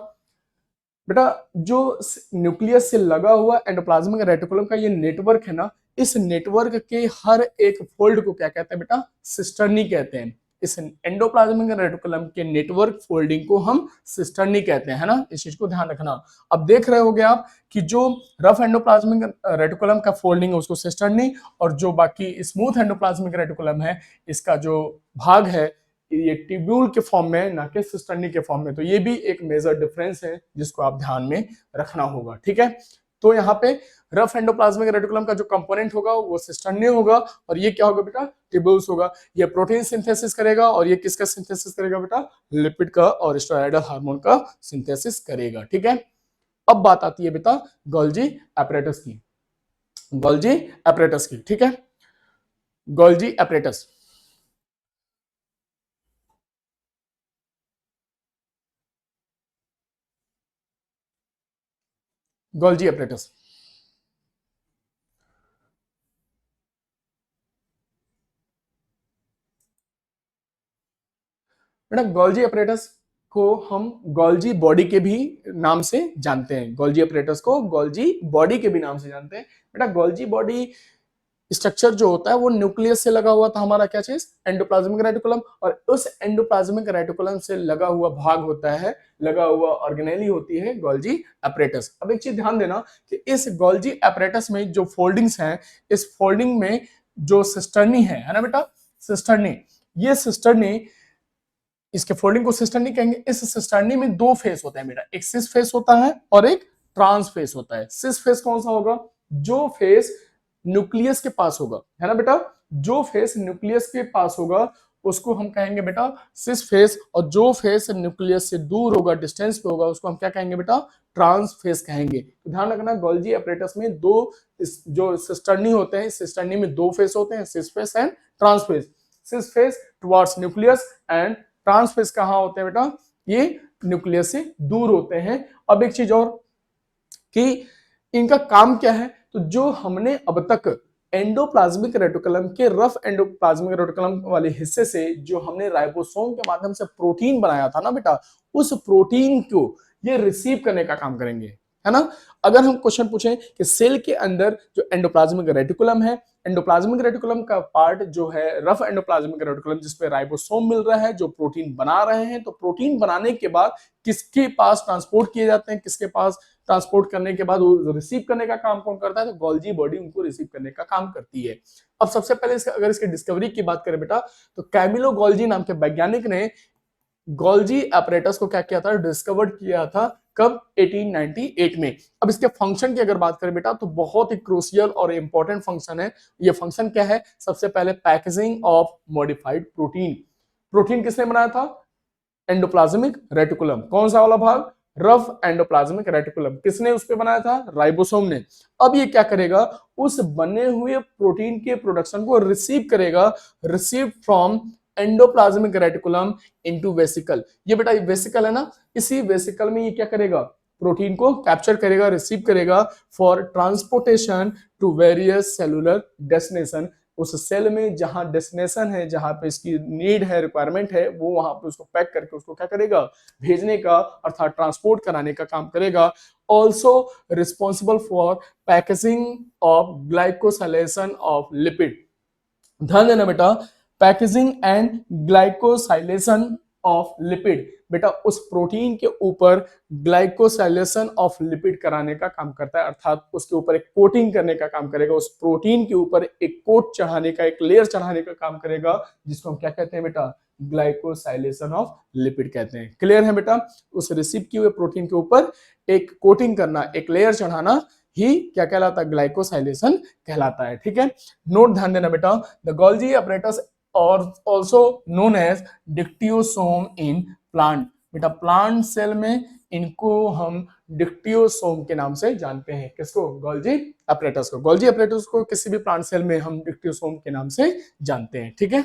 बेटा जो न्यूक्लियस से लगा हुआ एंडोप्लाज्मिक रेटिकुलम का ये नेटवर्क है ना, इस नेटवर्क के हर एक फोल्ड को क्या कहते हैं बेटा, सिस्टर्नी कहते हैं। इस एंडोप्लाज्मिक रेटिकुलम के नेटवर्क फोल्डिंग को हम सिस्टर्नी कहते हैं, है ना। इस चीज को ध्यान रखना। अब देख रहे होगे आप कि जो रफ एंडोप्लाज्मिक रेटिकुलम का फोल्डिंग है उसको सिस्टर्नी, और जो बाकी स्मूथ एंडोप्लाज्मिक रेटिकुलम है इसका जो भाग है ये ट्यूब्यूल के फॉर्म में, ना कि सिस्टर्नी के फॉर्म में। तो ये भी एक मेजर डिफरेंस है जिसको आप ध्यान में रखना होगा। ठीक है, तो यहाँ पे रफ एंडोप्लाज्मिक रेटिकुलम का जो कंपोनेंट होगा वो सिस्टर्नी होगा, और ये क्या होगा बेटा, ट्यूब्यूल्स होगा। ये प्रोटीन सिंथेसिस करेगा, और ये किसका सिंथेसिस करेगा बेटा, लिपिड का और स्टेरॉइडल हार्मोन का सिंथेसिस करेगा। ठीक है, अब बात आती है बेटा गोल्जी एपरेटस की, गोल्जी एपरेटस की। ठीक है, गोल्जी एपरेटस, गोल्जी एपरेटस। बेटा गोल्जी अपरेटस को हम गोल्जी बॉडी के भी नाम से जानते हैं, गोल्जी अपरेटस को गोल्जी बॉडी के भी नाम से जानते हैं। बेटा गोल्जी बॉडी स्ट्रक्चर जो होता है वो न्यूक्लियस से लगा हुआ था हमारा क्या चीज, एंडोप्लाज्मिक रेटिकुलम, और उस एंडोप्लाज्मिक रेटिकुलम से लगा हुआ भाग होता है, लगा हुआ ऑर्गेनेली होती है गोल्जी एपरेटस। अब एक चीज ध्यान देना कि इस गोल्जी एपरेटस में जो फोल्डिंग्स हैं, इस फोल्डिंग में जो सिस्टर्नी है ना बेटा, सिस्टर्नी, ये सिस्टर्नी, इसके फोल्डिंग को सिस्टर्नी कहेंगे। इस सिस्टर्नी में दो फेस होते हैं बेटा, एक सिस फेस होता है और एक ट्रांस फेस होता है। सिस फेस कौन सा होगा, जो फेस न्यूक्लियस के पास होगा, है ना बेटा, जो फेस न्यूक्लियस के पास होगा उसको हम कहेंगे बेटा सिस फेस, और जो फेस न्यूक्लियस से दूर होगा, डिस्टेंस पे होगा, उसको हम क्या कहेंगे बेटा, ट्रांस फेस कहेंगे। तो ध्यान रखना गोल्जी एपरेटस में दो जो सिस्टर्नी होते हैं, सिस्टर्नी में दो फेस होते हैं, cis face and trans face. Cis face towards nucleus and trans face कहां होते हैं बेटा, ये न्यूक्लियस से दूर होते हैं। अब एक चीज और कि इनका काम क्या है, तो जो हमने अब तक एंडोप्लाज्मिक रेटिकुलम के रफ एंडोप्लाज्मिक रेटिकुलम वाले हिस्से से जो हमने राइबोसोम के माध्यम से प्रोटीन बनाया था ना बेटा, उस प्रोटीन को ये रिसीव करने का काम करेंगे, है ना। अगर हम क्वेश्चन पूछें कि सेल के अंदर जो एंडोप्लाज्मिक रेटिकुलम है, एंडोप्लाज्मिक रेटिकुलम का पार्ट जो है रफ एंडोप्लाज्मिक रेटिकुलम, जिसपे राइबोसोम मिल रहा है, जो प्रोटीन बना रहे हैं, तो प्रोटीन बनाने के बाद किसके पास ट्रांसपोर्ट किए जाते हैं, किसके पास ट्रांसपोर्ट करने के बाद वो रिसीव करने का काम कौन करता है, तो गोल्जी बॉडी उनको रिसीव करने का काम करती है। अब सबसे पहले अगर इसकी डिस्कवरी की बात करें बेटा, तो कैमिलो गोल्जी नाम के वैज्ञानिक ने गोल्जी एपरेटस को क्या किया था, डिस्कवर्ड किया था, कब, 1898 में। अब इसके फंक्शन की अगर बात करें बेटा, तो बहुत ही क्रूशियल और इंपॉर्टेंट फंक्शन है। ये फंक्शन क्या है, सबसे पहले packaging of modified protein. Protein किसने बनाया था, एंडोप्लाज्मिक रेटिकुलम, कौन सा वाला भाग, रफ एंडोप्लाज्मिक रेटिकुलम, किसने उस पे बनाया था, राइबोसोम ने। अब ये क्या करेगा, उस बने हुए प्रोटीन के प्रोडक्शन को रिसीव करेगा, receive from endoplasmic reticulum into vesicle. ये बेटा वेसिकल है ना, इसी वेसिकल में ये क्या करेगा, प्रोटीन को कैप्चर करेगा, रिसीव करेगा for transportation to various cellular destination. उस सेल में जहां डेस्टिनेशन है, जहां पे इसकी नीड है, रिक्वायरमेंट है, वो वहां पे उसको पैक करके उसको क्या करेगा, भेजने का अर्थात ट्रांसपोर्ट कराने का काम करेगा। Also responsible for packaging of glycosylation of lipid. ध्यान देना बेटा, packaging and glycosylation of lipid, बेटा उस प्रोटीन के ऊपर ग्लाइकोसाइलेशन ऑफ लिपिड कराने का काम करता है, अर्थात उसके ऊपर एक कोटिंग करने का काम करेगा, उस प्रोटीन के ऊपर एक कोट चढ़ाने का, एक लेयर चढ़ाने का काम करेगा, जिसको हम क्या कहते हैं बेटा, ग्लाइकोसाइलेशन ऑफ लिपिड कहते हैं। क्लियर है बेटा, उस रिसीव किए हुए प्रोटीन के ऊपर एक कोटिंग करना, एक लेयर चढ़ाना ही क्या कहलाता है, ग्लाइकोसाइलेशन कहलाता है। ठीक है, नोट ध्यान देना बेटा, द गोल्जी apparatus और also known as dictyosome in plant. बेटा प्लांट सेल में इनको हम डिक्टियोसोम के नाम से जानते हैं, किसको, गोल्जी apparatus को। गोल्जी apparatus को किसी भी प्लांट सेल में हम डिक्टियोसोम के नाम से जानते हैं। ठीक है,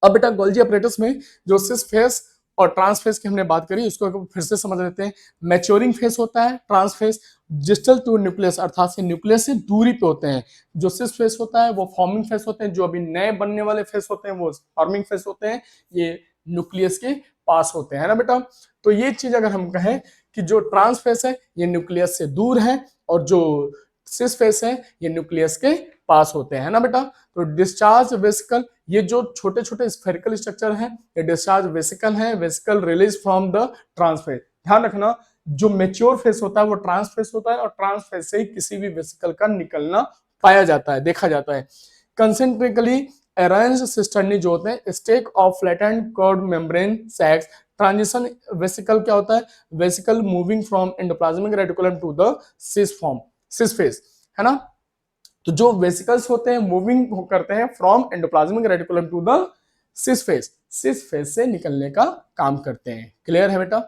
अब बेटा गोल्जी apparatus में जो सिस फेस और ट्रांस फेस की हमने बात करी, उसको फिर से समझ लेते हैं। मैच्योरिंग फेस होता है trans face, distal to nucleus अर्थात से न्यूक्लियस से दूरी पे होते हैं। जो सिस फेस होता है वो फॉर्मिंग फेस होते हैं, जो अभी नए बनने वाले फेस होते हैं वो फॉर्मिंग फेस होते हैं, ये न्यूक्लियस के पास होते हैं ना बेटा। तो ये चीज अगर हम कहें कि जो ट्रांस फेस है ये न्यूक्लियस से दूर है, और जो सिस फेस है ये न्यूक्लियस के पास होते हैं ना बेटा। तो डिस्चार्ज वेसिकल, ये जो छोटे छोटे स्फेरिकल स्ट्रक्चर हैं ये डिस्चार्ज वेसिकल है, vesicle release from the trans face. ध्यान रखना, जो मेच्योर फेस होता है वो ट्रांस फेस होता है, और ट्रांस फेस से ही किसी भी वेसिकल का निकलना पाया जाता है, देखा जाता है। कंसेंट्रिकली अरेंज्ड सिस्टर्नी जो होते हैं, stack of flattened curved membrane sacs. Transition vesicle क्या होता है, vesicle moving from endoplasmic reticulum to the cis form, cis face, है ना। तो जो वेसिकल्स होते हैं मूविंग करते हैं from endoplasmic reticulum to the cis face, cis face से निकलने का काम करते हैं। क्लियर है बेटा।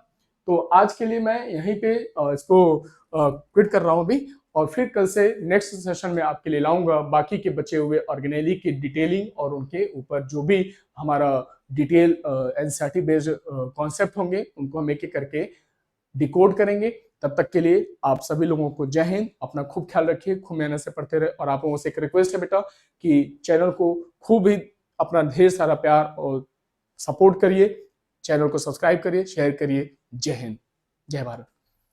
तो आज के लिए मैं यहीं पे इसको क्विट कर रहा हूं अभी, और फिर कल से नेक्स्ट सेशन में आपके लिए लाऊंगा बाकी के बचे हुए ऑर्गेनेली की डिटेलिंग, और उनके ऊपर जो भी हमारा डिटेल एनसीईआरटी बेस्ड कॉन्सेप्ट होंगे उनको हम एक एक करके डिकोड करेंगे। तब तक के लिए आप सभी लोगों को जय हिंद, अपना खूब ख्याल रखिए, खूब मेहनत से पढ़ते रहे, और आप लोगों से एक रिक्वेस्ट है बेटा कि चैनल को खूब ही अपना ढेर सारा प्यार और सपोर्ट करिए, चैनल को सब्सक्राइब करिए, शेयर करिए। जय हिंद, जय भारत।